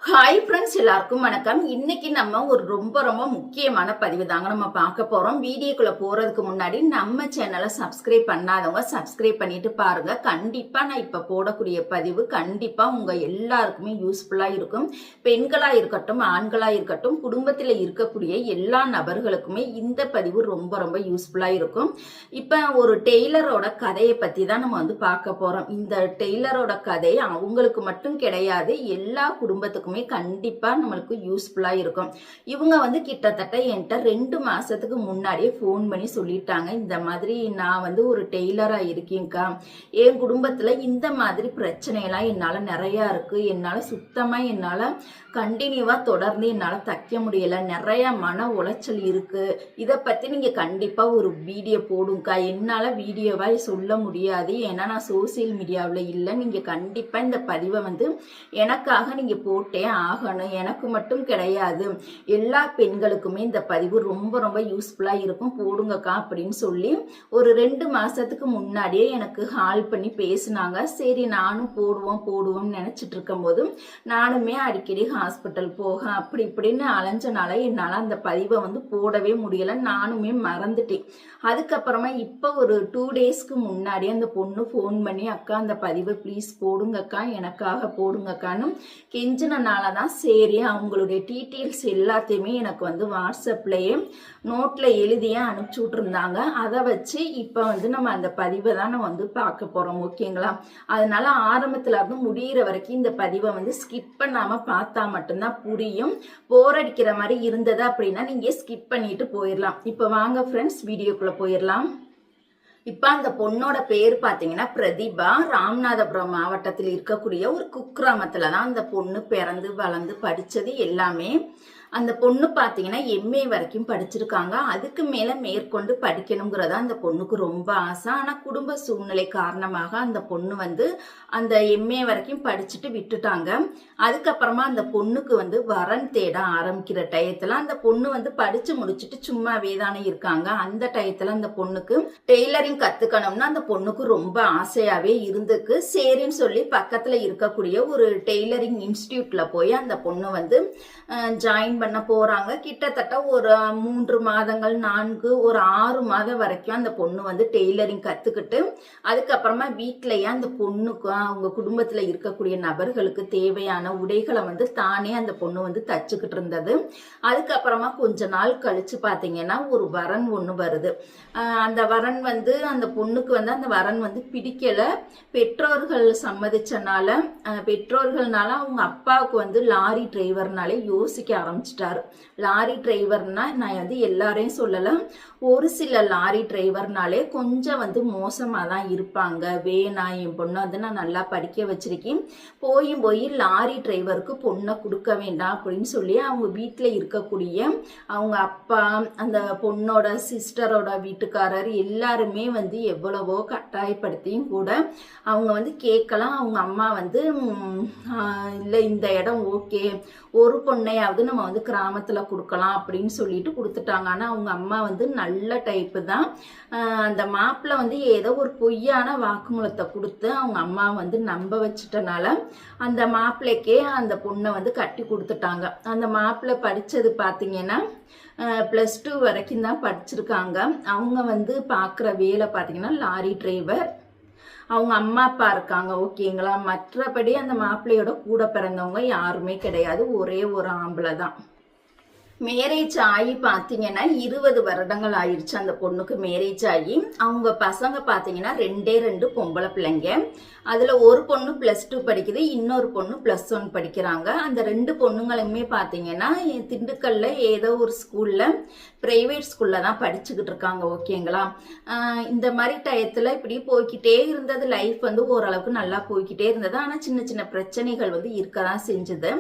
Hi friends, எல்லாருக்கும் வணக்கம். இன்னைக்கு நம்ம ஒரு ரொம்ப முக்கியமான பதிவு தாங்க நம்ம பார்க்க போறோம். வீடியோக்குள்ள போறதுக்கு முன்னாடி நம்ம சேனலை சப்ஸ்கிரைப் பண்ணாதவங்க சப்ஸ்கிரைப் பண்ணிட்டு பாருங்க. கண்டிப்பா நான் இப்ப போடக்கூடிய பதிவு கண்டிப்பா உங்க எல்லாருக்குமே யூஸ்ஃபுல்லா இருக்கும். பெண்களா இருக்கட்டும், ஆண்களா இருக்கட்டும், குடும்பத்தில் இருக்கக்கூடிய எல்லா நபர்களுக்குமே இந்த பதிவு ரொம்ப யூஸ்ஃபுல்லா இருக்கும். இப்ப ஒரு டெய்லரோட கதையை பத்தி தான் நம்ம பார்க்க போறோம். இந்த டெய்லரோட கதை அவங்களுக்கு மட்டும் கிடையாது, எல்லா குடும்பத்துக்கும் கண்டிப்பா நம்மளுக்கு யூஸ்ஃபுல்லா இருக்கும். இவங்க கிட்டத்தட்ட என்கிட்ட 2 மாசத்துக்கு முன்னாடியே போன் பண்ணி சொல்லிட்டாங்க, இந்த மாதிரி நான் ஒரு டெய்லரா இருக்கேன்க்கா, என் குடும்பத்துல இந்த மாதிரி பிரச்சனை எல்லாம் என்னால நிறைய இருக்கு, என்னால கண்டினியூவா தொடர்ந்து என்னால தைக்க முடியல, நிறைய மன உளைச்சல் இருக்கு, இத பத்தி நீங்க கண்டிப்பா ஒரு வீடியோ போடுங்கக்கா. என்னால வீடியோவா சொல்ல முடியாது, ஏன்னா நான் சோசியல் மீடியாவில் இல்லை. நீங்க கண்டிப்பா இந்த பதிவை எனக்காக நீங்க போட்டே ஆகணும். எனக்கு மட்டும் கிடையாது, எல்லா பெண்களுக்குமே இந்த பதிவு ரொம்ப யூஸ்ஃபுல்லா இருக்கும், போடுங்கக்கா அப்படின்னு சொல்லி ஒரு 2 மாசத்துக்கு முன்னாடியே எனக்கு கால் பண்ணி பேசினாங்க. சரி நானும் போடுவோம் நினைச்சிட்டு இருக்கும் போது நானுமே அடிக்கடி ஹாஸ்பிட்டல் போக அப்படி இப்படின்னு அலைஞ்சனால என்னால அந்த பதிவை போடவே முடியல, நானுமே மறந்துட்டேன். அதுக்கப்புறமா இப்ப ஒரு 2 டேஸ்க்கு முன்னாடி அந்த பொண்ணு போன் பண்ணி, அக்கா அந்த பதிவை ப்ளீஸ் போடுங்கக்கா, எனக்காக போடுங்கக்கான்னு கெஞ்சினாலதான் சரி அவங்களுடைய டீட்டெயில்ஸ் எல்லாத்தையுமே எனக்கு வாட்ஸ்அப்லயே நோட்ல எழுதியே அனுப்பிச்சு விட்டுருந்தாங்க. அதை வச்சு இப்ப நம்ம அந்த பதிவை தான் நம்ம பார்க்க போறோம், ஓகேங்களா? அதனால ஆரம்பத்துல முடியிற வரைக்கும் இந்த பதிவை ஸ்கிப் பண்ணாம பார்த்தா மட்டும்தான் புரியும். போர் அடிக்கிற மாதிரி இருந்தது அப்படின்னா நீங்க ஸ்கிப் பண்ணிட்டு போயிடலாம். இப்ப வாங்க ஃப்ரெண்ட்ஸ், வீடியோக்குள்ள போயிடலாம். இப்ப அந்த பொண்ணோட பேர் பாத்தீங்கன்னா பிரதிபா. ராமநாதபுரம் மாவட்டத்தில் இருக்கக்கூடிய ஒரு குக்கிராமத்துலதான் அந்த பொண்ணு பிறந்து வளர்ந்து படிச்சது எல்லாமே. அந்த பொண்ணு பாத்தீங்கன்னா MA வரைக்கும் படிச்சிருக்காங்க. அதுக்கு மேல மேற்கொண்டு படிக்கணுங்கிறதா அந்த பொண்ணுக்கு ரொம்ப ஆசை. ஆனா குடும்ப சூழ்நிலை காரணமாக அந்த பொண்ணு அந்த MA வரைக்கும் படிச்சுட்டு விட்டுட்டாங்க. அதுக்கப்புறமா அந்த பொண்ணுக்கு வரன் தேட ஆரம்பிக்கிற டயத்துல அந்த பொண்ணு படிச்சு முடிச்சுட்டு சும்மாவே தானே இருக்காங்க. அந்த டயத்துல அந்த பொண்ணுக்கு டெய்லரிங் கத்துக்கணும்னு அந்த பொண்ணுக்கு ரொம்ப ஆசையாவே இருந்துக்கு. சரின்னு சொல்லி பக்கத்துல இருக்கக்கூடிய ஒரு டெய்லரிங் இன்ஸ்டிடியூட்ல போய் அந்த பொண்ணு ஜாயின் பண்ண போறாங்க. கிட்டத்தட்ட ஒரு 3 மாதங்கள் 4 ஒரு 6 மாதம் வரைக்கும் அந்த பொண்ணு டெய்லரிங் கத்துக்கிட்டு அதுக்கப்புறமா வீட்லயே அந்த பொண்ணுக்கு அவங்க குடும்பத்துல இருக்கக்கூடிய நபர்களுக்கு தேவையான உடைகளை தானே அந்த பொண்ணு தச்சுக்கிட்டு இருந்தது. அதுக்கப்புறமா கொஞ்ச நாள் கழிச்சு பாத்தீங்கன்னா ஒரு வரன் ஒண்ணு வருது. அந்த வரன் அந்த பொண்ணுக்கு அந்த வரன் பிடிக்கல. பெற்றோர்கள் சம்மதிச்சனால பெற்றோர்கள்னால அவங்க அப்பாவுக்கு லாரி டிரைவர்னாலே யோசிக்க ஆரம்பிச்சிட்டாரு. லாரி டிரைவர்னா நான் எல்லாரையும் சொல்லல, ஒரு சில லாரி டிரைவர்னாலே கொஞ்சம் மோசமா தான் இருப்பாங்க. வேணா என் பொண்ணு நான் நல்லா படிக்க வச்சிருக்கேன், போய் லாரி டிரைவருக்கு பொண்ணை கொடுக்க வேண்டாம் அப்படின்னு சொல்லி அவங்க வீட்டுல இருக்கக்கூடிய அவங்க அப்பா, அந்த பொண்ணோட சிஸ்டரோட வீட்டுக்காரர் எல்லாருமே எவ்வளவோ கட்டாயப்படுத்தியும் கூட அவங்க கேட்கலாம். அவங்க அம்மா இல்லை இந்த இடம் ஓகே, ஒரு பொண்ணையாவது நம்ம கிராமத்துல கொடுக்கலாம் அப்படின்னு சொல்லிட்டு கொடுத்துட்டாங்க. ஆனா அவங்க அம்மா நல்ல டைப்பு தான். அந்த மாப்பிள்ளை ஏதோ ஒரு பொய்யான வாக்குமூலத்தை கொடுத்து அவங்க அம்மா நம்ப வச்சுட்டனால அந்த மாப்பிள்ளைக்கே அந்த பொண்ணை கட்டி கொடுத்துட்டாங்க. அந்த மாப்பிள்ளை படிச்சது பாத்தீங்கன்னா +2 வரைக்கும் தான் படிச்சிருக்காங்க. அவங்க பாக்குற வேலை பாத்தீங்கன்னா லாரி டிரைவர். அவங்க அம்மா அப்பா இருக்காங்க, ஓகேங்களா? மற்றபடி அந்த மாப்பிள்ளையோட கூட பிறந்தவங்க யாருமே கிடையாது, ஒரே ஒரு ஆம்பளை தான். மேரேஜ் ஆகி பாத்தீங்கன்னா 20 வருடங்கள் ஆயிடுச்சு அந்த பொண்ணுக்கு மேரேஜ் ஆகி. அவங்க பசங்க பாத்தீங்கன்னா 2 பொம்பளை பிள்ளைங்க. அதுல ஒரு பொண்ணு +2 படிக்குது, இன்னொரு பொண்ணு +1 படிக்கிறாங்க. அந்த 2 பொண்ணுங்களுமே பாத்தீங்கன்னா திண்டுக்கல்ல ஏதோ ஒரு ஸ்கூல்ல, பிரைவேட் ஸ்கூல்ல தான் படிச்சுக்கிட்டு இருக்காங்க, ஓகேங்களா? இந்த மாதிரி டயத்துல இப்படி போய்கிட்டே இருந்தது. லைஃப் ஓரளவுக்கு நல்லா போய்கிட்டே இருந்தது. ஆனா சின்ன பிரச்சனைகள் இருக்கதான் செஞ்சது.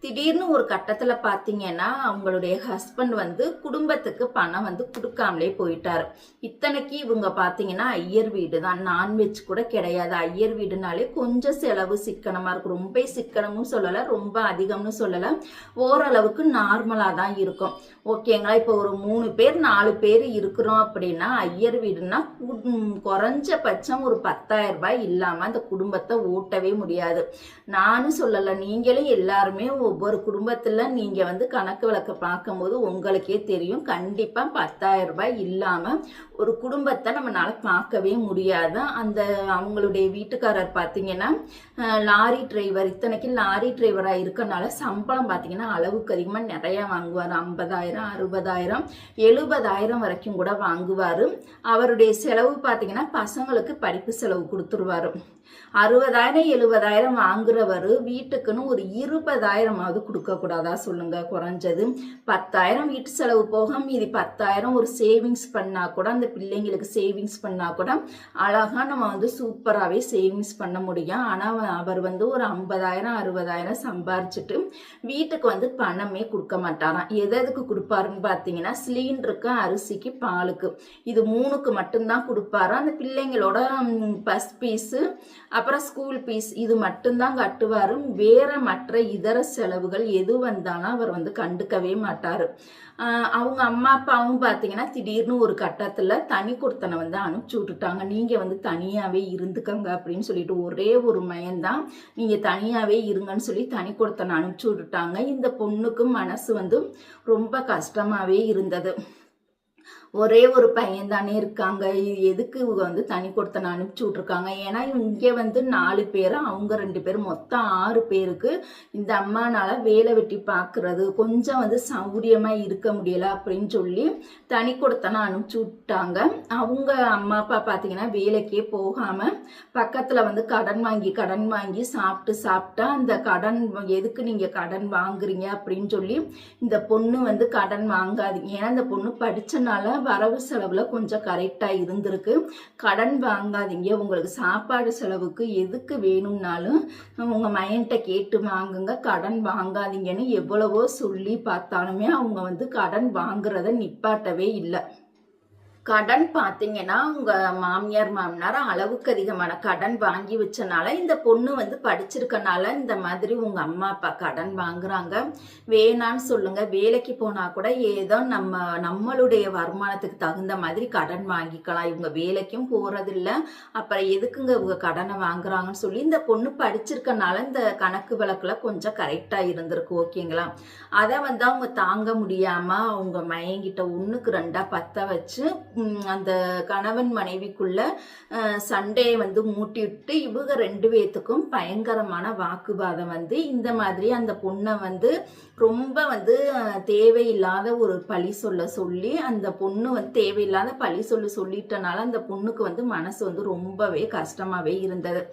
திடீர்னு ஒரு கட்டத்துல பாத்தீங்கன்னா அவங்களுடைய இவங்களுடைய ஹஸ்பண்ட் வந்து குடும்பத்துக்கு பணம் வந்து கொடுக்காமலே போயிட்டாரு. இத்தனைக்கு இவங்க பாத்தீங்கன்னா ஐயர் வீடு தான், நான்வெஜ் கூட கிடையாது. ஐயர் வீடுனாலே கொஞ்சம் செலவு சிக்கனமா இருக்கும். ரொம்ப சிக்கனமும் சொல்லல, ரொம்ப அதிகம்னு சொல்லல, ஓரளவுக்கு நார்மலா தான் இருக்கும். ஓகேங்களா. இப்போ ஒரு 3 பேர் 4 பேர் இருக்கிறோம் அப்படின்னா ஐயர் வீடுனா குறைஞ்சபட்சம் ஒரு 10,000 ரூபாய் இல்லாம அந்த குடும்பத்தை ஓட்டவே முடியாது. நானும் சொல்லல, நீங்களும் எல்லாருமே ஒவ்வொரு குடும்பத்துல நீங்க வந்து கணக்கு வழக்க பார்க்கும்போது உங்களுக்கே தெரியும். கண்டிப்பா 10,000 ரூபாய் இல்லாம ஒரு குடும்பத்தை நம்மளால பார்க்கவே முடியாது. அந்த அவங்களுடைய வீட்டுக்காரர் பாத்தீங்கன்னா லாரி டிரைவர், இத்தனைக்கு லாரி டிரைவரா இருக்கனால சம்பளம் பாத்தீங்கன்னா அளவுக்கு அதிகமா நிறைய வாங்குவார். 50,000, 60,000, 70,000 வரைக்கும் கூட வாங்குவாரு. அவருடைய செலவு பாத்தீங்கன்னா பசங்களுக்கு படிப்பு செலவு கொடுத்துருவாரு. 60,000, 70,000 வாங்குறவரு வீட்டுக்குன்னு ஒரு 20,000 கொடுக்க கூடாதா சொல்லுங்க? குறைஞ்சது 10,000 வீட்டு செலவு போக மீதி 10,000 ஒரு சேவிங்ஸ் பண்ணா கூட, அந்த பிள்ளைங்களுக்கு சேவிங்ஸ் பண்ணா கூட அழகா நம்ம வந்து சூப்பராகவே சேவிங்ஸ் பண்ண முடியும். ஆனால் அவர் வந்து ஒரு 50,000, 60,000 சம்பாரிச்சுட்டு வீட்டுக்கு வந்து பணமே கொடுக்க மாட்டாராம். எதுக்கு கொடுப்பாருன்னு பார்த்தீங்கன்னா சிலிண்டருக்கு, அரிசிக்கு, பாலுக்கு, இது 3க்கு மட்டும்தான் கொடுப்பாரு. அந்த பிள்ளைங்களோட பஸ் ஃபீஸு, அப்புறம் ஸ்கூல் ஃபீஸ், இது மட்டும்தான் கட்டுவாரு. வேற மற்ற இதர செலவுகள் எது வந்தாலும் அவர் வந்து கண்டுக்கவே மாட்டாரு. அவங்க அம்மா அப்பாவும் பார்த்தீங்கன்னா திடீர்னு ஒரு கட்டத்தில் தனி கொடுத்தனை வந்து அனுப்பிச்சி விட்டுட்டாங்க. நீங்கள் வந்து தனியாகவே இருந்துக்கங்க அப்படின்னு சொல்லிட்டு, ஒரே ஒரு மயன்தான், நீங்கள் தனியாகவே இருங்கன்னு சொல்லி தனி கொடுத்தனை அனுப்பிச்சி விட்டுட்டாங்க. இந்த பொண்ணுக்கு மனசு வந்து ரொம்ப கஷ்டமாகவே இருந்தது. ஒரே ஒரு பையன் தானே இருக்காங்க, எதுக்கு இவங்க வந்து தனி கொடுத்தனை அனுப்பிச்சி விட்ருக்காங்க? ஏன்னா இங்கே வந்து 4 பேர், அவங்க 2 பேர், மொத்தம் 6 பேருக்கு இந்த அம்மானால வேலை வெட்டி பார்க்கறது கொஞ்சம் வந்து சௌரியமாக இருக்க முடியல அப்படின்னு சொல்லி தனி கொடுத்தனை அனுப்பிச்சி விட்டாங்க. அவங்க அம்மா அப்பா பார்த்தீங்கன்னா வேலைக்கே போகாமல் பக்கத்தில் வந்து கடன் வாங்கி சாப்பிட்டா அந்த கடன், எதுக்கு நீங்கள் கடன் வாங்குறீங்க அப்படின்னு சொல்லி இந்த பொண்ணு வந்து கடன் வாங்காதீங்க. ஏன்னா இந்த பொண்ணு படித்தனால வரவு செலவுல கொஞ்சம் கரெக்டா இருந்திருக்கு. கடன் வாங்காதீங்க, உங்களுக்கு சாப்பாடு செலவுக்கு எதுக்கு வேணும்னாலும் உங்க மையன்ட்ட கேட்டு வாங்குங்க, கடன் வாங்காதீங்கன்னு எவ்வளவோ சொல்லி பார்த்தாலுமே அவங்க வந்து கடன் வாங்குறத நிப்பாட்டவே இல்லை. கடன் பார்த்தீங்கன்னா உங்க மாமியார் மாமனார் அளவுக்கு அதிகமான கடன் வாங்கி வச்சனால இந்த பொண்ணு வந்து படிச்சிருக்கனால இந்த மாதிரி உங்க அம்மா அப்பா கடன் வாங்குறாங்க. வேணான்னு சொல்லுங்க. வேலைக்கு போனா கூட ஏதோ நம்மளுடைய வருமானத்துக்கு தகுந்த மாதிரி கடன் வாங்கிக்கலாம். இவங்க வேலைக்கும் போறதில்ல, அப்புறம் எதுக்குங்க இவங்க கடனை வாங்குறாங்கன்னு சொல்லி இந்த பொண்ணு படிச்சிருக்கனால இந்த கணக்கு வழக்குல கொஞ்சம் கரெக்டா இருந்திருக்கு. ஓகேங்களா. அதை வந்து அவங்க தாங்க முடியாம அவங்க மயங்கிட்ட 1க்கு 2 பத்த வச்சு அந்த கணவன் மனைவிக்குள்ள சண்டையை வந்து மூட்டி விட்டு இவங்க 2 பேத்துக்கும் பயங்கரமான வாக்குவாதம் வந்து இந்த மாதிரி அந்த பொண்ணை வந்து ரொம்ப வந்து தேவையில்லாத ஒரு பழி சொல்லி அந்த பொண்ணு வந்து தேவையில்லாத பழி சொல்லிட்டனால அந்த பொண்ணுக்கு வந்து மனசு வந்து ரொம்பவே கஷ்டமாவே இருந்தது.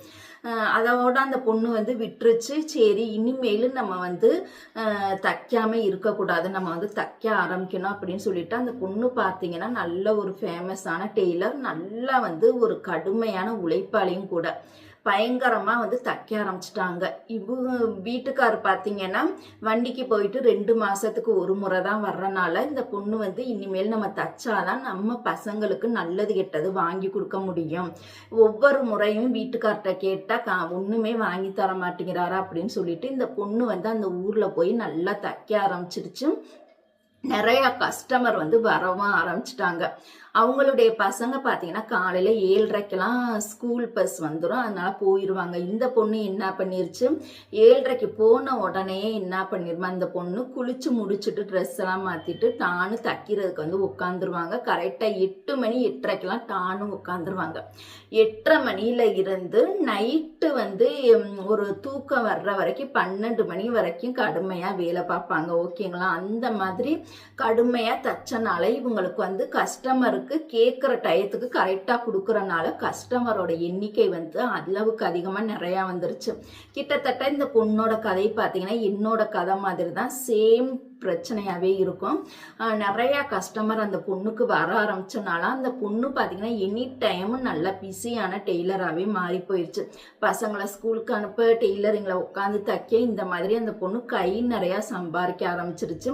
அதோட அந்த பொண்ணு வந்து விட்டுருச்சு. சரி இனிமேலும் நம்ம வந்து தைக்காம இருக்கக்கூடாது, நம்ம வந்து தைக்க ஆரம்பிக்கணும் அப்படின்னு சொல்லிட்டு அந்த பொண்ணு பார்த்தீங்கன்னா நல்ல ஒரு ஃபேமஸான டெய்லர், நல்லா வந்து ஒரு கடுமையான உழைப்பாளியும் கூட. பயங்கரமா வந்து தைக்க ஆரம்பிச்சிட்டாங்க. இவங்க வீட்டுக்காரர் பார்த்தீங்கன்னா வண்டிக்கு போயிட்டு 2 மாசத்துக்கு ஒரு முறை தான் வர்றனால இந்த பொண்ணு வந்து இனிமேல் நம்ம தைச்சாதான் நம்ம பசங்களுக்கு நல்லது கெட்டது வாங்கி கொடுக்க முடியும். ஒவ்வொரு முறையும் வீட்டுக்கார்ட்ட கேட்டா ஒண்ணுமே வாங்கி தர மாட்டேங்கிறாரா அப்படின்னு சொல்லிட்டு இந்த பொண்ணு வந்து அந்த ஊர்ல போய் நல்லா தைக்க ஆரம்பிச்சிருச்சு. நிறைய கஸ்டமர் வந்து வரவும் ஆரம்பிச்சிட்டாங்க. அவங்களுடைய பசங்க பார்த்தீங்கன்னா காலையில் 7:30க்கெல்லாம் ஸ்கூல் பஸ் வந்துடும், அதனால போயிடுவாங்க. இந்த பொண்ணு என்ன பண்ணிருச்சு, 7:30க்கு போன உடனே என்ன பண்ணிருமா, இந்த பொண்ணு குளிச்சு முடிச்சுட்டு ட்ரெஸ் எல்லாம் மாற்றிட்டு டானு தைக்கிறதுக்கு வந்து உட்காந்துருவாங்க. கரெக்டாக 8 மணி 8:30க்கெல்லாம் டானும் உட்காந்துருவாங்க. 8:30 மணியில இருந்து நைட்டு வந்து ஒரு தூக்கம் வர்ற வரைக்கும் 12 மணி வரைக்கும் கடுமையாக வேலை பார்ப்பாங்க. ஓகேங்களா. அந்த மாதிரி கடுமையாக தைச்சனால இவங்களுக்கு வந்து கஸ்டமருக்கு கேட்குற டயத்துக்கு கரெக்டாக கொடுக்குறனால கஸ்டமரோட எண்ணிக்கை வந்து அளவுக்கு அதிகமாக நிறையா வந்துருச்சு. கிட்டத்தட்ட இந்த பொண்ணோட கதை பார்த்தீங்கன்னா என்னோட கதை மாதிரி தான். சேம் பிரச்சனையாகவே இருக்கும். நிறையா கஸ்டமர் அந்த பொண்ணுக்கு வர ஆரம்பிச்சனால அந்த பொண்ணு பார்த்தீங்கன்னா எனி டைமும் நல்லா பிஸியான டெய்லராகவே மாறி போயிடுச்சு. பசங்களை ஸ்கூலுக்கு அனுப்ப டெய்லரிங்கில் உட்காந்து தைக்க இந்த மாதிரி அந்த பொண்ணு கை நிறையா சம்பாதிக்க ஆரம்பிச்சிருச்சு.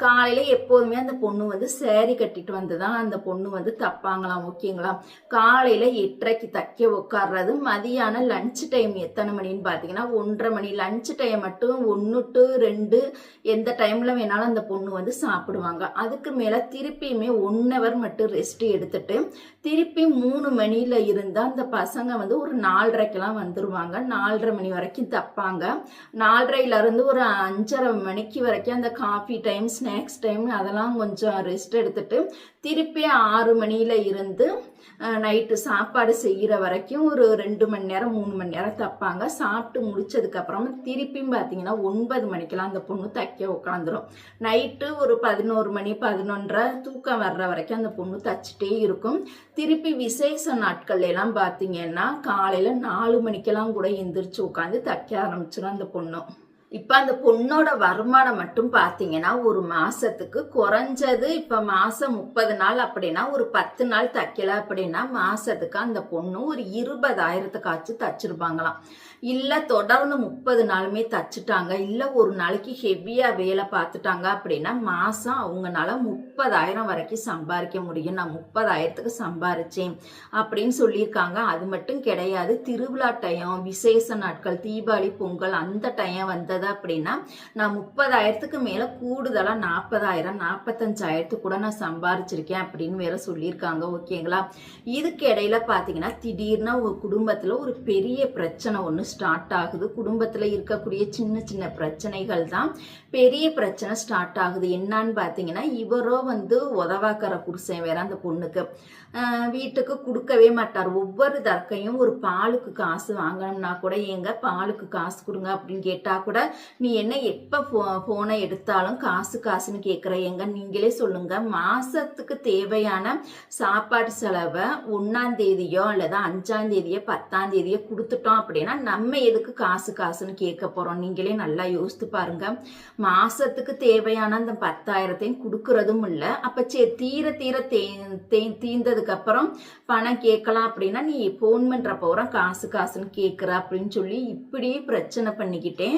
காலையில் எப்போதுமே அந்த பொண்ணு வந்து சேரீ கட்டிட்டு வந்து தான் அந்த பொண்ணு வந்து தப்பாங்களாம். ஓகேங்களா? காலையில் 8:30க்கு தைக்க உட்கார்றது, மதியானம் லஞ்ச் டைம் எத்தனை மணின்னு பார்த்தீங்கன்னா 1:30 மணி. லஞ்ச் டைம் மட்டும் 1 to 2 எந்த டைமில் வேணாலும் அந்த பொண்ணு வந்து சாப்பிடுவாங்க. அதுக்கு மேலே திருப்பியுமே 1 hour மட்டும் ரெஸ்ட் எடுத்துட்டு திருப்பி 3 மணியில் இருந்தால் அந்த பசங்க வந்து ஒரு 4:30க்கெல்லாம் வந்துடுவாங்க. 4:30 மணி வரைக்கும் தப்பாங்க. 4:30லேருந்து ஒரு 5:30 மணிக்கு வரைக்கும் அந்த காஃபி டைம், ஸ்நாக்ஸ் டைம் அதெல்லாம் கொஞ்சம் ரெஸ்ட் எடுத்துட்டு திருப்பி 6 மணியில் இருந்து நைட்டு சாப்பாடு செய்கிற வரைக்கும் ஒரு 2 மணி நேரம் 3 மணி நேரம் தைப்பாங்க. சாப்பிட்டு முடிச்சதுக்கப்புறமா திருப்பியும் பார்த்தீங்கன்னா 9 மணிக்கெல்லாம் அந்த பொண்ணு தைக்க உட்காந்துரும். நைட்டு ஒரு 11 மணி 11:30 தூக்கம் வர்ற வரைக்கும் அந்த பொண்ணு தைச்சிட்டே இருக்கும். திருப்பி விசேஷ நாட்கள் எல்லாம் பார்த்தீங்கன்னா காலையில் 4 மணிக்கெல்லாம் கூட எந்திரிச்சு உட்காந்து தைக்க ஆரம்பிச்சிடும் அந்த பொண்ணு. இப்போ அந்த பொண்ணோட வருமானம் மட்டும் பார்த்தீங்கன்னா ஒரு மாசத்துக்கு குறைஞ்சது இப்போ மாசம் 30 நாள் அப்படின்னா ஒரு 10 நாள் தைக்கல அப்படின்னா மாசத்துக்கு அந்த பொண்ணு ஒரு 20,000க்காச்சும் தச்சிருப்பாங்களாம். இல்லை தொடர்ந்து 30 நாளுமே தச்சுட்டாங்க, இல்லை ஒரு நாளைக்கு ஹெவியாக வேலை பார்த்துட்டாங்க அப்படின்னா மாதம் அவங்களால 30,000 வரைக்கும் சம்பாதிக்க முடியும். நான் 30,000க்கு சம்பாரிச்சேன் அப்படின்னு சொல்லியிருக்காங்க. அது மட்டும் கிடையாது, திருவிழா டைம், விசேஷ நாட்கள், தீபாவளி, பொங்கல் அந்த டைம் வந்தது அப்படின்னா நான் 30,000க்கு மேல கூடுதலா 40,000 45,000 கூட நான் சம்பாரிச்சிருக்கேன் அப்படின்னு வேற சொல்லியிருக்காங்க. ஓகேங்களா? இதுக்கு இடையில பாத்தீங்கன்னா திடீர்னு ஒரு குடும்பத்துல ஒரு பெரிய பிரச்சனை ஒண்ணு ஸ்டார்ட் ஆகுது. குடும்பத்துல இருக்கக்கூடிய சின்ன சின்ன பிரச்சனைகள் தான் பெரிய பிரச்சனை ஸ்டார்ட் ஆகுது. என்னன்னு பாத்தீங்கன்னா இவரோ வந்து உதவாக்கிற புருஷன் வேற அந்த பொண்ணுக்கு வீட்டுக்கு கொடுக்கவே மாட்டார். ஒவ்வொரு தரக்கையும் ஒரு பாலுக்கு காசு வாங்கணும்னா கூட எங்க பாலுக்கு காசு கொடுங்க அப்படின்னு கேட்டா கூட நீ என்ன எப்ப போனை எடுத்தாலும் காசு காசுன்னு கேட்குற, எங்க நீங்களே சொல்லுங்க, மாசத்துக்கு தேவையான சாப்பாடு செலவை 1ஆம் தேதியோ அல்லது 5ஆம் தேதியோ 10ஆம் தேதியோ கொடுத்துட்டோம் அப்படின்னா நம்ம எதுக்கு காசு காசுன்னு கேட்க போறோம்? நீங்களே நல்லா யோசித்து பாருங்க. மாசத்துக்கு தேவையான அந்த 10,000த்தையும் கொடுக்கறதும் இல்லை. அப்ப சரி தீர தீர தீர்ந்ததுக்கு அப்புறம் பணம் கேட்கலாம் அப்படின்னா நீ போன் பண்ற போற காசு காசுன்னு கேட்குற அப்படின்னு சொல்லி இப்படியே பிரச்சனை பண்ணிக்கிட்டேன்.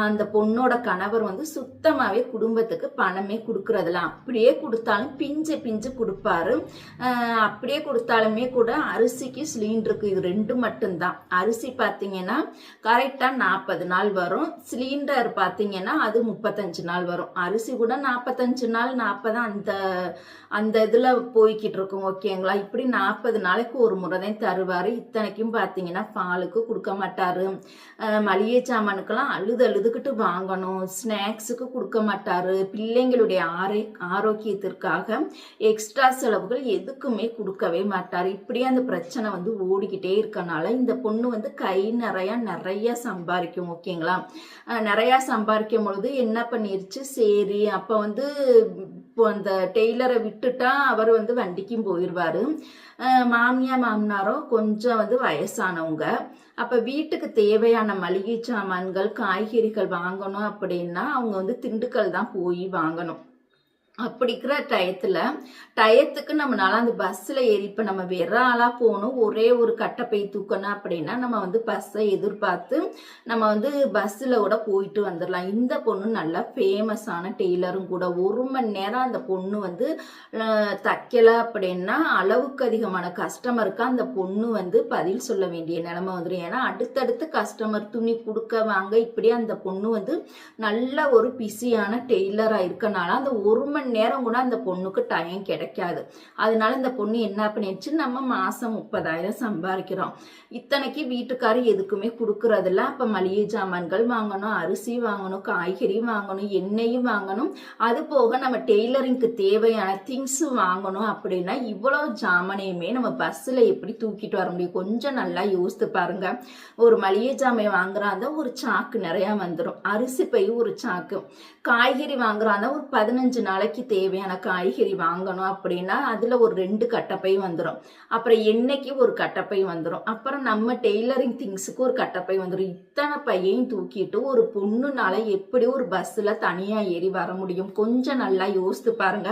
அந்த பொண்ணோட கணவர் வந்து சுத்தமாவே குடும்பத்துக்கு பணமே கொடுக்கறதுல, அப்படியே கொடுத்தாலும் பிஞ்சு பிஞ்சு கொடுப்பாரு. அப்படியே கொடுத்தாலுமே கூட அரிசிக்கு சிலிண்டருக்கு இது 2 மட்டும்தான். அரிசி பார்த்தீங்கன்னா கரெக்டா 40 நாள் வரும், சிலிண்டர் பார்த்தீங்கன்னா அது 35 நாள் வரும். அரிசி கூட 45 நாள் 40 அந்த இதுல போய்கிட்டு இருக்கும். ஓகேங்களா? இப்படி 40 நாளைக்கு ஒரு முறை தான் தருவாரு. இத்தனைக்கும் பார்த்தீங்கன்னா பாலுக்கு கொடுக்க மாட்டாரு, மளிகை சாமானுக்கெல்லாம் அழுதுகிட்டு வாங்கணும், ஸ்நாக்ஸுக்கு கொடுக்க மாட்டாரு, பிள்ளைங்களுடைய ஆரோக்கியத்திற்காக எக்ஸ்ட்ரா செலவுகள் எதுக்குமே கொடுக்கவே மாட்டாரு. இப்படி அந்த பிரச்சனை வந்து ஓடிக்கிட்டே இருக்கனால இந்த பொண்ணு வந்து கை நிறைய சம்பாதிக்கும். ஓகேங்களா? நிறைய சம்பாதிக்கும் பொழுது என்ன பண்ணிருச்சு, சரி அப்ப வந்து இப்போ அந்த டெய்லரை விட்டுட்டா அவர் வந்து வண்டிக்கும் போயிடுவாரு. மாமனாரோ கொஞ்சம் வந்து வயசானவங்க. அப்ப வீட்டுக்கு தேவையான மளிகை சாமான்கள், காய்கறிகள் வாங்கணும் அப்படின்னா அவங்க வந்து திண்டுக்கல் தான் போய் வாங்கணும். அப்படிங்கிற டயத்துக்கு நம்மளால அந்த பஸ்ஸில் ஏறி இப்போ நம்ம வேற ஆளாக போகணும், ஒரே ஒரு கட்டைப்பை தூக்கணும் அப்படின்னா நம்ம வந்து பஸ்ஸை எதிர்பார்த்து நம்ம வந்து பஸ்ஸில் கூட போயிட்டு வந்துடலாம். இந்த பொண்ணு நல்லா ஃபேமஸான டெய்லரும் கூட. 1 மணி நேரம் அந்த பொண்ணு வந்து தைக்கல அப்படின்னா அளவுக்கு அதிகமான கஸ்டமருக்கு அந்த பொண்ணு வந்து பதில் சொல்ல வேண்டிய நிலைமை வந்துடும். ஏன்னா அடுத்தடுத்து கஸ்டமர் துணி கொடுக்க வாங்க, இப்படியே அந்த பொண்ணு வந்து நல்ல ஒரு பிஸியான டெய்லராக இருக்கனால அந்த 1 மணி நேரம் கூட அந்த பொண்ணுக்கு டைம் கிடைக்காது. அதனால இந்த பொண்ணு என்ன பண்ணிடுச்சு, நம்ம மாசம் 30,000 சம்பாதிக்கிறோம், இத்தனைக்கு வீட்டுக்காரு எதுக்குமே கொடுக்கறதில்ல. அப்ப மளிகை சாமான்கள் வாங்கணும், அரிசி வாங்கணும், காய்கறி வாங்கணும், எண்ணெயும் வாங்கணும், அது போக நம்ம டெய்லரிங்க்கு தேவையான திங்ஸ் வாங்கணும் அப்படின்னா இவ்வளவு ஜாமனையுமே நம்ம பஸ்ல எப்படி தூக்கிட்டு வர முடியும்? கொஞ்சம் நல்லா யோசித்து பாருங்க. ஒரு மளிகை ஜாமை வாங்குறாங்க ஒரு சாக்கு நிறைய வந்துடும், அரிசி பை ஒரு சாக்கு, காய்கறி வாங்குறாங்க ஒரு 15 நாளைக்கு நாளைக்கு தேவையான காய்கறி வாங்கணும் அப்படின்னா அதில் ஒரு 2 கட்டப்பை வந்துடும். அப்புறம் எண்ணெய்க்கு ஒரு கட்டப்பை வந்துடும். அப்புறம் நம்ம டெய்லரிங் திங்ஸுக்கு ஒரு கட்டப்பை வந்துடும். இத்தனை பையையும் தூக்கிட்டு ஒரு பொண்ணுனால எப்படி ஒரு பஸ்ஸில் தனியாக ஏறி வர முடியும்? கொஞ்சம் நல்லா யோசித்து பாருங்க.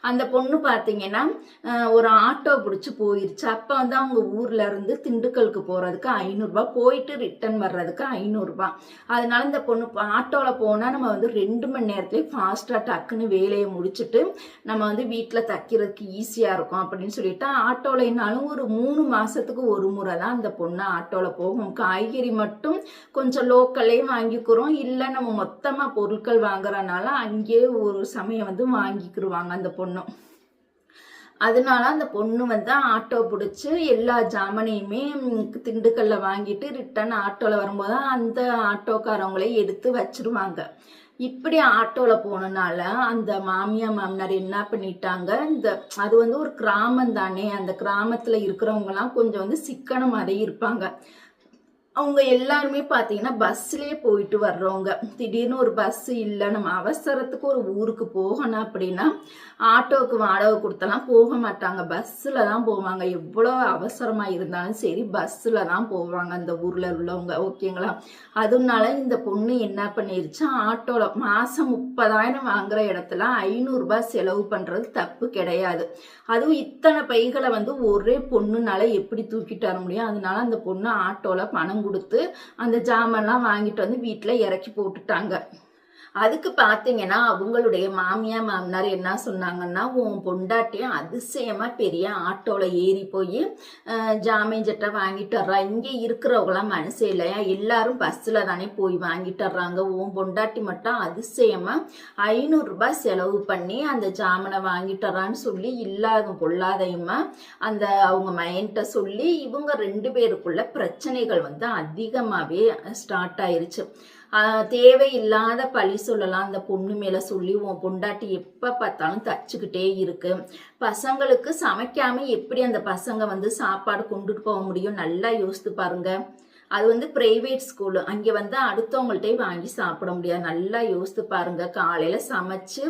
அந்த பொண்ணு பார்த்தீங்கன்னா ஒரு ஆட்டோ பிடிச்சி போயிருச்சு. அப்போ வந்து அவங்க ஊர்ல இருந்து திண்டுக்கலுக்கு போகிறதுக்கு 500 ரூபாய், போயிட்டு ரிட்டர்ன் வர்றதுக்கு 500 ரூபாய். அதனால இந்த பொண்ணு ஆட்டோவில் போனால் நம்ம வந்து 2 மணி நேரத்துலேயே ஃபாஸ்ட்டாக டக்குன்னு வேலையை முடிச்சுட்டு நம்ம வந்து வீட்டில் தைக்கிறதுக்கு ஈஸியாக இருக்கும் அப்படின்னு சொல்லிட்டு ஆட்டோலைனாலும் ஒரு 3 மாதத்துக்கு ஒரு முறை தான் அந்த பொண்ணு ஆட்டோவில் போகும். காய்கறி மட்டும் கொஞ்சம் லோக்கல்லே வாங்கிக்கிறோம், இல்லை நம்ம மொத்தமாக பொருட்கள் வாங்குறதுனால அங்கேயே ஒரு சமயம் வந்து வாங்கிக்கிடுவாங்க அந்த பொண்ணு. அதனால அந்த பொண்ணு வந்து ஆட்டோ பிடிச்சி எல்லா ஜாமனையுமே திண்டுக்கல்ல வாங்கிட்டு ரிட்டர்ன் ஆட்டோவில் வரும்போது அந்த ஆட்டோக்காரவங்களே எடுத்து வச்சிருவாங்க. இப்படி ஆட்டோவில் போனனால அந்த மாமியார் மாமனார் என்ன பண்ணிட்டாங்க, அது வந்து ஒரு கிராமம் தானே, அந்த கிராமத்தில் இருக்கிறவங்கலாம் கொஞ்சம் வந்து சிக்கனமாகவே இருப்பாங்க. அவங்க எல்லாருமே பார்த்தீங்கன்னா பஸ்லேயே போயிட்டு வர்றவங்க. திடீர்னு ஒரு பஸ் இல்லை, நம்ம அவசரத்துக்கு ஒரு ஊருக்கு போகணும் அப்படின்னா ஆட்டோவுக்கு வாடகை கொடுத்தலாம் போக மாட்டாங்க, பஸ்ஸில் தான் போவாங்க. எவ்வளோ அவசரமாக இருந்தாலும் சரி பஸ்ஸில் தான் போவாங்க அந்த ஊரில் உள்ளவங்க, ஓகேங்களா? அதனால இந்த பொண்ணு என்ன பண்ணிருச்சு, ஆட்டோவில் மாதம் 30,000 வாங்குற இடத்துல 500 ரூபாய் செலவு பண்ணுறது தப்பு கிடையாது. அதுவும் இத்தனை பைகளை வந்து ஒரே பொண்ணுனால எப்படி தூக்கிட்டு வர முடியும்? அதனால அந்த பொண்ணு ஆட்டோவில் பணம் கொடுத்து அந்த ஜாமான்லாம் வாங்கிட்டு வந்து வீட்டில் இறக்கி போட்டுட்டாங்க. அதுக்கு பார்த்தீங்கன்னா அவங்களுடைய மாமியார் மாமனார் என்ன சொன்னாங்கன்னா, உன் பொண்டாட்டியும் அதிசயமா பெரிய ஆட்டோவில் ஏறி போய் ஜாமீன் சட்டை வாங்கிட்டு வர்றா, இங்கே இருக்கிறவங்களாம் மனசே இல்லையா, எல்லாரும் பஸ்ஸில் தானே போய் வாங்கிட்டு வர்றாங்க, உன் பொண்டாட்டி மட்டும் அதிசயமா 500 ரூபாய் செலவு பண்ணி அந்த ஜாமனை வாங்கிட்டு வர்றான்னு சொல்லி இல்லாத பொல்லாதையுமா அந்த அவங்க மைண்ட சொல்லி இவங்க 2 பேருக்குள்ள பிரச்சனைகள் வந்து அதிகமாகவே ஸ்டார்ட் ஆயிருச்சு. தேவையில்லாத பழி சொல்லலாம் அந்த பொண்ணு மேல சொல்லி, உன் பொண்டாட்டி எப்ப பார்த்தாலும் தச்சுக்கிட்டே இருக்கு, பசங்களுக்கு சமைக்காம எப்படி அந்த பசங்க வந்து சாப்பாடு கொண்டுட்டு போக முடியும்? நல்லா யோசித்து பாருங்க. அது வந்து பிரைவேட் ஸ்கூலு, அங்கே வந்து அடுத்தவங்கள்ட்டே வாங்கி சாப்பிட முடியாது. நல்லா யோசித்து பாருங்க. காலையில் சமைச்சு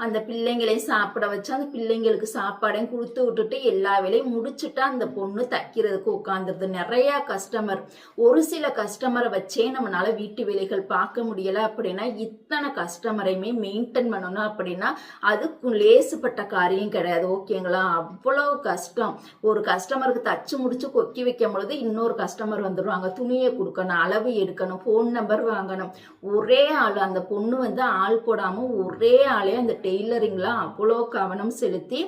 அந்த பிள்ளைங்களையும் சாப்பிட வச்சு அந்த பிள்ளைங்களுக்கு சாப்பாடையும் கொடுத்து விட்டுட்டு எல்லா வேலையும் முடிச்சுட்டு அந்த பொண்ணு தைக்கிறதுக்கு உட்காந்துருது. நிறையா கஸ்டமர், ஒரு சில கஸ்டமரை வச்சே நம்மளால வீட்டு வேலைகள் பார்க்க முடியலை அப்படின்னா இத்தனை கஸ்டமரையுமே மெயின்டைன் பண்ணணும் அப்படின்னா அது லேசுப்பட்ட காரியம் கிடையாது, ஓகேங்களா? அவ்வளோ கஷ்டம். ஒரு கஸ்டமருக்கு தச்சு முடிச்சு கொக்கி வைக்கும் பொழுது இன்னொரு கஸ்டமர் வந்துடுவாங்க, துணியை கொடுக்கணும், அளவு எடுக்கணும், ஃபோன் நம்பர் வாங்கணும். ஒரே ஆள் அந்த பொண்ணு வந்து ஆள் போடாமல் ஒரே ஆளே அந்த டெய்லரிங்ல அவ்வளோ கவனம் செலுத்தி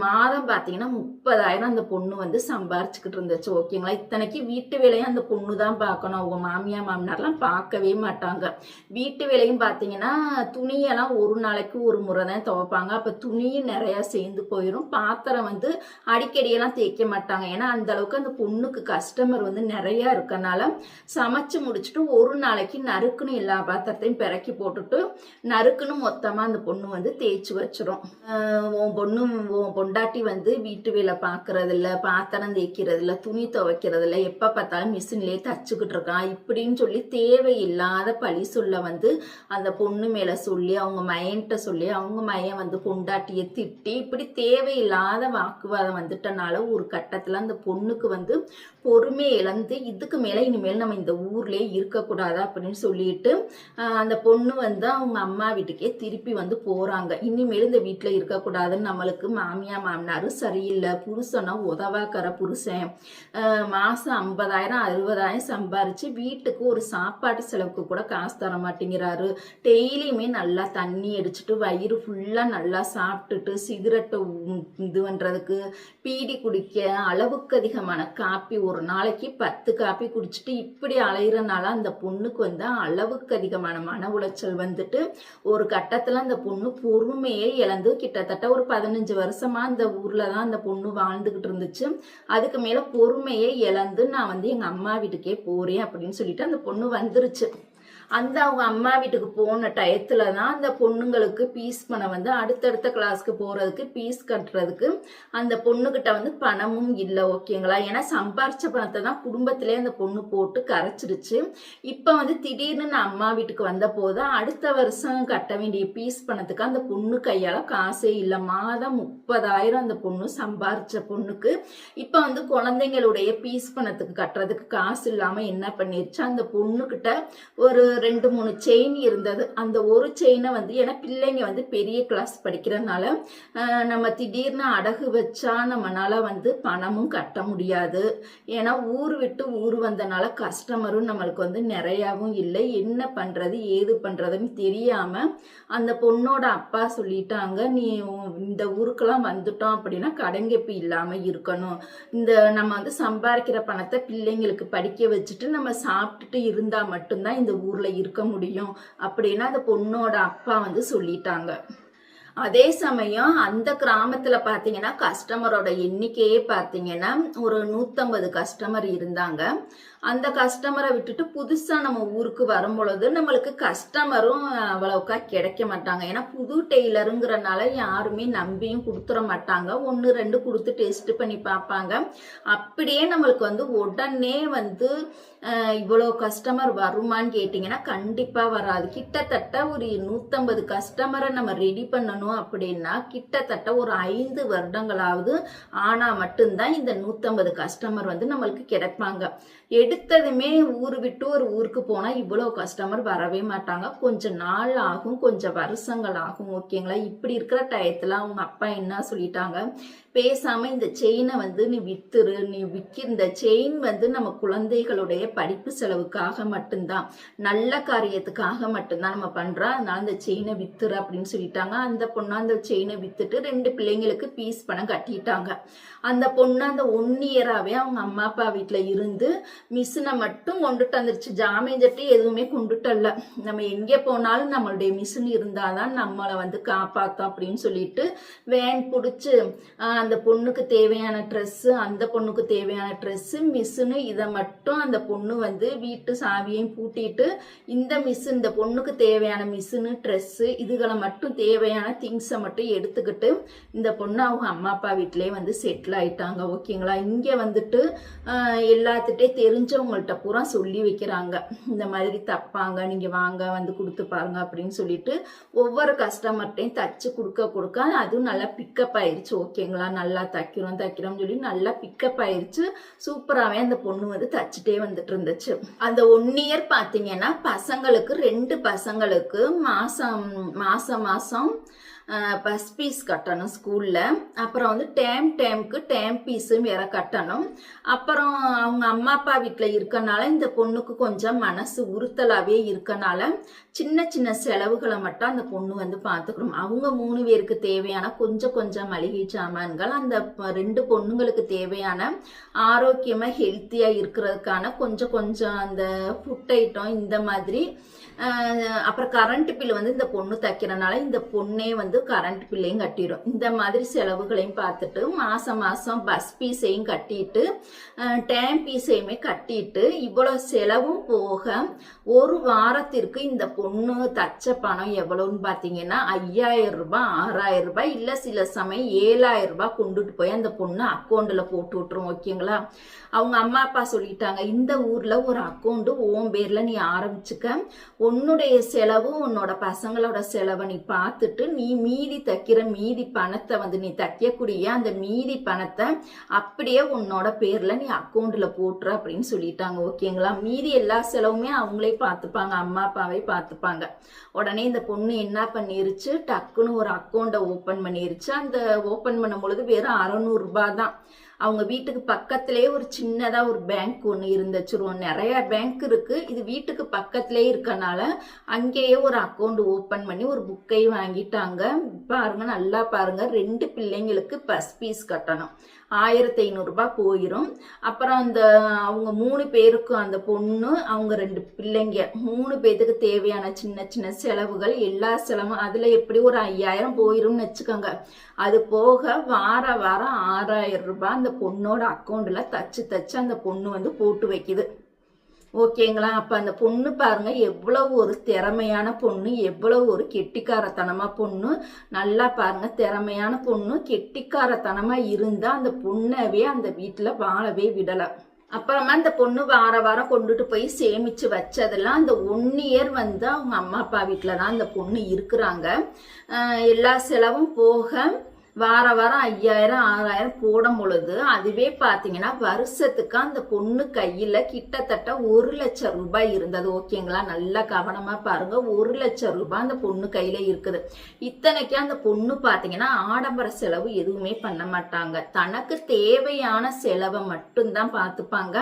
மாதம் பார்த்தீங்கன்னா 30,000 அந்த பொண்ணு வந்து சம்பாரிச்சுக்கிட்டு இருந்துச்சு, ஓகேங்களா? இத்தனைக்கு வீட்டு வேலையும் அந்த பொண்ணு தான் பார்க்கணும், அவங்க மாமியார் மாமனார்லாம் பார்க்கவே மாட்டாங்க. வீட்டு வேலையும் பார்த்தீங்கன்னா துணியெல்லாம் ஒரு நாளைக்கு ஒரு முறை தான் துவைப்பாங்க. அப்போ துணியும் நிறையா சேர்ந்து போயிடும். பாத்திரம் வந்து அடிக்கடியெல்லாம் தேய்க்க மாட்டாங்க. ஏன்னா அந்த அளவுக்கு அந்த பொண்ணுக்கு கஸ்டமர் வந்து நிறையா இருக்கனால சமைச்சு முடிச்சுட்டு ஒரு நாளைக்கு நறுக்குன்னு எல்லா பாத்திரத்தையும் பிறக்கி போட்டுட்டு நறுக்குன்னு மொத்தமாக அந்த பொண்ணு வந்து தேய்ச்சி வச்சிரும். உன் பொண்டாட்டி வந்து வீட்டு வேலை பார்க்கறது இல்லை, பாத்திரம் தேய்க்கிறது இல்லை, துணி துவைக்கிறது இல்லை, எப்போ பார்த்தாலும் மிஷின்லேயே தச்சுக்கிட்டு இருக்கான் இப்படின்னு சொல்லி தேவையில்லாத பழி சொல்ல வந்து அந்த பொண்ணு மேலே சொல்லி அவங்க மையன்ட்ட சொல்லி அவங்க மையன் வந்து பொண்டாட்டியை திட்டி இப்படி தேவையில்லாத வாக்குவாதம் வந்துட்டனால ஒரு கட்டத்தில் அந்த பொண்ணுக்கு வந்து பொறுமை இழந்து இதுக்கு மேலே இனிமேல் நம்ம இந்த ஊர்லேயே இருக்கக்கூடாது அப்படின்னு சொல்லிட்டு அந்த பொண்ணு வந்து அவங்க அம்மா வீட்டுக்கே திருப்பி வந்து போகிறாங்க. இனிமேல் இந்த வீட்டில் இருக்கக்கூடாதுன்னு, நம்மளுக்கு மாமியார் மாமனாரும் சரியில்லை, புருஷனா உதவாக்கிற புருஷன் மாதம் 50,000 60,000 சம்பாரிச்சு வீட்டுக்கு ஒரு சாப்பாட்டு செலவுக்கு கூட காசு தர மாட்டேங்கிறாரு. டெய்லியுமே நல்லா தண்ணி அடிச்சுட்டு வயிறு ஃபுல்லாக நல்லா சாப்பிட்டுட்டு சிகரெட்டை இது பண்ணுறதுக்கு பீடி குடிக்க அளவுக்கு அதிகமான காப்பி, ஒரு நாளைக்கு 10 காப்பி குடிச்சிட்டு இப்படி அலையிறனால அந்த பொண்ணுக்கு வந்து அளவுக்கு அதிகமான மன உளைச்சல் வந்துட்டு ஒரு கட்டத்தில் அந்த பொண்ணு பொறுமையே இழந்து கிட்டத்தட்ட ஒரு 15 வருஷமா அந்த ஊரில் தான் அந்த பொண்ணு வாழ்ந்துக்கிட்டு இருந்துச்சு. அதுக்கு மேலே பொறுமையே இழந்து நான் வந்து எங்கள் அம்மா வீட்டுக்கே போகிறேன் அப்படின்னு சொல்லிட்டு அந்த பொண்ணு வந்துருச்சு. அந்த அவங்க அம்மா வீட்டுக்கு போன டயத்துல தான் அந்த பொண்ணுங்களுக்கு பீஸ் பணம் வந்து அடுத்தடுத்த கிளாஸ்க்கு போறதுக்கு பீஸ் கட்டுறதுக்கு அந்த பொண்ணுகிட்ட வந்து பணமும் இல்லை ஓகேங்களா. ஏன்னா சம்பாரிச்ச பணத்தை தான் குடும்பத்திலே அந்த பொண்ணு போட்டு கரைச்சிருச்சு. இப்ப வந்து திடீர்னு நான் அம்மா வீட்டுக்கு வந்த போது அடுத்த வருஷம் கட்ட வேண்டிய பீஸ் பணத்துக்கு அந்த பொண்ணு கையால காசே இல்லை. மாதம் 30,000 அந்த பொண்ணு சம்பாரிச்ச பொண்ணுக்கு இப்ப வந்து குழந்தைங்களுடைய பீஸ் பணத்துக்கு கட்டுறதுக்கு காசு இல்லாம என்ன பண்ணிருச்சு, அந்த பொண்ணுகிட்ட ஒரு 2-3 செயின் இருந்தது. அந்த ஒரு செயினை வந்து ஏன்னா பிள்ளைங்க வந்து பெரிய கிளாஸ் படிக்கிறதுனால நம்ம திடீர்னு அடகு வச்சா நம்மளால வந்து பணமும் கட்ட முடியாது. ஏன்னா ஊர் விட்டு ஊர் வந்தனால கஸ்டமரும் நம்மளுக்கு வந்து நிறையாவும் இல்லை. என்ன பண்றது ஏது பண்றதுன்னு தெரியாம அந்த பொண்ணோட அப்பா சொல்லிட்டாங்க, நீ இந்த ஊருக்கெல்லாம் வந்துட்டோம் அப்படின்னா கடங்கெப்பு இல்லாம இருக்கணும். இந்த நம்ம வந்து சம்பாதிக்கிற பணத்தை பிள்ளைங்களுக்கு படிக்க வச்சுட்டு நம்ம சாப்பிட்டுட்டு இருந்தா மட்டும்தான் இந்த ஊர்ல இருக்க முடியும் அப்படின்னா அந்த பொண்ணோட அப்பா வந்து சொல்லிட்டாங்க. அதே சமயம் அந்த கிராமத்துல பாத்தீங்கன்னா கஸ்டமரோட எண்ணிக்கையே பாத்தீங்கன்னா ஒரு 150 கஸ்டமர் இருந்தாங்க. அந்த கஸ்டமரை விட்டுட்டு புதுசா நம்ம ஊருக்கு வரும் பொழுது நம்மளுக்கு கஸ்டமரும் அவ்வளவுக்கா கிடைக்க மாட்டாங்க. ஏன்னா புது டெய்லருங்கிறனால யாருமே நம்பியும் கொடுத்துட மாட்டாங்க. 1-2 கொடுத்து டெஸ்ட் பண்ணி பார்ப்பாங்க. அப்படியே நம்மளுக்கு வந்து உடனே வந்து இவ்வளோ கஸ்டமர் வருமான்னு கேட்டிங்கன்னா கண்டிப்பா வராது. கிட்டத்தட்ட ஒரு 150 கஸ்டமரை நம்ம ரெடி பண்ணணும் அப்படின்னா கிட்டத்தட்ட ஒரு 5 வருடங்களாவது ஆனா மட்டும்தான் இந்த 150 கஸ்டமர் வந்து நம்மளுக்கு கிடைப்பாங்க. எடுத்ததுமே ஊர் விட்டு ஒரு ஊருக்கு போனா இவ்வளவு கஸ்டமர் வரவே மாட்டாங்க. கொஞ்சம் நாள் ஆகும், கொஞ்சம் வருஷங்கள் ஆகும் ஓகேங்களா. இப்படி இருக்கிற டயத்துல அவங்க அப்பா என்ன சொல்லிட்டாங்க, பேசாம இந்த செயினை வந்து நீ வித்துரு. நீ இந்த செயின் வந்து நம்ம குழந்தைகளுடைய படிப்பு செலவுக்காக மட்டும்தான், நல்ல காரியத்துக்காக மட்டும்தான் நம்ம பண்றோம். அதனால இந்த செயினை வித்துரு அப்படின்னு சொல்லிட்டாங்க. அந்த பொண்ணு அந்த செயினை வித்துட்டு 2 பிள்ளைங்களுக்கு பீஸ் பணம் கட்டிட்டாங்க. அந்த பொண்ணு அந்த 1 இயராவே அவங்க அம்மா அப்பா வீட்டுல இருந்து மிஷினை மட்டும் கொண்டுட்டு வந்துருச்சு. ஜாமேன் சட்டி எதுவுமே கொண்டுட்டல்ல. நம்ம எங்கே போனாலும் நம்மளுடைய மிஷின் இருந்தாதான் நம்மளை வந்து காப்பாத்தோம் அப்படின்னு சொல்லிட்டு வேன் பிடிச்சு அந்த பொண்ணுக்கு தேவையான ட்ரெஸ்ஸு, அந்த பொண்ணுக்கு தேவையான ட்ரெஸ்ஸு, மிஷினு இதை மட்டும் அந்த பொண்ணு வந்து வீட்டு சாவியையும் பூட்டிட்டு இந்த பொண்ணுக்கு தேவையான மிஷினு ட்ரெஸ்ஸு இதுகளை மட்டும் தேவையான திங்ஸை மட்டும் எடுத்துக்கிட்டு இந்த பொண்ணு அவங்க அம்மா அப்பா வீட்டிலே வந்து செட்டில் ஆயிட்டாங்க ஓகேங்களா. இங்கே வந்துட்டு எல்லாத்துட்டே தெரிஞ்சவங்கள்ட்ட பூரா சொல்லி வைக்கிறாங்க, இந்த மாதிரி தப்பாங்க, நீங்க வாங்க வந்து கொடுத்து பாருங்க அப்படின்னு சொல்லிட்டு ஒவ்வொரு கஸ்டமர்ட்டையும் தச்சு கொடுக்க அதுவும் நல்லா பிக்கப் ஆயிடுச்சு ஓகேங்களா. நல்லா தைக்கிறோம் சொல்லி நல்லா பிக்கப் ஆயிடுச்சு. சூப்பராகவே அந்த பொண்ணு வந்து தச்சுட்டே வந்துட்டு இருந்துச்சு. அந்த 1 இயர் பாத்தீங்கன்னா பசங்களுக்கு 2 பசங்களுக்கு மாசம் பஸ் பீஸ் கட்டணும் ஸ்கூல்ல. அப்புறம் வந்து டேம் பீஸும் வேற கட்டணும். அப்புறம் அவங்க அம்மா அப்பா வீட்டுல இருக்கனால இந்த பொண்ணுக்கு கொஞ்சம் மனசு உறுத்தலாவே இருக்கனால சின்ன செலவுகளை மட்டும் அந்த பொண்ணு வந்து பாத்துக்கணும். அவங்க 3 பேருக்கு தேவையான கொஞ்சம் மளிகை சாமான்கள், அந்த 2 பொண்ணுங்களுக்கு தேவையான ஆரோக்கியமா ஹெல்த்தியா இருக்கிறதுக்கான கொஞ்சம் அந்த ஃபுட் ஐட்டம் இந்த மாதிரி. அப்புறம் கரண்ட் பில் வந்து இந்த பொண்ணு தைக்கிறனால இந்த பொண்ணே வந்து கரண்ட் பில்லையும் கட்டிடும். இந்த மாதிரி செலவுகளையும் பார்த்துட்டு மாசம் பஸ் பீஸையும் கட்டிட்டு டேம் பீஸையுமே கட்டிட்டு இவ்வளவு செலவும் போக ஒரு வாரத்திற்கு இந்த பொண்ணு தச்ச பணம் எவ்வளவுன்னு பாத்தீங்கன்னா 5,000 ரூபாய் 6,000 ரூபாய் இல்ல சில சமயம் 7,000 ரூபாய் கொண்டுட்டு போய் அந்த பொண்ணு அக்கௌண்ட்ல போட்டு விட்டுரும் ஓகேங்களா. அவங்க அம்மா அப்பா சொல்லிட்டாங்க, இந்த ஊர்ல ஒரு அக்கௌண்ட் உன் பேர்ல நீ ஆரம்பிச்சுக்க, உன்னுடைய செலவு உன்னோட பசங்களோட செலவை நீ பார்த்துட்டு நீ மீதி தைக்கிற மீதி பணத்தை வந்து நீ தைக்கக்கூடிய அந்த மீதி பணத்தை அப்படியே உன்னோட பேர்ல நீ அக்கௌண்ட்ல போட்டுற அப்படின்னு சொல்லிட்டாங்க ஓகேங்களா. மீதி எல்லா செலவுமே அவங்களே பார்த்துப்பாங்க, அம்மா அப்பாவே பார்த்துப்பாங்க. உடனே இந்த பொண்ணு என்ன பண்ணிருச்சு, டக்குன்னு ஒரு அக்கௌண்ட்டை ஓபன் பண்ணிருச்சு. அந்த ஓபன் பண்ணும் பொழுது வெறும் 600 ரூபாய் தான். அவங்க வீட்டுக்கு பக்கத்திலே ஒரு சின்னதா ஒரு பேங்க் ஒன்று இருந்துச்சு. நிறைய பேங்க் இருக்கு, இது வீட்டுக்கு பக்கத்திலே இருக்கனால அங்கேயே ஒரு அக்கௌண்ட் ஓபன் பண்ணி ஒரு புக்கை வாங்கிட்டாங்க. பாருங்க நல்லா பாருங்க, 2 பிள்ளைங்களுக்கு பஸ் ஃபீஸ் கட்டணும், 1,500 ரூபாய் போயிரும். அப்புறம் அந்த அவங்க 3 பேருக்கும் அந்த பொண்ணு அவங்க 2 பிள்ளைங்க 3 பேருக்கு தேவையான சின்ன செலவுகள் எல்லா செலவும் அதுல எப்படி ஒரு 5,000 போயிரும்னு வச்சுக்கோங்க. அது போக வாரம் 6,000 ரூபாய் அந்த பொண்ணோட அக்கௌண்ட்ல தச்சு அந்த பொண்ணு வந்து போட்டு வைக்குது. ஓகேங்களா? அப்ப அந்த பொண்ணு பாருங்க எவ்வளவு ஒரு திறமையான பொண்ணு, எவ்வளவு ஒரு கெட்டிக்காரத்தனமா பொண்ணு. நல்லா பாருங்க, திறமையான பொண்ணு, கெட்டிக்காரத்தனமா இருந்தா அந்த பொண்ணவே அந்த வீட்டுல வாழவே விடல. அப்புறமா அந்த பொண்ணு வார வாரம் கொண்டுட்டு போய் சேமிச்சு வச்சதெல்லாம் அந்த 1 இயர் வந்து அவங்க அம்மா அப்பா வீட்டுல தான் அந்த பொண்ணு இருக்கிறாங்க. எல்லா செலவும் போக வார வாரம் 5000 6000 போடும் பொழுது அதுவே பாத்தீங்கன்னா வருஷத்துக்கு அந்த பொண்ணு கையில கிட்டத்தட்ட 1,00,000 ரூபாய் இருந்தது. ஓகேங்களா? நல்லா கவனமா பாருங்க, 1,00,000 ரூபாய் அந்த பொண்ணு கையில இருக்குது. இத்தனைக்கு அந்த பொண்ணு பாத்தீங்கன்னா ஆடம்பர செலவு எதுவுமே பண்ண மாட்டாங்க, தனக்கு தேவையான செலவை மட்டும்தான் பார்த்துப்பாங்க.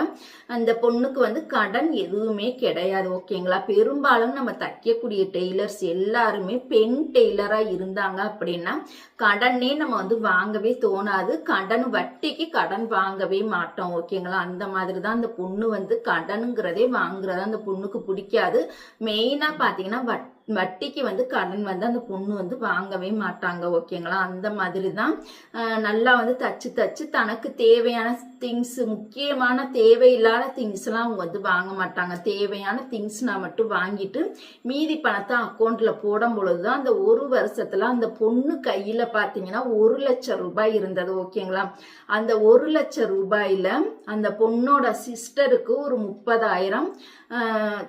அந்த பொண்ணுக்கு வந்து கடன் எதுவுமே கிடையாது. ஓகேங்களா? பெரும்பாலும் நம்ம தைக்கக்கூடிய டெய்லர்ஸ் எல்லாருமே பெண் டெய்லரா இருந்தாங்க அப்படின்னா கடனே நம்ம வந்து வாங்கவே தோணாது, கடன் வட்டிக்கு கடன் வாங்கவே மாட்டோம். ஓகேங்களா? அந்த மாதிரி தான் அந்த பொண்ணு வந்து கடனுங்கிறதே வாங்குறதா அந்த பொண்ணுக்கு பிடிக்காது. மெயினா பாத்தீங்கன்னா வட்டிக்கு வந்து கடன் வந்து அந்த பொண்ணு வந்து வாங்கவே மாட்டாங்க. ஓகேங்களா? அந்த மாதிரி தான் நல்லா வந்து தச்சு தச்சு தனக்கு தேவையான திங்ஸ், முக்கியமான தேவையில்லாத திங்ஸ் எல்லாம் அவங்க வந்து வாங்க மாட்டாங்க. தேவையான திங்ஸ்னா மட்டும் வாங்கிட்டு மீதி பணத்தை அக்கௌண்ட்ல போடும் பொழுதுதான் அந்த ஒரு வருஷத்துல அந்த பொண்ணு கையில பாத்தீங்கன்னா 1,00,000 ரூபாய் இருந்தது. ஓகேங்களா? அந்த 1,00,000 ரூபாயில அந்த பொண்ணோட சிஸ்டருக்கு ஒரு 30,000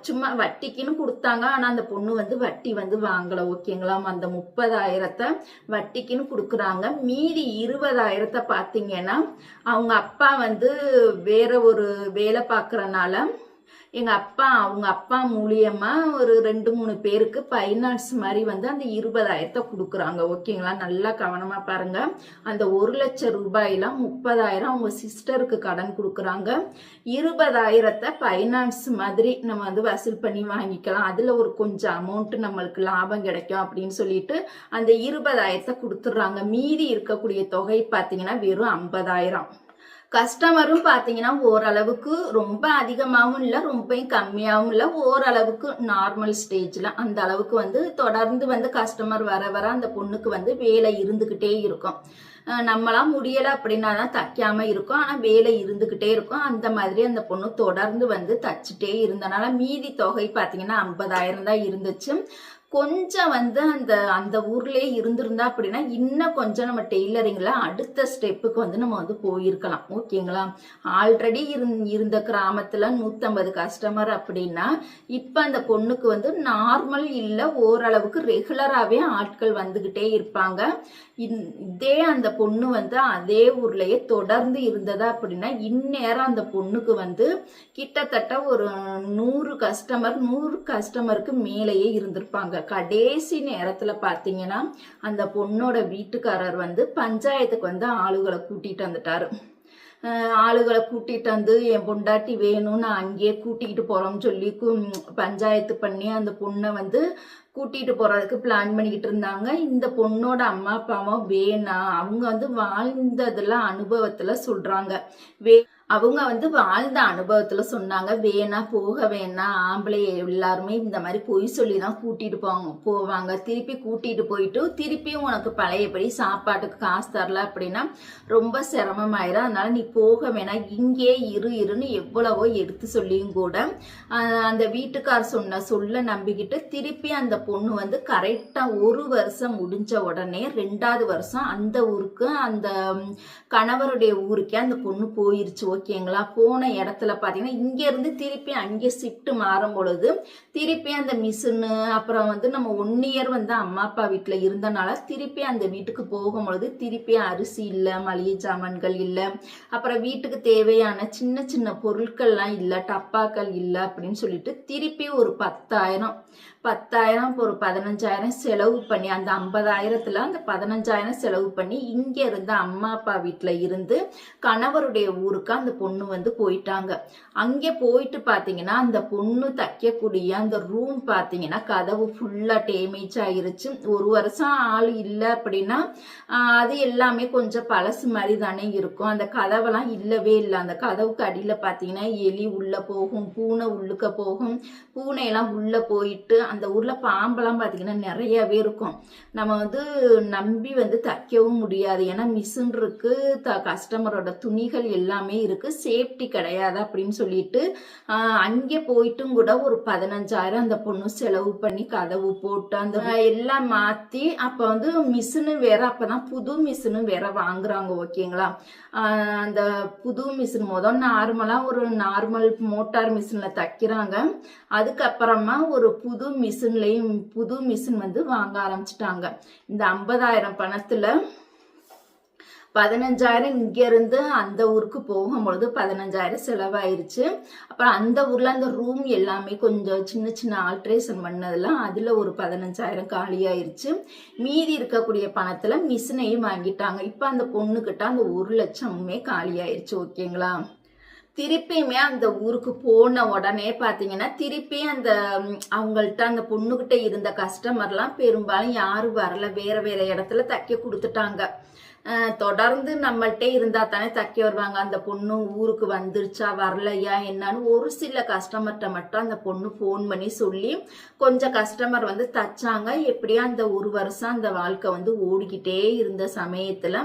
சும்மா வட்டிக்குன்னு கொடுத்தாங்க. ஆனா அந்த பொண்ணு வந்து வட்டி வந்து வாங்கல. ஓகேங்களா? அந்த 30,000 வட்டிக்குன்னு கொடுக்குறாங்க. மீதி 20,000 பாத்தீங்கன்னா அவங்க அப்பா வந்து வேற ஒரு வேலை பாக்குறனால அவங்க அப்பா மூலியமா ஒரு 2-3 பேருக்கு பைனான்ஸ் மாதிரி வந்து அந்த 20,000 கொடுக்குறாங்க. ஓகேங்களா? நல்லா கவனமா பாருங்க, அந்த 1,00,000 ரூபாயில 30,000 அவங்க சிஸ்டருக்கு கடன் கொடுக்குறாங்க. 20,000 பைனான்ஸ் மாதிரி நம்ம வந்து வசூல் பண்ணி வாங்கிக்கலாம், அதுல ஒரு கொஞ்சம் அமௌண்ட் நம்மளுக்கு லாபம் கிடைக்கும் அப்படின்னு சொல்லிட்டு அந்த 20,000 கொடுத்துடுறாங்க. மீதி இருக்கக்கூடிய தொகை பாத்தீங்கன்னா வெறும் 50,000. கஸ்டமரும் பாத்தீங்கன்னா ஓரளவுக்கு ரொம்ப அதிகமாகவும் இல்லை, ரொம்ப கம்மியாகவும் இல்லை, ஓரளவுக்கு நார்மல் ஸ்டேஜ்ல அந்த அளவுக்கு வந்து தொடர்ந்து வந்து கஸ்டமர் வர வர அந்த பொண்ணுக்கு வந்து வேலை இருந்துகிட்டே இருக்கும். நம்மளாம் முடியலை அப்படின்னா தான் தைக்காம இருக்கும், ஆனா வேலை இருந்துகிட்டே இருக்கும். அந்த மாதிரி அந்த பொண்ணு தொடர்ந்து வந்து தச்சுட்டே இருந்தனால மீதி தொகை பாத்தீங்கன்னா 50,000 தான் இருந்துச்சு. கொஞ்சம் வந்து அந்த ஊர்லயே இருந்திருந்தா அப்படின்னா இன்னும் கொஞ்சம் நம்ம டெய்லரிங்ல அடுத்த ஸ்டெப்புக்கு வந்து நம்ம வந்து போயிருக்கலாம். ஓகேங்களா? ஆல்ரெடி இருந்த கிராமத்துல 150 கஸ்டமர் அப்படின்னா இப்ப அந்த பொண்ணுக்கு வந்து நார்மல் இல்ல, ஓரளவுக்கு ரெகுலராகவே ஆட்கள் வந்துகிட்டே இருப்பாங்க. இதே அந்த பொண்ணு வந்து அதே ஊர்லயே தொடர்ந்து இருந்ததா அப்படின்னா இந்நேரம் அந்த பொண்ணுக்கு வந்து கிட்டத்தட்ட ஒரு 100 கஸ்டமருக்கு மேலேயே இருந்திருப்பாங்க. கடைசி நேரத்துல பாத்தீங்கன்னா அந்த பொண்ணோட வீட்டுக்காரர் வந்து பஞ்சாயத்துக்கு வந்து ஆளுகளை கூட்டிட்டு வந்துட்டாரு. ஆளுகளை கூட்டிட்டு வந்து என் பொண்டாட்டி வேணும்னு அங்கேயே கூட்டிகிட்டு போறோம்னு சொல்லி பஞ்சாயத்து பண்ணி அந்த பொண்ணை வந்து கூட்டிட்டு போறதுக்கு பிளான் பண்ணிக்கிட்டு இருந்தாங்க. இந்த பொண்ணோட அம்மா அப்பாவும் வேணாம், அவங்க வந்து வாழ்ந்ததெல்லாம் அனுபவத்துல சொல்றாங்க. அவங்க வந்து வாழ்ந்த அனுபவத்துல சொன்னாங்க, வேணா போக வேணாம், ஆம்பளை எல்லாருமே இந்த மாதிரி பொய் சொல்லிதான் கூட்டிட்டு போவாங்க, திருப்பி கூட்டிட்டு போயிட்டு திருப்பியும் உனக்கு பழையபடி சாப்பாட்டுக்கு காசு தரல அப்படின்னா ரொம்ப சிரமமாயிரும், அதனால நீ போக வேணாம், இங்கே இருன்னு எவ்வளவோ எடுத்து சொல்லியும் கூட அந்த வீட்டுக்கார் சொல்ல நம்பிக்கிட்டு திருப்பி அந்த பொண்ணு வந்து கரெக்டா 1 வருஷம் முடிஞ்ச உடனே 2வது வருஷம் அந்த ஊருக்கு, அந்த கணவருடைய ஊருக்கே அந்த பொண்ணு போயிருச்சு. ஓகேங்களா? போன இடத்துல பாத்தீங்கன்னா இங்க இருந்து திருப்பி அங்கே ஷிஃப்ட் மாறும் பொழுது திருப்பி அந்த மிஷினு, அப்புறம் வந்து நம்ம 1 இயர் வந்து அம்மா அப்பா வீட்டுல இருந்தனால திருப்பி அந்த வீட்டுக்கு போகும் பொழுது திருப்பி அரிசி இல்ல, மளிகை சாமான்கள் இல்ல, அப்புறம் வீட்டுக்கு தேவையான சின்ன சின்ன பொருட்கள்லாம் இல்ல, டப்பாக்கள் இல்ல அப்படின்னு சொல்லிட்டு திருப்பி ஒரு 10,000 ஒரு 15,000 செலவு பண்ணி அந்த 50,000த்துல அந்த 15,000 செலவு பண்ணி இங்க இருந்து அம்மா அப்பா வீட்டுல இருந்து கணவருடைய ஊருக்கு அந்த பொண்ணு வந்து போயிட்டாங்க. அங்கே போயிட்டு பாத்தீங்கன்னா அந்த பொண்ணு தைக்கக்கூடிய அந்த ரூம் பாத்தீங்கன்னா கதவு ஃபுல்லா டேமேஜ் ஆயிருச்சு. 1 வருஷம் ஆள் இல்லை அப்படின்னா அது எல்லாமே கொஞ்சம் பழசு மாதிரி தானே இருக்கும். அந்த கதவெல்லாம் இல்லவே இல்லை. அந்த கதவுக்கு அடியில பாத்தீங்கன்னா எலி உள்ள போகும், பூனை உள்ளுக்க போகும், பூனையெல்லாம் உள்ள போயிட்டு அந்த ஊரில் பாம்பெல்லாம் பார்த்தீங்கன்னா நிறையவே இருக்கும். நம்ம வந்து நம்பி வந்து தைக்கவும் முடியாது. ஏன்னா மிஷின் இருக்கு, கஸ்டமரோட துணிகள் எல்லாமே இருக்கு, சேஃப்டி கிடையாது அப்படின்னு சொல்லிட்டு அங்கே போயிட்டும் கூட ஒரு 15,000 அந்த பொண்ணு செலவு பண்ணி கதவு போட்டு அந்த எல்லாம் மாற்றி அப்போ வந்து மிஷினு வேற, அப்போதான் புது மிஷினு வேற வாங்குறாங்க. ஓகேங்களா? அந்த புது மிஷின் நார்மலாக ஒரு நார்மல் மோட்டார் மிஷினில் தைக்கிறாங்க. அதுக்கப்புறமா ஒரு புது மிஷின் வந்து வாங்க ஆரம்பிச்சிட்டாங்க. இந்த 50,000 பணத்தில் 15,000 இங்கேருந்து அந்த ஊருக்கு போகும்பொழுது 15,000 செலவாயிருச்சு. அப்புறம் அந்த ஊரில் அந்த ரூம் எல்லாமே கொஞ்சம் சின்ன சின்ன ஆல்ட்ரேஷன் பண்ணதெல்லாம் அதில் ஒரு 15,000 காலியாயிருச்சு. மீதி இருக்கக்கூடிய பணத்தில் மிஷினையும் வாங்கிட்டாங்க. இப்போ அந்த பொண்ணுக்கிட்ட அந்த 1,00,000மே காலியாயிருச்சு. ஓகேங்களா? திருப்பியுமே அந்த ஊருக்கு போன உடனே பார்த்தீங்கன்னா திருப்பி அந்த அவங்கள்ட்ட அந்த பொண்ணுகிட்ட இருந்த கஸ்டமர்லாம் பெரும்பாலும் யாரும் வரல, வேற வேற இடத்துல தைக்க கொடுத்துட்டாங்க. தொடர்ந்து நம்மள்கிட்ட இருந்தா தானே தைக்க வருவாங்க. அந்த பொண்ணு ஊருக்கு வந்துருச்சா வரலையா என்னன்னு ஒரு சில கஸ்டமர்கிட்ட மட்டும் அந்த பொண்ணு ஃபோன் பண்ணி சொல்லி கொஞ்சம் கஸ்டமர் வந்து தைச்சாங்க. எப்படியா அந்த ஒரு வருஷம் அந்த வாழ்க்கை வந்து ஓடிக்கிட்டே இருந்த சமயத்துல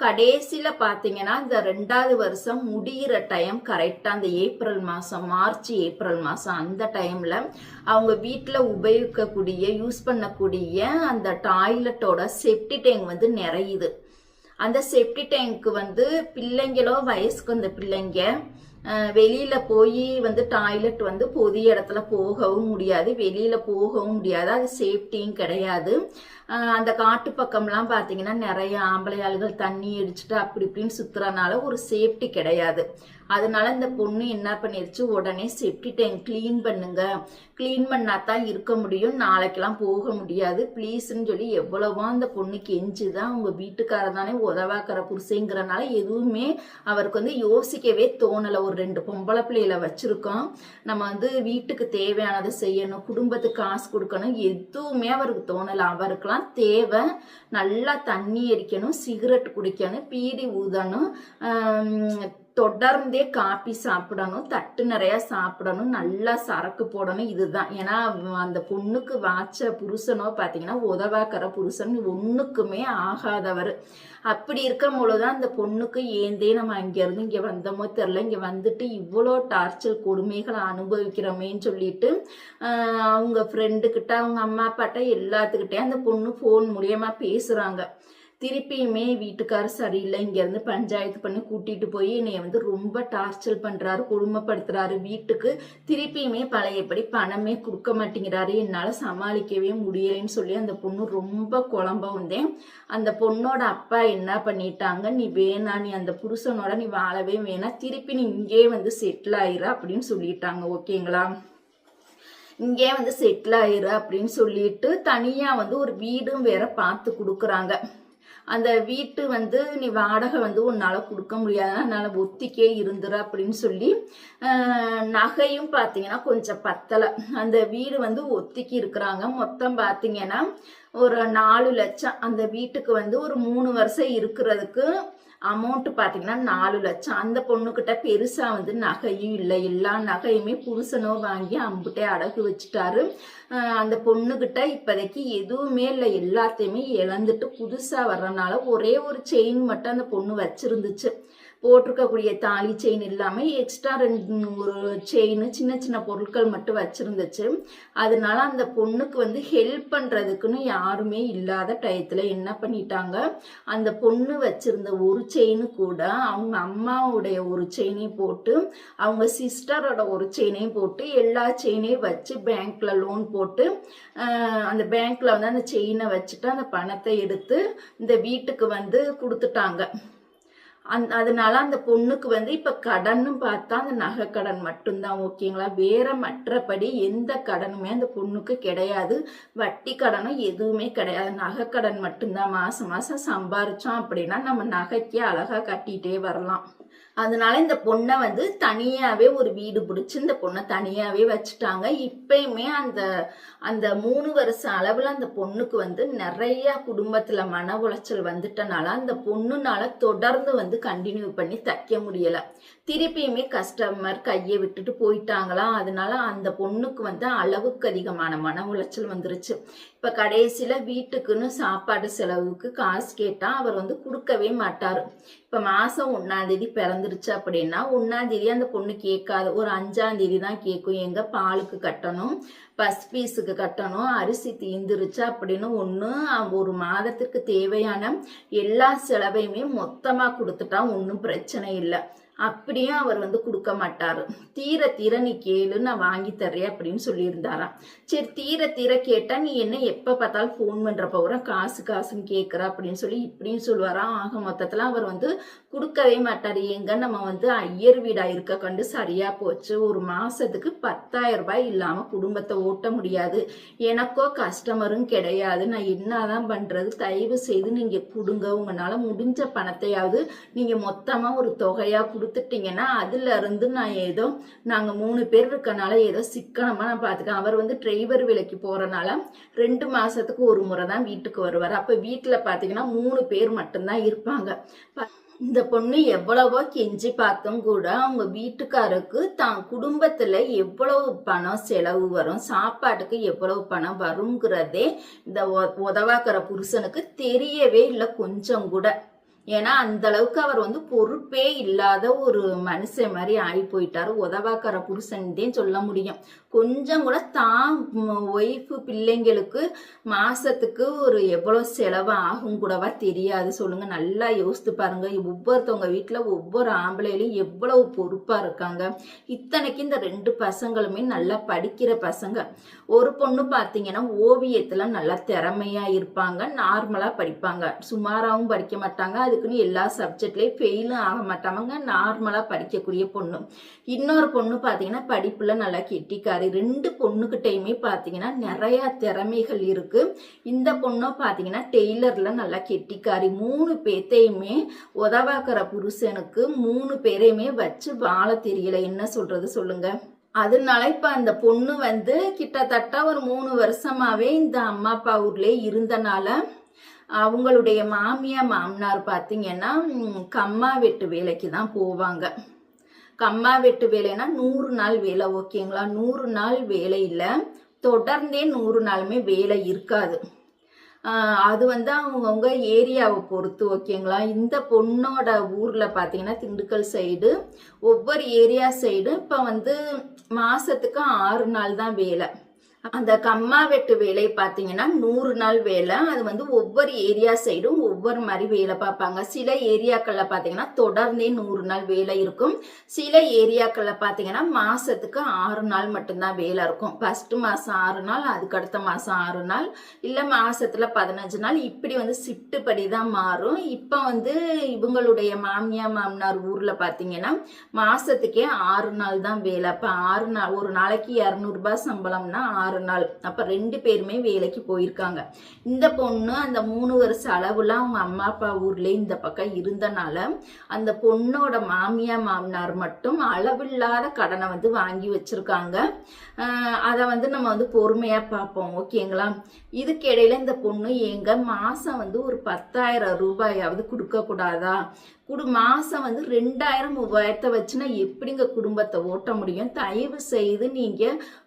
கடைசியில பாத்தீங்கன்னா இந்த 2வது வருஷம் முடிகிற டைம் கரெக்டா அந்த மார்ச் ஏப்ரல் மாசம் அந்த டைம்ல அவங்க வீட்டுல உபயோகிக்கக்கூடிய யூஸ் பண்ணக்கூடிய அந்த டாய்லெட்டோட செப்டி டேங்க் வந்து நிறையுது. அந்த செப்டி டேங்க்கு வந்து பிள்ளைங்களோ வயசுக்கு அந்த பிள்ளைங்க வெளியில போய் வந்து டாய்லெட் வந்து பொது இடத்துல போகவும் முடியாது, வெளியில போகவும் முடியாது, அது சேஃப்டியும் கிடையாது. அந்த காட்டு பக்கம்லாம் பார்த்தீங்கன்னா நிறைய ஆம்பளை ஆளுகள் தண்ணி அடிச்சுட்டு அப்படி இப்படின்னு சுத்துறதுனால ஒரு சேஃப்டி கிடையாது. அதனால இந்த பொண்ணு என்ன பண்ணிருச்சு, உடனே செப்டி டேங்க் கிளீன் பண்ணுங்க, கிளீன் பண்ணாதான் இருக்க முடியும், நாளைக்கெல்லாம் போக முடியாது ப்ளீஸ்ன்னு சொல்லி எவ்வளவோ அந்த பொண்ணு கெஞ்சுதான். உங்க வீட்டுக்காரர் தானே உதவாக்கிற புருஷங்கிறனால எதுவுமே அவருக்கு வந்து யோசிக்கவே தோணலை. ஒரு 2 பொம்பளை பிள்ளைகளை வச்சிருக்கோம், நம்ம வந்து வீட்டுக்கு தேவையானதை செய்யணும், குடும்பத்துக்கு காசு கொடுக்கணும், எதுவுமே அவருக்கு தோணலை. அவருக்கெல்லாம் தேவை நல்லா தண்ணி அடிக்கணும், சிகரெட் குடிக்கணும், பீடி ஊதணும், தொடர்ந்தே காப்பி சாப்பிடணும், தட்டு நிறைய சாப்பிடணும், நல்லா சரக்கு போடணும். இதுதான். ஏன்னா அந்த பொண்ணுக்கு வாச்ச புருஷனோ பார்த்தீங்கன்னா உதவாக்கிற புருஷன், ஒன்றுக்குமே ஆகாதவர். அப்படி இருக்கும் பொழுதுதான் அந்த பொண்ணுக்கு ஏந்தே நம்ம அங்கேருந்து இங்கே வந்தோமோ தெரில, இங்கே வந்துட்டு இவ்வளோ டார்ச்சர் கொடுமைகளை அனுபவிக்கிறோமேன்னு சொல்லிட்டு அவங்க ஃப்ரெண்டுக்கிட்ட அவங்க அம்மா அப்பாட்ட எல்லாத்துக்கிட்டே அந்த பொண்ணு ஃபோன் மூலியமா பேசுகிறாங்க. திருப்பியுமே வீட்டுக்காரர் சரியில்லை, இங்கேருந்து பஞ்சாயத்து பண்ணி கூட்டிட்டு போய் என்னைய வந்து ரொம்ப டார்ச்சர் பண்ணுறாரு, கொடுமைப்படுத்துறாரு, வீட்டுக்கு திருப்பியுமே பழையபடி பணமே கொடுக்க மாட்டேங்கிறாரு, என்னால் சமாளிக்கவே முடியலைன்னு சொல்லி அந்த பொண்ணு ரொம்ப குழம்ப வந்தேன். அந்த பொண்ணோட அப்பா என்ன பண்ணிட்டாங்க, நீ வேணா, நீ அந்த புருஷனோட நீ வாழவே வேணாம், திருப்பி நீ இங்கே வந்து செட்டில் ஆயிரு அப்படின்னு சொல்லிட்டாங்க. ஓகேங்களா? இங்கே வந்து செட்டில் ஆயிரு அப்படின்னு சொல்லிட்டு தனியாக வந்து ஒரு வீடும் வேற பார்த்து கொடுக்குறாங்க. அந்த வீட்டு வந்து நீ வாடகை வந்து உன்னால கொடுக்க முடியாது, அதனால ஒத்திக்கே இருந்துரு அப்படின்னு சொல்லி நகையும் பார்த்தீங்கன்னா கொஞ்சம் பத்தலை. அந்த வீடு வந்து ஒத்திக்கி இருக்கிறாங்க. மொத்தம் பார்த்தீங்கன்னா ஒரு 4 லட்சம். அந்த வீட்டுக்கு வந்து ஒரு 3 வருஷம் இருக்கிறதுக்கு அமௌண்ட் பார்த்தீங்கன்னா 4 லட்சம். அந்த பொண்ணுக்கிட்ட பெருசா வந்து நகையும் இல்லை, எல்லா நகையுமே புருஷனோ வாங்கி அம்புட்டே அடகு வச்சுட்டாரு. அந்த பொண்ணுகிட்ட இப்போதைக்கு எதுவுமே இல்லை, எல்லாத்தையுமே இழந்துட்டு புதுசா வர்றதுனால ஒரே ஒரு செயின் மட்டும் அந்த பொண்ணு வச்சிருந்துச்சு. போட்டிருக்கக்கூடிய தாலி செயின் இல்லாமல் எக்ஸ்ட்ரா ஒரு செயின் சின்ன சின்ன பொருட்கள் மட்டும் வச்சிருந்துச்சு. அதனால அந்த பொண்ணுக்கு வந்து ஹெல்ப் பண்ணுறதுக்குன்னு யாருமே இல்லாத டயத்தில் என்ன பண்ணிட்டாங்க, அந்த பொண்ணு வச்சிருந்த ஒரு செயின் கூட அவங்க அம்மாவுடைய ஒரு செயினையும் போட்டு அவங்க சிஸ்டரோட ஒரு செயினையும் போட்டு எல்லா செயினையும் வச்சு பேங்க்ல லோன் போட்டு அந்த பேங்க்ல வந்து அந்த செயினை வச்சுட்டு அந்த பணத்தை எடுத்து இந்த வீட்டுக்கு வந்து கொடுத்துட்டாங்க. அதனால அந்த பொண்ணுக்கு வந்து இப்ப கடன் பார்த்தா அந்த நகை கடன் மட்டும்தான். ஓகேங்களா? வேற மற்றபடி எந்த கடனுமே அந்த பொண்ணுக்கு கிடையாது, வட்டி கடனும் எதுவுமே கிடையாது, நகை கடன் மட்டும்தான். மாசம் மாசம் சம்பாரிச்சோம் அப்படின்னா நம்ம நகைக்கு அழகா கட்டிட்டே வரலாம். அதனால இந்த பொண்ணை வந்து தனியாவே ஒரு வீடு பிடிச்சி இந்த பொண்ணை தனியாவே வச்சுட்டாங்க. இப்பயுமே அந்த அந்த 3 வருஷ அளவுல அந்த பொண்ணுக்கு வந்து நிறைய குடும்பத்துல மன உளைச்சல் வந்துட்டனால அந்த பொண்ணுனால தொடர்ந்து வந்து கண்டினியூ பண்ணி தைக்க முடியல. திருப்பியுமே கஸ்டமர் கையை விட்டுட்டு போயிட்டாங்களா, அதனால அந்த பொண்ணுக்கு வந்து அளவுக்கு அதிகமான மன உளைச்சல் வந்துருச்சு. இப்ப கடைசியில வீட்டுக்குன்னு சாப்பாடு செலவுக்கு காசு கேட்டா அவர் வந்து கொடுக்கவே மாட்டாரு. இப்ப மாசம் 1ஆம் தேதி பிறந்துருச்சு அப்படின்னா 1ஆம் தேதி அந்த பொண்ணு கேட்காது, ஒரு 5ஆம் தேதி தான் கேட்கும். எங்க பாலுக்கு கட்டணும், பஸ் ஃபீஸுக்கு கட்டணும், அரிசி தீந்துருச்சு அப்படின்னு ஒரு மாதத்திற்கு தேவையான எல்லா செலவையுமே மொத்தமா கொடுத்துட்டா ஒன்றும் பிரச்சனை இல்லை. அப்படியும் அவர் வந்து கொடுக்க மாட்டாரு. தீர தீர நீ கேளு, நான் வாங்கி தர்றேன் அப்படின்னு சொல்லியிருந்தாராம். சரி, தீர தீர கேட்டா நீ என்ன எப்ப பார்த்தாலும் போன் பண்றப்ப கூட காசு காசுன்னு கேட்குற அப்படின்னு சொல்லி இப்படின்னு சொல்லுவாராம். ஆக மொத்தத்துல அவர் வந்து கொடுக்கவே மாட்டாரு. எங்க நம்ம வந்து ஐயர் வீடா இருக்க கண்டு சரியா போச்சு, ஒரு மாசத்துக்கு 10,000 ரூபாய் இல்லாம குடும்பத்தை ஓட்ட முடியாது, எனக்கோ கஸ்டமரும் கிடையாது, நான் என்னதான் பண்றது, தயவு செய்து நீங்க கொடுங்க, உங்களால முடிஞ்ச பணத்தையாவது நீங்க மொத்தமா ஒரு தொகையா கொடுத்துட்டீங்கன்னா அதுல இருந்து நான் ஏதோ நாங்க 3 பேர் இருக்கனால ஏதோ சிக்கனமா நான் பாத்துக்கேன். அவர் வந்து டிரைவர் வேலைக்கு போறனால 2 மாசத்துக்கு ஒரு முறை தான் வீட்டுக்கு வருவார். அப்ப வீட்டுல பாத்தீங்கன்னா 3 பேர் மட்டும்தான் இருப்பாங்க. இந்த பொண்ணு எவ்வளவோ கெஞ்சி பார்த்தும் கூட அவங்க வீட்டுக்காருக்கு தான் குடும்பத்துல எவ்வளவு பணம் செலவு வரும், சாப்பாட்டுக்கு எவ்வளவு பணம் வருங்கிறதே இந்த உதவாக்கிற புருஷனுக்கு தெரியவே இல்லை கொஞ்சம் கூட. ஏன்னா அந்த அளவுக்கு அவர் வந்து பொறுப்பே இல்லாத ஒரு மனுஷன் மாதிரி ஆகி போயிட்டாரு. உதவாக்கிற புருஷன்தான் சொல்ல முடியும். கொஞ்சம் கூட தான் ஒய்ஃபு பிள்ளைங்களுக்கு மாசத்துக்கு ஒரு எவ்வளவு செலவு ஆகும் கூடவா தெரியாது. சொல்லுங்க, நல்லா யோசித்து பாருங்க. ஒவ்வொருத்தவங்க வீட்டுல ஒவ்வொரு ஆம்பளையிலும் எவ்வளவு பொறுப்பா இருக்காங்க. இத்தனைக்கு இந்த 2 பசங்களுமே நல்லா படிக்கிற பசங்க. ஒரு பொண்ணு பாத்தீங்கன்னா ஓவியத்துல நல்லா திறமையா இருப்பாங்க, நார்மலா படிப்பாங்க, சுமாராவும் படிக்க மாட்டாங்க, அதுக்குன்னு எல்லா சப்ஜெக்ட்லயும் ஃபெயிலும் ஆக மாட்டாங்க, நார்மலா படிக்கக்கூடிய பொண்ணு. இன்னொரு பொண்ணு பாத்தீங்கன்னா படிப்புல நல்லா கெட்டிக்காரி. 2 பொண்ணுகிட்டையுமே பாத்தீங்கன்னா நிறைய திறமைகள் இருக்கு. இந்த பொண்ணும் பாத்தீங்கன்னா டெய்லர்ல நல்லா கெட்டிக்காரி. 3 பேத்தையுமே உதவாக்கிற புருஷனுக்கு 3 பேரையுமே வச்சு வாழ தெரியல. என்ன சொல்றது சொல்லுங்க. அதனால இப்ப அந்த பொண்ணு வந்து கிட்டத்தட்ட ஒரு 3 வருஷமாவே இந்த அம்மா அப்பா ஊர்லயே இருந்தனால அவங்களுடைய மாமியா மாமனார் பாத்தீங்கன்னா கம்மா வெட்டு வேலைக்கு தான் போவாங்க. கம்மா வெட்டு வேலைன்னா 100 நாள் வேலை, ஓகேங்களா. 100 நாள் வேலையில தொடர்ந்தே 100 நாளுமே வேலை இருக்காது. அது வந்து அவங்கவுங்க ஏரியாவை பொறுத்து, ஓகேங்களா. இந்த பொண்ணோட ஊர்ல பாத்தீங்கன்னா திண்டுக்கல் சைடு, ஒவ்வொரு ஏரியா சைடு இப்ப வந்து மாசத்துக்கு 6 நாள் தான் வேலை. அந்த கம்மா வெட்டு வேலை பாத்தீங்கன்னா 100 நாள் வேலை. அது வந்து ஒவ்வொரு ஏரியா சைடும் ஒவ்வொரு மாதிரி வேலை பார்ப்பாங்க. சில ஏரியாக்கள்ல பாத்தீங்கன்னா தொடர்ந்தே 100 நாள் வேலை இருக்கும். சில ஏரியாக்கள்ல பாத்தீங்கன்னா மாசத்துக்கு 6 நாள் மட்டும்தான் வேலை இருக்கும். ஃபர்ஸ்ட் மாசம் 6 நாள், அதுக்கு அடுத்த மாசம் 6 நாள், இல்ல மாசத்துல 15 நாள், இப்படி வந்து ஷிஃப்ட் படி தான் மாறும். இப்ப வந்து இவங்களுடைய மாமியா மாமனார் ஊர்ல பாத்தீங்கன்னா மாசத்துக்கே 6 நாள் தான் வேலை. அப்ப 6 நாள், ஒரு நாளைக்கு 200 ரூபாய் சம்பளம்னா 6 நாள். அப்ப 2 பேருமே வேலைக்கு போயிருக்காங்க. இந்த பொண்ணு அந்த 3 வருஷ அளவுல அவங்க அம்மா அப்பா ஊர்ல இந்த பக்கம் இருந்தனால அந்த பொண்ணோட மாமியா மாமனார் மட்டும் அளவில்லாத கடனை வந்து வாங்கி வச்சிருக்காங்க. அதை வந்து நம்ம வந்து பொறுமையா பார்ப்போம், ஓகேங்களா. இதுக்கு இடையில இந்த பொண்ணு எங்க மாசம் வந்து ஒரு 10,000 ரூபாயாவது கொடுக்க கூடாதா, மாசம் வந்து 2,000 3,000 வச்சுன்னா எப்படிங்க குடும்பத்தை ஓட்ட முடியும். தயவு செய்து நீங்க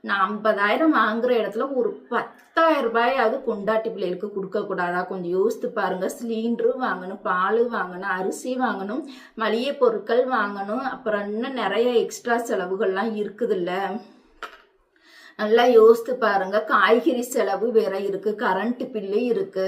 நான் 50,000 வாங்குற இடத்துல ஒரு 10,000 ரூபாயாவது பொண்டாட்டி பிள்ளைகளுக்கு கொடுக்க கூடாதா, கொஞ்சம் யோசித்து பாருங்க. சிலிண்டரு வாங்கணும், பால் வாங்கணும், அரிசி வாங்கணும், மளிகை பொருட்கள் வாங்கணும், அப்புறம் இன்னும் நிறைய எக்ஸ்ட்ரா செலவுகள்லாம் இருக்குதுல்ல. நல்லா யோசித்து பாருங்க. காய்கறி செலவு வேற இருக்கு, கரண்ட் பில்லு இருக்கு,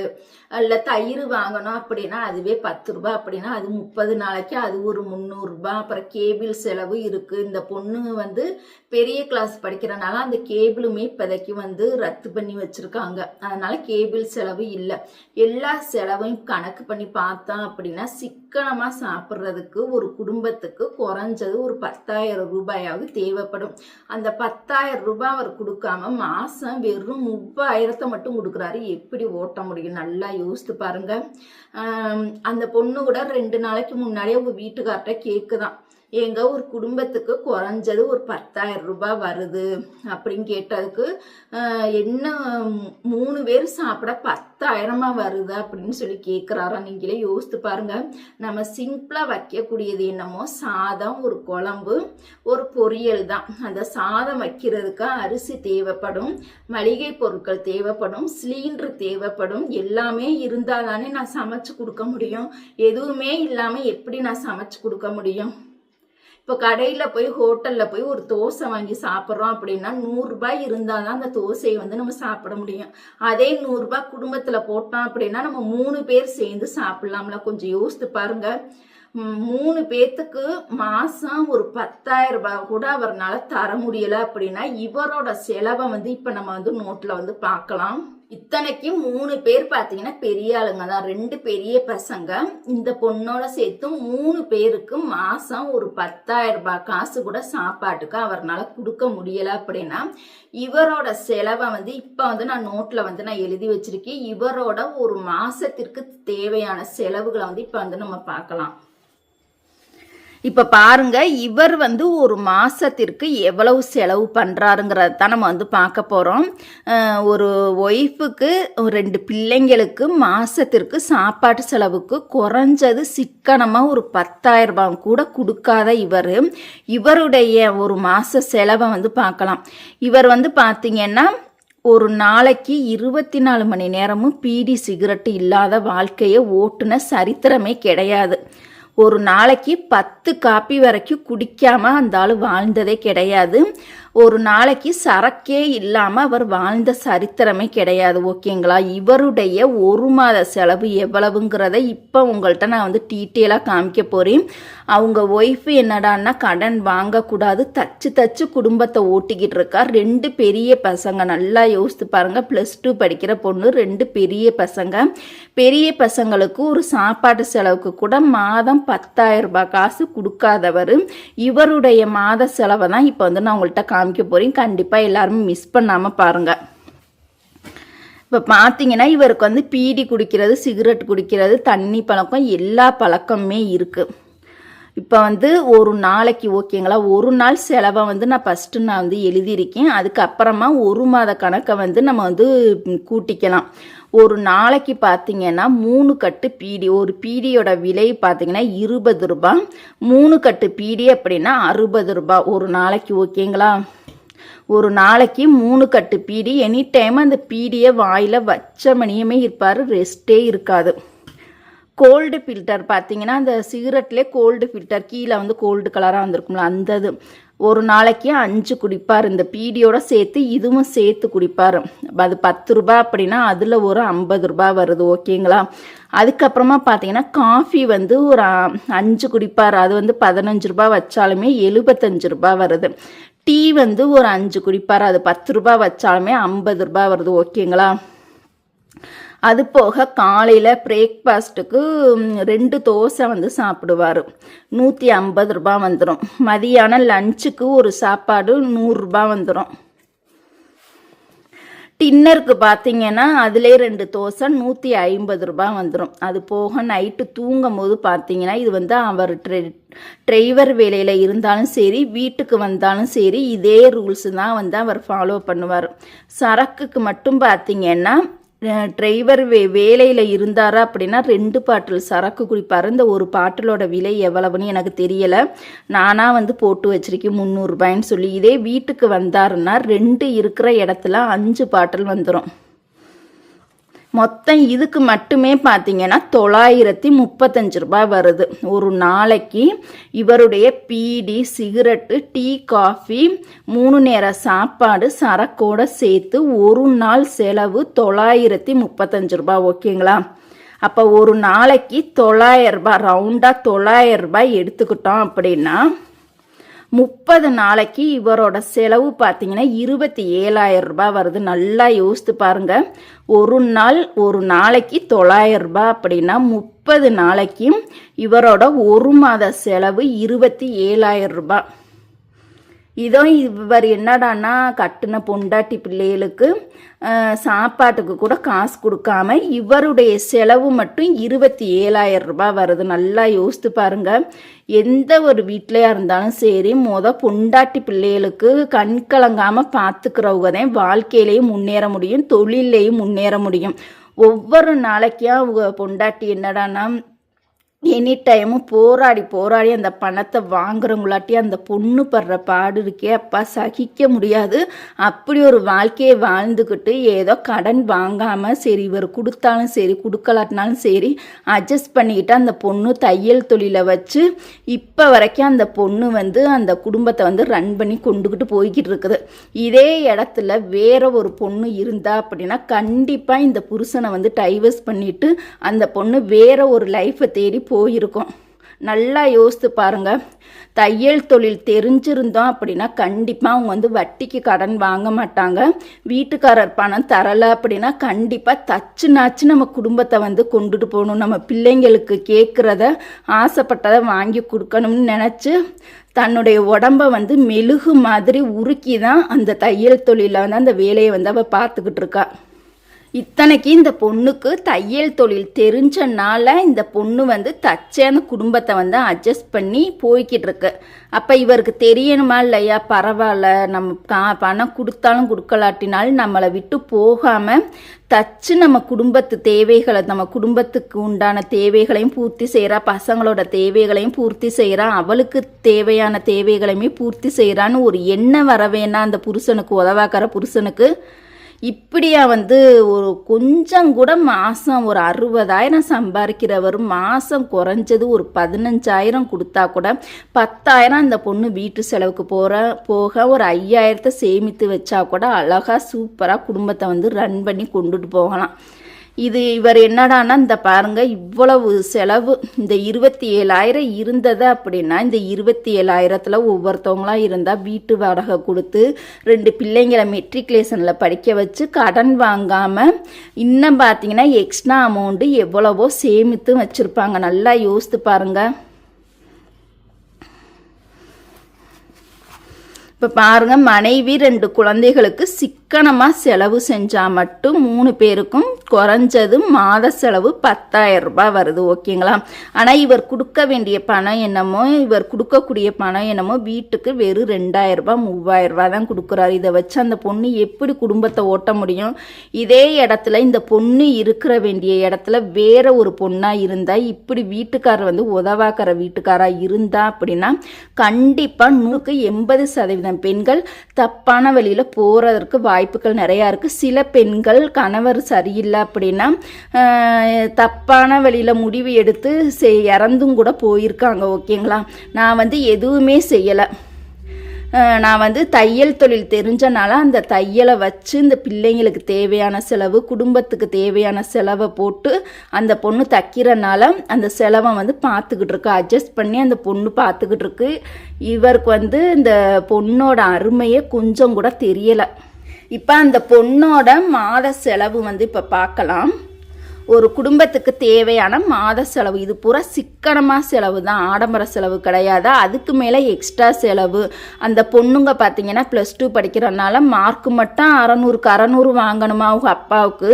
இல்ல தயிர் வாங்கணும் அப்படின்னா அதுவே 10 ரூபாய், அப்படின்னா அது 30 நாளைக்கு அது ஒரு 300 ரூபாய். அப்புறம் கேபிள் செலவு இருக்கு. இந்த பொண்ணு வந்து பெரிய கிளாஸ் படிக்கிறனால அந்த கேபிளுமே இப்போதைக்கு வந்து ரத்து பண்ணி வச்சுருக்காங்க. அதனால கேபிள் செலவு இல்லை. எல்லா செலவையும் கணக்கு பண்ணி பார்த்தோம் அப்படின்னா சிக்கனமாக சாப்பிட்றதுக்கு ஒரு குடும்பத்துக்கு குறைஞ்சது ஒரு 10,000 ரூபாயாவது தேவைப்படும். அந்த 10,000 ரூபாய் அவர் கொடுக்காம மாதம் வெறும் 30,000 மட்டும் கொடுக்குறாரு. எப்படி ஓட்ட முடியும்? நல்லா யோசித்து பாருங்க. அந்த பொண்ணு கூட 2 நாளைக்கு முன்னாடியே உங்கள் வீட்டுக்கார்ட்ட கேட்குதான், எங்க ஒரு குடும்பத்துக்கு குறைஞ்சது ஒரு 10,000 ரூபாய் வருது அப்படின்னு கேட்டதுக்கு என்ன 3 பேர் சாப்பிட 10,000 வருது அப்படின்னு சொல்லி கேட்குறாரா? நீங்களே யோசித்து பாருங்க. நம்ம சிம்பிளா வைக்கக்கூடியது என்னமோ சாதம், ஒரு குழம்பு, ஒரு பொரியல் தான். அந்த சாதம் வைக்கிறதுக்கு அரிசி தேவைப்படும், மளிகை பொருட்கள் தேவைப்படும், சிலிண்டர் தேவைப்படும். எல்லாமே இருந்தால் தானே நான் சமைச்சு கொடுக்க முடியும். எதுவுமே இல்லாமல் எப்படி நான் சமைச்சு கொடுக்க முடியும்? இப்போ கடையில் போய் ஹோட்டலில் போய் ஒரு தோசை வாங்கி சாப்பிட்றோம் அப்படின்னா 100 ரூபாய் இருந்தால் தான் அந்த தோசையை வந்து நம்ம சாப்பிட முடியும். அதே 100 ரூபாய் குடும்பத்தில் போட்டோம் அப்படின்னா நம்ம 3 பேர் சேர்ந்து சாப்பிட்லாம்ல. கொஞ்சம் யோசித்து பாருங்க. 3 பேர்த்துக்கு மாதம் ஒரு 10,000 ரூபாய் கூட அவர்னால தர முடியலை அப்படின்னா இவரோட செலவை வந்து இப்போ நம்ம வந்து நோட்டில் வந்து பார்க்கலாம். இத்தனைக்கு 3 பேர் பார்த்தீங்கன்னா பெரிய ஆளுங்க தான், 2 பெரிய பசங்க. இந்த பொண்ணோட சேர்த்து 3 பேருக்கு மாதம் ஒரு 10,000 ரூபாய் காசு கூட சாப்பாட்டுக்கு அவர்னால கொடுக்க முடியலை அப்படின்னா இவரோட செலவை வந்து இப்போ வந்து நான் நோட்டில் வந்து நான் எழுதி வச்சிருக்கேன். இவரோட ஒரு மாதத்திற்கு தேவையான செலவுகளை வந்து இப்போ வந்து நம்ம பார்க்கலாம். இப்போ பாருங்க, இவர் வந்து ஒரு மாதத்திற்கு எவ்வளவு செலவு பண்ணுறாருங்கிறத தான் நம்ம வந்து பார்க்க போகிறோம். ஒரு ஒய்ஃபுக்கு 2 பிள்ளைங்களுக்கு மாதத்திற்கு சாப்பாட்டு செலவுக்கு குறைஞ்சது சிக்கனமாக ஒரு 10,000 ரூபாய் கூட கொடுக்காத இவருடைய ஒரு மாத செலவை வந்து பார்க்கலாம். இவர் வந்து பார்த்தீங்கன்னா ஒரு நாளைக்கு 24 மணி நேரமும் பீடி சிகரெட்டு இல்லாத வாழ்க்கையை ஓட்டுன சரித்திரமே கிடையாது. ஒரு நாளைக்கு 10 காப்பி வரைக்கும் குடிக்காம அந்த ஆள் வாழ்ந்ததே கிடையாது. ஒரு நாளைக்கு சரக்கே இல்லாமல் அவர் வாழ்ந்த சரித்திரமே கிடையாது. ஓகேங்களா? இவருடைய ஒரு மாத செலவு எவ்வளவுங்கிறத இப்போ உங்கள்கிட்ட நான் வந்து டீட்டெயிலாக காமிக்க போகிறேன். அவங்க ஒய்ஃபு என்னடான்னா கடன் வாங்கக்கூடாது, தச்சு குடும்பத்தை ஓட்டிக்கிட்டு இருக்கா. 2 பெரிய பசங்க, நல்லா யோசித்து பாருங்கள். +2 படிக்கிற பொண்ணு, 2 பெரிய பசங்க. பெரிய பசங்களுக்கு ஒரு சாப்பாட்டு செலவுக்கு கூட மாதம் 10,000 ரூபாய் காசு கொடுக்காதவர் இவருடைய மாத செலவை தான் இப்போ வந்து நான் உங்கள்கிட்ட காமிக்க போகிறேன். கண்டிப்பாக எல்லாருமே மிஸ் பண்ணாமல் பாருங்கள். இப்போ பார்த்தீங்கன்னா இவருக்கு வந்து பீடி குடிக்கிறது, சிகரெட் குடிக்கிறது, தண்ணி பழக்கம், எல்லா பழக்கமுமே இருக்குது. இப்போ வந்து ஒரு நாளைக்கு ஓகேங்களா, ஒரு நாள் செலவை வந்து நான் ஃபஸ்ட்டு நான் வந்து எழுதியிருக்கேன். அதுக்கப்புறமா ஒரு மாத கணக்கை வந்து நம்ம வந்து கூட்டிக்கலாம். ஒரு நாளைக்கு பார்த்தீங்கன்னா 3 கட்டு பீடி, ஒரு பீடியோட விலை பார்த்தீங்கன்னா 20 ரூபாய். 3 கட்டு பீடி அப்படின்னா 60 ரூபாய் ஒரு நாளைக்கு. ஓகேங்களா? ஒரு நாளைக்கு 3 கட்டு பீடி. எனி டைம் அந்த பீடியை வாயில் வச்ச மணியுமே இருப்பார், ரெஸ்ட்டே இருக்காது. கோல்டு ஃபில்டர் பார்த்தீங்கன்னா அந்த சிகரெட்லேயே கோல்டு ஃபில்டர் கீழே வந்து கோல்டு கலராக வந்திருக்கும்ல, அந்த இது ஒரு நாளைக்கு 5 குடிப்பார். இந்த பீடியோட சேர்த்து இதுவும் சேர்த்து குடிப்பார். அது 10 ரூபாய் அப்படின்னா அதில் ஒரு 50 ரூபாய் வருது. ஓகேங்களா? அதுக்கப்புறமா பார்த்தீங்கன்னா காஃபி வந்து ஒரு 5 குடிப்பார். அது வந்து 15 ரூபாய் வச்சாலுமே 75 ரூபாய் வருது. டீ வந்து ஒரு 5 குடிப்பார். அது 10 ரூபாய் வச்சாலுமே 50 ரூபாய் வருது. ஓகேங்களா? அது போக காலையில் பிரேக்ஃபாஸ்ட்டுக்கு 2 தோசை வந்து சாப்பிடுவார், 150 ரூபாய் வந்துடும். மதியானம் லஞ்சுக்கு ஒரு சாப்பாடு 100 ரூபாய் வந்துடும். டின்னருக்கு பார்த்தீங்கன்னா அதிலே 2 தோசை 150 ரூபாய் வந்துடும். அது போக நைட்டு தூங்கும் போது பார்த்தீங்கன்னா இது வந்து அவர் டிரைவர் வேலையில் இருந்தாலும் சரி, வீட்டுக்கு வந்தாலும் சரி, இதே ரூல்ஸ் தான் வந்து அவர் ஃபாலோ பண்ணுவார். சரக்குக்கு மட்டும் பார்த்தீங்கன்னா டிரைவர் வேலையில் இருந்தாரா அப்படின்னா 2 பாட்டில் சரக்கு குடிப்பார். இந்த ஒரு பாட்டிலோட விலை எவ்வளவுன்னு எனக்கு தெரியலை, நானாக வந்து போட்டு வச்சிருக்கேன் 300 ரூபாய்ன்னு சொல்லி. இதே வீட்டுக்கு வந்தாருன்னா 2 இருக்கிற இடத்துல 5 பாட்டில் வந்துடும். மொத்தம் இதுக்கு மட்டுமே பார்த்தீங்கன்னா 935 ரூபாய் வருது ஒரு நாளைக்கு. இவருடைய பீடி, சிகரெட்டு, டீ, காஃபி, 3 நேர சாப்பாடு சரக்கோட சேர்த்து ஒரு நாள் செலவு 935 ரூபாய். ஓகேங்களா? அப்போ ஒரு நாளைக்கு 900 ரூபாய், ரவுண்டாக 900 ரூபாய் எடுத்துக்கிட்டோம் அப்படின்னா 30 நாளைக்கு இவரோட செலவு பார்த்தீங்கன்னா 27,000 ரூபாய் வருது. நல்லா யோசித்து பாருங்க. ஒரு நாளைக்கு 900 ரூபாய் அப்படின்னா 30 நாளைக்கு இவரோட ஒரு மாத செலவு 27,000 ரூபாய். இதோ இவர் என்னடான்னா கட்டின பொண்டாட்டி பிள்ளைகளுக்கு சாப்பாட்டுக்கு கூட காசு கொடுக்காம இவருடைய செலவு மட்டும் 27,000 ரூபாய் வருது. நல்லா யோசித்து பாருங்க. எந்த ஒரு வீட்டிலையா இருந்தாலும் சரி, பொண்டாட்டி பிள்ளைகளுக்கு கண் கலங்காமல் பார்த்துக்கிறவங்க தான் வாழ்க்கையிலையும் முன்னேற முடியும், தொழிலையும் முன்னேற முடியும். ஒவ்வொரு நாளைக்கும் அவங்க பொண்டாட்டி என்னடான்னா எனி டைமும் போராடி அந்த பணத்தை வாங்குறவங்களாட்டி அந்த பொண்ணு படுற பாடு இருக்கே அப்பா சகிக்க முடியாது. அப்படி ஒரு வாழ்க்கையை வாழ்ந்துக்கிட்டு ஏதோ கடன் வாங்காமல் சரி இவர் கொடுத்தாலும் சரி கொடுக்கலாட்டினாலும் சரி அட்ஜஸ்ட் பண்ணிக்கிட்டு அந்த பொண்ணு தையல் தொழிலை வச்சு இப்போ வரைக்கும் அந்த பொண்ணு அந்த குடும்பத்தை ரன் பண்ணி கொண்டுக்கிட்டு போய்கிட்டு இருக்குது. இதே இடத்துல வேற ஒரு பொண்ணு இருந்தா அப்படின்னா கண்டிப்பாக இந்த புருஷனை டைவர்ஸ் பண்ணிட்டு அந்த பொண்ணு வேற ஒரு லைஃப்பை தேடி போயிருக்கோம். நல்லா யோசித்து பாருங்க. தையல் தொழில் தெரிஞ்சிருந்தோம் அப்படின்னா கண்டிப்பாக அவங்க வட்டிக்கு கடன் வாங்க மாட்டாங்க. வீட்டுக்காரர் பணம் தரலை அப்படின்னா கண்டிப்பாக தச்சுனாச்சு நம்ம குடும்பத்தை கொண்டுட்டு போகணும். நம்ம பிள்ளைங்களுக்கு கேட்குறத ஆசைப்பட்டதை வாங்கி கொடுக்கணும்னு நினச்சி தன்னுடைய உடம்பை மெழுகு மாதிரி உருக்கி தான் அந்த தையல் தொழிலில் அந்த வேலையை அவள் பார்த்துக்கிட்டு இருக்கா. இத்தனைக்கு இந்த பொண்ணுக்கு தையல் தொழில் தெரிஞ்சனால இந்த பொண்ணு தச்சேன குடும்பத்தை அட்ஜஸ்ட் பண்ணி போய்கிட்டு இருக்கு. அப்போ இவருக்கு தெரியணுமா இல்லையா, பரவாயில்ல நம்ம பணம் கொடுத்தாலும் கொடுக்கலாட்டினாலும் நம்மளை விட்டு போகாமல் தச்சு நம்ம குடும்பத்து தேவைகளை, நம்ம குடும்பத்துக்கு உண்டான தேவைகளையும் பூர்த்தி செய்கிறா, பசங்களோட தேவைகளையும் பூர்த்தி செய்கிறா, அவளுக்கு தேவையான தேவைகளையுமே பூர்த்தி செய்கிறான்னு ஒரு எண்ணம் வர வேணாம் அந்த புருஷனுக்கு, உதவாக்கிற புருஷனுக்கு. இப்படியா ஒரு கொஞ்சம் கூட மாதம் ஒரு 60,000 சம்பாதிக்கிறவர் மாதம் குறைஞ்சது ஒரு 15,000 கொடுத்தா கூட 10,000 அந்த பொண்ணு வீட்டு செலவுக்கு போக ஒரு 5,000 சேமித்து வச்சா கூட அழகாக சூப்பராக குடும்பத்தை ரன் பண்ணி கொண்டுட்டு போகலாம். இது இவர் என்னடானா இந்த பாருங்க இவ்வளவு செலவு இந்த 27,000 இருந்தது அப்படின்னா இந்த 27,000த்தில் ஒவ்வொருத்தவங்களாம் இருந்தால் வீட்டு வாடகை கொடுத்து 2 பிள்ளைங்களை மெட்ரிகுலேஷனில் படிக்க வச்சு கடன் வாங்காமல் இன்னும் பார்த்தீங்கன்னா எக்ஸ்ட்ரா அமௌண்ட்டு எவ்வளவோ சேமித்து வச்சுருப்பாங்க. நல்லா யோசித்து பாருங்கள். இப்போ பாருங்கள், மனைவி 2 குழந்தைகளுக்கு சிக்கனமாக செலவு செஞ்சால் மட்டும் 3 பேருக்கும் குறைஞ்சது மாத செலவு 10,000 ரூபாய் வருது. ஓகேங்களா? ஆனால் இவர் கொடுக்க வேண்டிய பணம் என்னமோ, இவர் கொடுக்கக்கூடிய பணம் என்னமோ வீட்டுக்கு வெறும் 2,000 ரூபாய் 3,000 ரூபாய் தான் கொடுக்குறாரு. இதை வச்சு அந்த பொண்ணு எப்படி குடும்பத்தை ஓட்ட முடியும்? இதே இடத்துல இந்த பொண்ணு இருக்கிற வேண்டிய இடத்துல வேற ஒரு பொண்ணாக இருந்தால், இப்படி வீட்டுக்காரர் உதவாக்கிற வீட்டுக்காராக இருந்தா அப்படின்னா கண்டிப்பாக 180% பெண்கள் தப்பான வழியில் போகிறதற்கு வாய்ப்புகள் நிறையா இருக்குது. சில பெண்கள் கணவர் சரியில்லை அப்படின்னா தப்பான வழியில் முடிவு எடுத்து இறந்தும் கூட போயிருக்காங்க. ஓகேங்களா? நான் எதுவுமே செய்யலை. நான் தையல் தொழில் தெரிஞ்சனால அந்த தையலை வச்சு இந்த பிள்ளைங்களுக்கு தேவையான செலவு, குடும்பத்துக்கு தேவையான செலவை போட்டு அந்த பொண்ணு தைக்கிறனால அந்த செலவை பார்த்துக்கிட்டு இருக்கு, அட்ஜஸ்ட் பண்ணி அந்த பொண்ணு பார்த்துக்கிட்டு இருக்கு. இவருக்கு இந்த பொண்ணோட அருமையை கொஞ்சம் கூட தெரியலை. இப்போ அந்த பொண்ணோட மாத செலவு இப்போ பார்க்கலாம். ஒரு குடும்பத்துக்கு தேவையான மாத செலவு இது பூரா சிக்கனமாக செலவு தான், ஆடம்பர செலவு கிடையாது. அதுக்கு மேலே எக்ஸ்ட்ரா செலவு. அந்த பொண்ணுங்க பார்த்தீங்கன்னா +2 படிக்கிறனால மார்க் மட்டும் 600க்கு 600 வாங்கணுமா அவங்க அப்பாவுக்கு.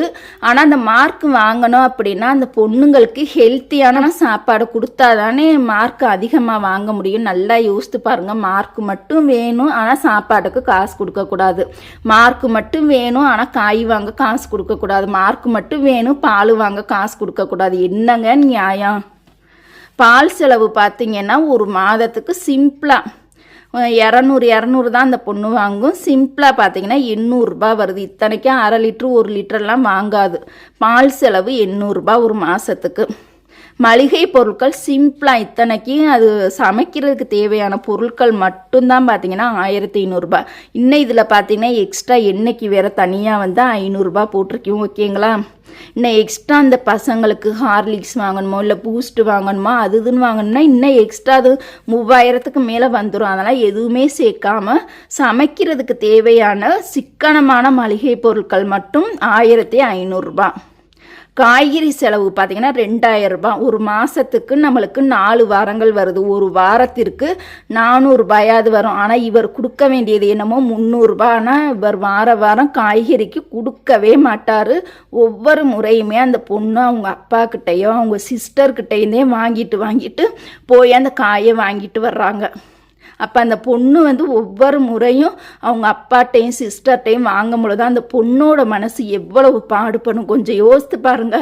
ஆனால் அந்த மார்க் வாங்கணும் அப்படின்னா அந்த பொண்ணுங்களுக்கு ஹெல்த்தியான சாப்பாடு கொடுத்தா தானே மார்க் அதிகமாக வாங்க முடியும். நல்லா யோசித்து பாருங்கள். மார்க் மட்டும் வேணும் ஆனால் சாப்பாட்டுக்கு காசு கொடுக்கக்கூடாது. மார்க் மட்டும் வேணும் ஆனால் காய் வாங்க காசு கொடுக்கக்கூடாது. மார்க் மட்டும் வேணும் பால் வாங்க காசு கொடுக்கக்கூடாது. என்னங்க நியாயம்? பால் செலவு பார்த்தீங்கன்னா ஒரு மாதத்துக்கு சிம்பிளாக 200 தான் அந்த பொண்ணு வாங்கும். சிம்பிளாக பார்த்தீங்கன்னா 800 ரூபாய் வருது. இத்தனைக்கும் 1/2 லிட்டர் 1 லிட்டர்லாம் வாங்காது. பால் செலவு 800 ரூபாய் ஒரு மாதத்துக்கு. மளிகை பொருட்கள் சிம்பிளாக இத்தனைக்கு அது சமைக்கிறதுக்கு தேவையான பொருட்கள் மட்டும்தான் பார்த்தீங்கன்னா 1500 இன்னும் இதில் பார்த்தீங்கன்னா எக்ஸ்ட்ரா எண்ணெய்க்கு வேறு தனியாக வந்து 500 போட்டிருக்கோம். ஓகேங்களா? இன்னும் எக்ஸ்ட்ரா அந்த பசங்களுக்கு ஹார்லிக்ஸ் வாங்கணுமோ இல்லை பூஸ்ட் வாங்கணுமோ அது இதுன்னு வாங்கணும்னா இன்னும் எக்ஸ்ட்ரா அது 3000க்கு மேலே வந்துடும். அதனால் எதுவுமே சேர்க்காம சமைக்கிறதுக்கு தேவையான சிக்கனமான மளிகை பொருட்கள் மட்டும் 1500. காய்கறி செலவு பார்த்தீங்கன்னா 2000. ஒரு மாதத்துக்கு நம்மளுக்கு 4 வாரங்கள் வருது. ஒரு வாரத்திற்கு 400 வரும். ஆனால் இவர் கொடுக்க வேண்டியது என்னமோ 300. ஆனால் இவர் வாரம் காய்கறிக்கு கொடுக்கவே மாட்டார். ஒவ்வொரு முறையுமே அந்த பொண்ணு அவங்க அப்பா கிட்டேயோ அவங்க சிஸ்டர்கிட்டையுமே வாங்கிட்டு போய் அந்த காயை வாங்கிட்டு வர்றாங்க. அப்போ அந்த பொண்ணு வந்து ஒவ்வொரு முறையும் அவங்க அப்பாட்டையும் சிஸ்டர்ட்டையும் வாங்கும் பொழுது அந்த பொண்ணோட மனசு எவ்வளவு பாடுபடும் கொஞ்சம் யோசித்து பாருங்க.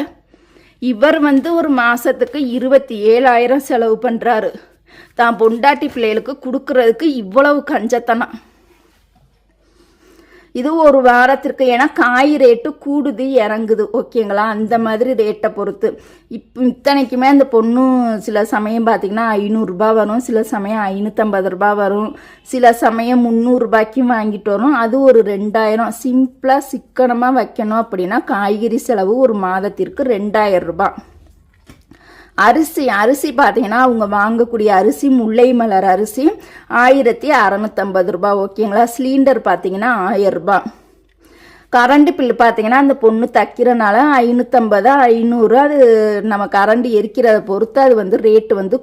இவர் வந்து ஒரு மாதத்துக்கு 27,000 செலவு பண்ணுறாரு. தான் பொண்டாட்டி பிள்ளைகளுக்கு கொடுக்கறதுக்கு இவ்வளவு கஞ்சத்தனம். இது ஒரு வாரத்திற்கு, ஏன்னா காய் ரேட்டு கூடுது இறங்குது. ஓகேங்களா? அந்த மாதிரி ரேட்டை பொறுத்து இத்தனைக்குமே அந்த பொண்ணு சில சமயம் பார்த்திங்கன்னா 500 வரும், சில சமயம் 550 வரும், சில சமயம் 300 வாங்கிட்டு வரும். அது ஒரு 2000. சிம்பிளாக சிக்கனமாக வைக்கணும் அப்படின்னா காய்கறி செலவு ஒரு மாதத்திற்கு 2000. அரிசி பார்த்தீங்கன்னா அவங்க வாங்கக்கூடிய அரிசி முல்லை மலர் அரிசி 1650. ஓகேங்களா? சிலிண்டர் பார்த்தீங்கன்னா 1000. கரண்ட் பில்லு பார்த்தீங்கன்னா அந்த பொண்ணு தைக்கிறனால 550 500 அது நம்ம கரண்ட் எரிக்கிறத பொறுத்து அது வந்து ரேட்டு வந்து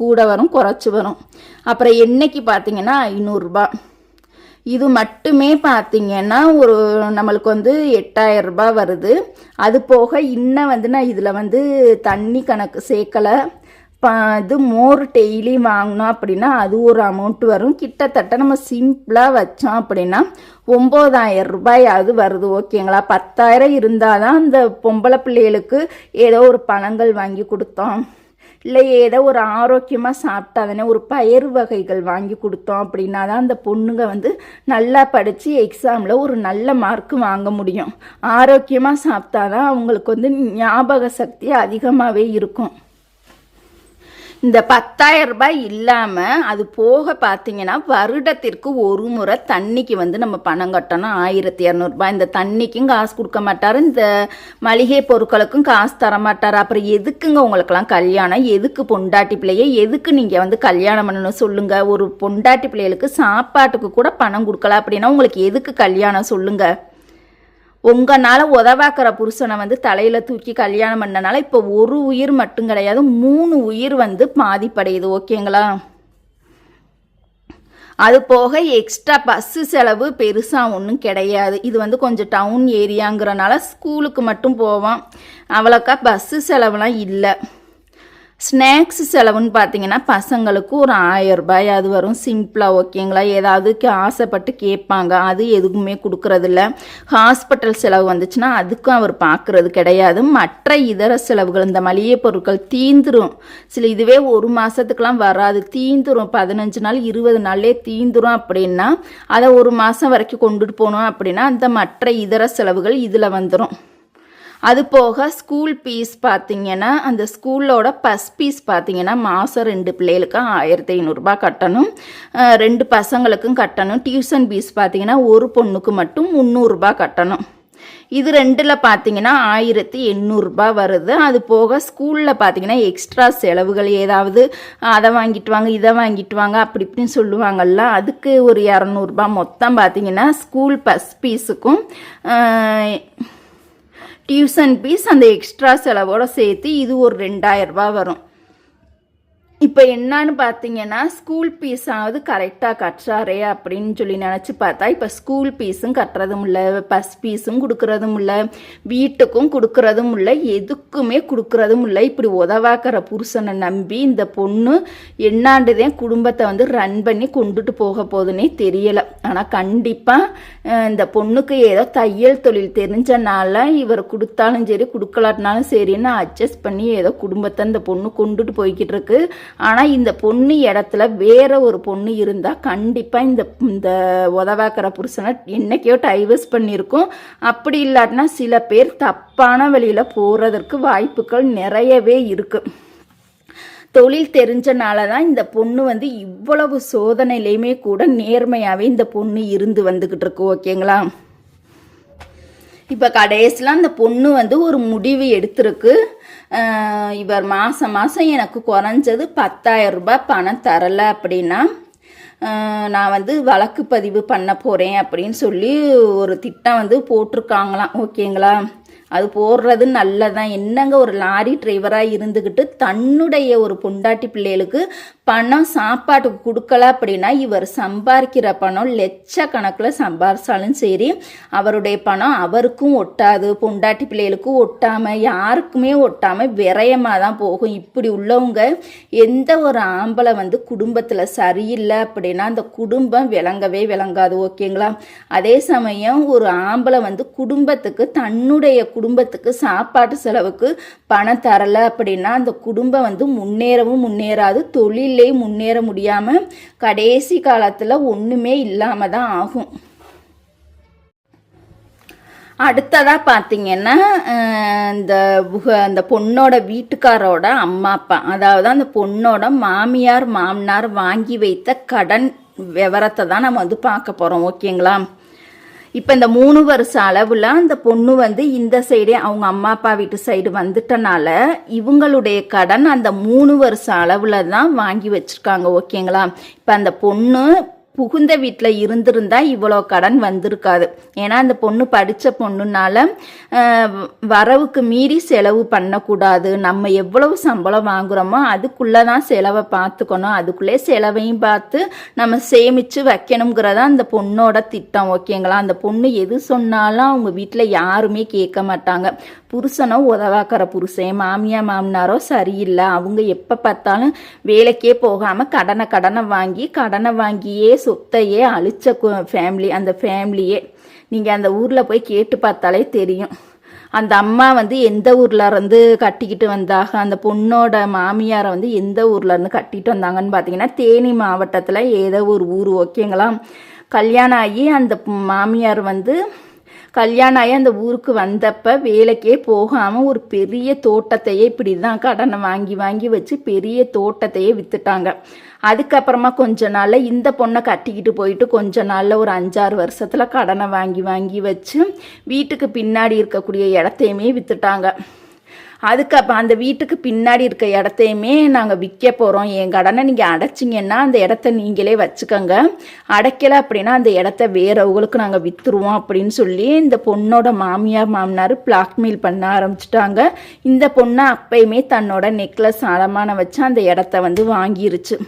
கூட வரும் குறைச்சி வரும். அப்புறம் எண்ணெய்க்கு பார்த்தீங்கன்னா 500. இது மட்டுமே பார்த்தீங்கன்னா ஒரு நம்மளுக்கு வந்து 8000 வருது. அது போக இன்னும் வந்து நான் இதில் வந்து தண்ணி கணக்கு சேர்க்கலை. இது மோர் டெய்லி வாங்கினோம் அப்படின்னா அது ஒரு அமௌண்ட் வரும். கிட்டத்தட்ட நம்ம சிம்பிளாக வச்சோம் அப்படின்னா 9000 வருது. ஓகேங்களா? 10,000 இருந்தால் தான் அந்த பொம்பளை பிள்ளைகளுக்கு ஏதோ ஒரு பழங்கள் வாங்கி கொடுத்தோம், இல்லை ஏதோ ஒரு ஆரோக்கியமாக சாப்பிட்டா தானே ஒரு பயிர் வகைகள் வாங்கி கொடுத்தோம் அப்படின்னா தான் அந்த பொண்ணுங்க வந்து நல்லா படித்து எக்ஸாமில் ஒரு நல்ல மார்க்கு வாங்க முடியும். ஆரோக்கியமாக சாப்பிட்டா தான் அவங்களுக்கு வந்து ஞாபக சக்தி அதிகமாகவே இருக்கும். இந்த 10,000 இல்லாமல் அது போக பார்த்தீங்கன்னா வருடத்திற்கு ஒரு முறை தண்ணிக்கு வந்து நம்ம பணம் கட்டணும் 1200. இந்த தண்ணிக்கும் காசு கொடுக்க மாட்டார், இந்த மளிகை பொருட்களுக்கும் காசு தர மாட்டார். அப்புறம் எதுக்குங்க உங்களுக்கெல்லாம் கல்யாணம்? எதுக்கு பொண்டாட்டி பிள்ளைய எதுக்கு நீங்கள் வந்து கல்யாணம் பண்ணணும் சொல்லுங்கள்? ஒரு பொண்டாட்டி பிள்ளைகளுக்கு சாப்பாட்டுக்கு கூட பணம் கொடுக்கல அப்படின்னா உங்களுக்கு எதுக்கு கல்யாணம் சொல்லுங்கள்? உங்களால் உதவாக்கிற புருஷனை வந்து தலையில் தூக்கி கல்யாணம் பண்ணனால இப்போ ஒரு உயிர் மட்டும் கிடையாது 3 உயிர் வந்து பாதிப்படையுது. ஓகேங்களா? அது போக எக்ஸ்ட்ரா பஸ்ஸு செலவு பெருசாக ஒன்றும் கிடையாது. இது வந்து கொஞ்சம் டவுன் ஏரியாங்கிறனால ஸ்கூலுக்கு மட்டும் போவோம், அவ்வளோக்கா பஸ்ஸு செலவுலாம் இல்லை. ஸ்நாக்ஸ் செலவுன்னு பார்த்தீங்கன்னா பசங்களுக்கு ஒரு 1000 அது வரும் சிம்பிளாக. ஓகேங்களா? ஏதாவது ஆசைப்பட்டு கேட்பாங்க, அது எதுக்குமே கொடுக்கறதில்ல. ஹாஸ்பிட்டல் செலவு வந்துச்சுன்னா அதுக்கும் அவர் பார்க்குறது கிடையாது. மற்ற இதர செலவுகள் இந்த மளிகை பொருட்கள் தீந்துரும். இதுவே ஒரு மாதத்துக்கெலாம் வராது, தீந்துரும். 15 நாள் 20 நாள்லேயே தீந்துரும். அப்படின்னா அதை ஒரு மாதம் வரைக்கும் கொண்டுட்டு போகணும் அப்படின்னா அந்த மற்ற இதர செலவுகள் இதில் வந்துடும். அது போக ஸ்கூல் ஃபீஸ் பார்த்தீங்கன்னா அந்த ஸ்கூலோட பஸ் ஃபீஸ் பார்த்தீங்கன்னா மாதம் 2 பிள்ளைகளுக்கு 1500 கட்டணும், 2 பசங்களுக்கும் கட்டணும். டியூஷன் ஃபீஸ் பார்த்தீங்கன்னா ஒரு பொண்ணுக்கு மட்டும் 300 கட்டணும். இது 2ல் பார்த்தீங்கன்னா 1800 வருது. அது போக ஸ்கூலில் பார்த்தீங்கன்னா எக்ஸ்ட்ரா செலவுகள் ஏதாவது அதை வாங்கிட்டு வாங்க இதை வாங்கிட்டு வாங்க அப்படி இப்படின்னு சொல்லுவாங்கள்ல, அதுக்கு ஒரு 200. மொத்தம் பார்த்தீங்கன்னா ஸ்கூல் பஸ் ஃபீஸுக்கும் டியூஷன் ஃபீஸ் அந்த எக்ஸ்ட்ரா செலவோடு சேர்த்து இது ஒரு 2000 வரும். இப்போ என்னன்னு பார்த்தீங்கன்னா ஸ்கூல் ஃபீஸாவது கரெக்டாக கட்டுறாரே அப்படின்னு சொல்லி நினச்சி பார்த்தா இப்போ ஸ்கூல் ஃபீஸும் கட்டுறதும் இல்லை, பஸ் ஃபீஸும் கொடுக்குறதும் இல்லை, வீட்டுக்கும் கொடுக்குறதும் இல்லை, எதுக்குமே கொடுக்குறதும் இல்லை. இப்படி உதவாக்கிற புருஷனை நம்பி இந்த பொண்ணு என்னாண்டுதான் குடும்பத்தை வந்து ரன் பண்ணி கொண்டுட்டு போக போகுதுன்னே தெரியலை. ஆனால் கண்டிப்பாக இந்த பொண்ணுக்கு ஏதோ தையல் தொழில் தெரிஞ்சனால இவர் கொடுத்தாலும் சரி கொடுக்கலாட்டினாலும் சரின்னு அட்ஜஸ்ட் பண்ணி ஏதோ குடும்பத்தை இந்த பொண்ணு கொண்டுட்டு போய்கிட்டு இருக்கு. ஆனால் இந்த பொண்ணு இடத்துல வேற ஒரு பொண்ணு இருந்தால் கண்டிப்பாக இந்த உதவாக்கிற புருஷனை என்னைக்கோ டைவர்ஸ் பண்ணியிருக்கும். அப்படி இல்லாட்டினா சில பேர் தப்பான வழியில் போகிறதற்கு வாய்ப்புகள் நிறையவே இருக்குது. தொழில் தெரிஞ்சனால தான் இந்த பொண்ணு வந்து இவ்வளவு சோதனையிலையுமே கூட நேர்மையாகவே இந்த பொண்ணு இருந்து வந்துக்கிட்டு இருக்கு. ஓகேங்களா? இப்போ கடைசியில் அந்த பொண்ணு வந்து ஒரு முடிவு எடுத்திருக்கு. இவர் மாதம் எனக்கு குறைஞ்சது 10,000 ரூபாய் பணம் தரலை அப்படின்னா நான் வந்து வழக்கு பதிவு பண்ண போகிறேன் அப்படின்னு சொல்லி ஒரு திட்டம் வந்து போட்டிருக்காங்களாம். ஓகேங்களா? அது போடுறது நல்லதான். என்னங்க, ஒரு லாரி டிரைவராக இருந்துக்கிட்டு தன்னுடைய ஒரு பொண்டாட்டி பிள்ளைகளுக்கு பணம் சாப்பாட்டுக்கு கொடுக்கல அப்படின்னா இவர் சம்பாதிக்கிற பணம் லட்சக்கணக்கில் சம்பாதிச்சாலும் சரி அவருடைய பணம் அவருக்கும் ஒட்டாது, பொண்டாட்டி பிள்ளைகளுக்கும் ஒட்டாமல் யாருக்குமே ஒட்டாமல் விரயமாக தான் போகும். இப்படி உள்ளவங்க எந்த ஒரு ஆம்பளை வந்து குடும்பத்தில் சரியில்லை அப்படின்னா அந்த குடும்பம் விளங்காது. ஓகேங்களா? அதே சமயம் ஒரு ஆம்பளை வந்து குடும்பத்துக்கு தன்னுடைய குடும்பத்துக்கு சாப்பாட்டு செலவுக்கு பணம் தரலை அப்படின்னா அந்த குடும்பம் வந்து முன்னேறாது, தொழிலே முன்னேற முடியாம கடைசி காலத்துல ஒண்ணுமே இல்லாம தான் ஆகும். அடுத்ததா பார்த்தீங்கன்னா அந்த பொண்ணோட வீட்டுக்காரோட அம்மா அப்பா, அதாவது அந்த பொண்ணோட மாமியார் மாமனார் வாங்கி வைத்த கடன் விவரத்தை தான் நம்ம வந்து பார்க்க போறோம். ஓகேங்களா? இப்போ இந்த 3 வருஷ அளவில் அந்த பொண்ணு வந்து இந்த சைடே அவங்க அம்மா அப்பா வீட்டு சைடு வந்துட்டனால இவங்களுடைய கடன் அந்த 3 வருஷ அளவில் தான் வாங்கி வச்சுருக்காங்க. ஓகேங்களா? இப்போ அந்த பொண்ணு புகுந்த வீட்டில் இருந்திருந்தா இவ்வளோ கடன் வந்திருக்காது. ஏன்னா அந்த பொண்ணு படித்த பொண்ணுனால வரவுக்கு மீறி செலவு பண்ணக்கூடாது. நம்ம எவ்வளவு சம்பளம் வாங்குகிறோமோ அதுக்குள்ளே தான் செலவை பார்த்துக்கணும், அதுக்குள்ளே செலவையும் பார்த்து நம்ம சேமித்து வைக்கணுங்கிறதா அந்த பொண்ணோட திட்டம். ஓகேங்களா? அந்த பொண்ணு எது சொன்னாலும் அவங்க வீட்டில் யாருமே கேட்க மாட்டாங்க. புருஷனோ உதவாக்கிற புருஷன், மாமியா மாமனாரோ சரியில்லை, அவங்க எப்போ பார்த்தாலும் வேலைக்கே போகாமல் கடனை வாங்கியே சொத்தையே அழிச்ச ஃபேமிலி அந்த ஃபேமிலியே. நீங்கள் அந்த ஊரில் போய் கேட்டு பார்த்தாலே தெரியும். அந்த அம்மா வந்து எந்த ஊரில் இருந்து கட்டிக்கிட்டு வந்தாங்க, அந்த பொண்ணோட மாமியாரை வந்து எந்த ஊரில் இருந்து கட்டிட்டு வந்தாங்கன்னு பார்த்தீங்கன்னா தேனி மாவட்டத்தில் ஏதோ ஒரு ஊர். ஓகேங்களா? கல்யாணம் ஆகி அந்த மாமியார் வந்து கல்யாணம் ஆகி அந்த ஊருக்கு வந்தப்ப வேலைக்கே போகாமல் ஒரு பெரிய தோட்டத்தையே இப்படி தான் கடனை வாங்கி வச்சு பெரிய தோட்டத்தையே விற்றுட்டாங்க. அதுக்கப்புறமா கொஞ்ச நாளில் இந்த பொண்ணை கட்டிக்கிட்டு போயிட்டு கொஞ்ச நாளில் ஒரு 5-6 வருஷத்தில் கடனை வாங்கி வச்சு வீட்டுக்கு பின்னாடி இருக்கக்கூடிய இடத்தையுமே விற்றுட்டாங்க. அதுக்கப்புறம் அந்த வீட்டுக்கு பின்னாடி இருக்க இடத்தையுமே நாங்கள் விற்க போகிறோம், என் கடனை நீங்கள் அடைச்சிங்கன்னா அந்த இடத்த நீங்களே வச்சுக்கோங்க, அடைக்கலை அப்படின்னா அந்த இடத்த வேறவங்களுக்கு நாங்கள் விற்றுருவோம் அப்படின்னு சொல்லி இந்த பொண்ணோட மாமியார் மாமனார் பிளாக்மெயில் பண்ண ஆரம்பிச்சிட்டாங்க. இந்த பொண்ணை அப்பயுமே தன்னோட நெக்லஸ் அடமானம் வச்சு அந்த இடத்த வந்து வாங்கிருச்சு.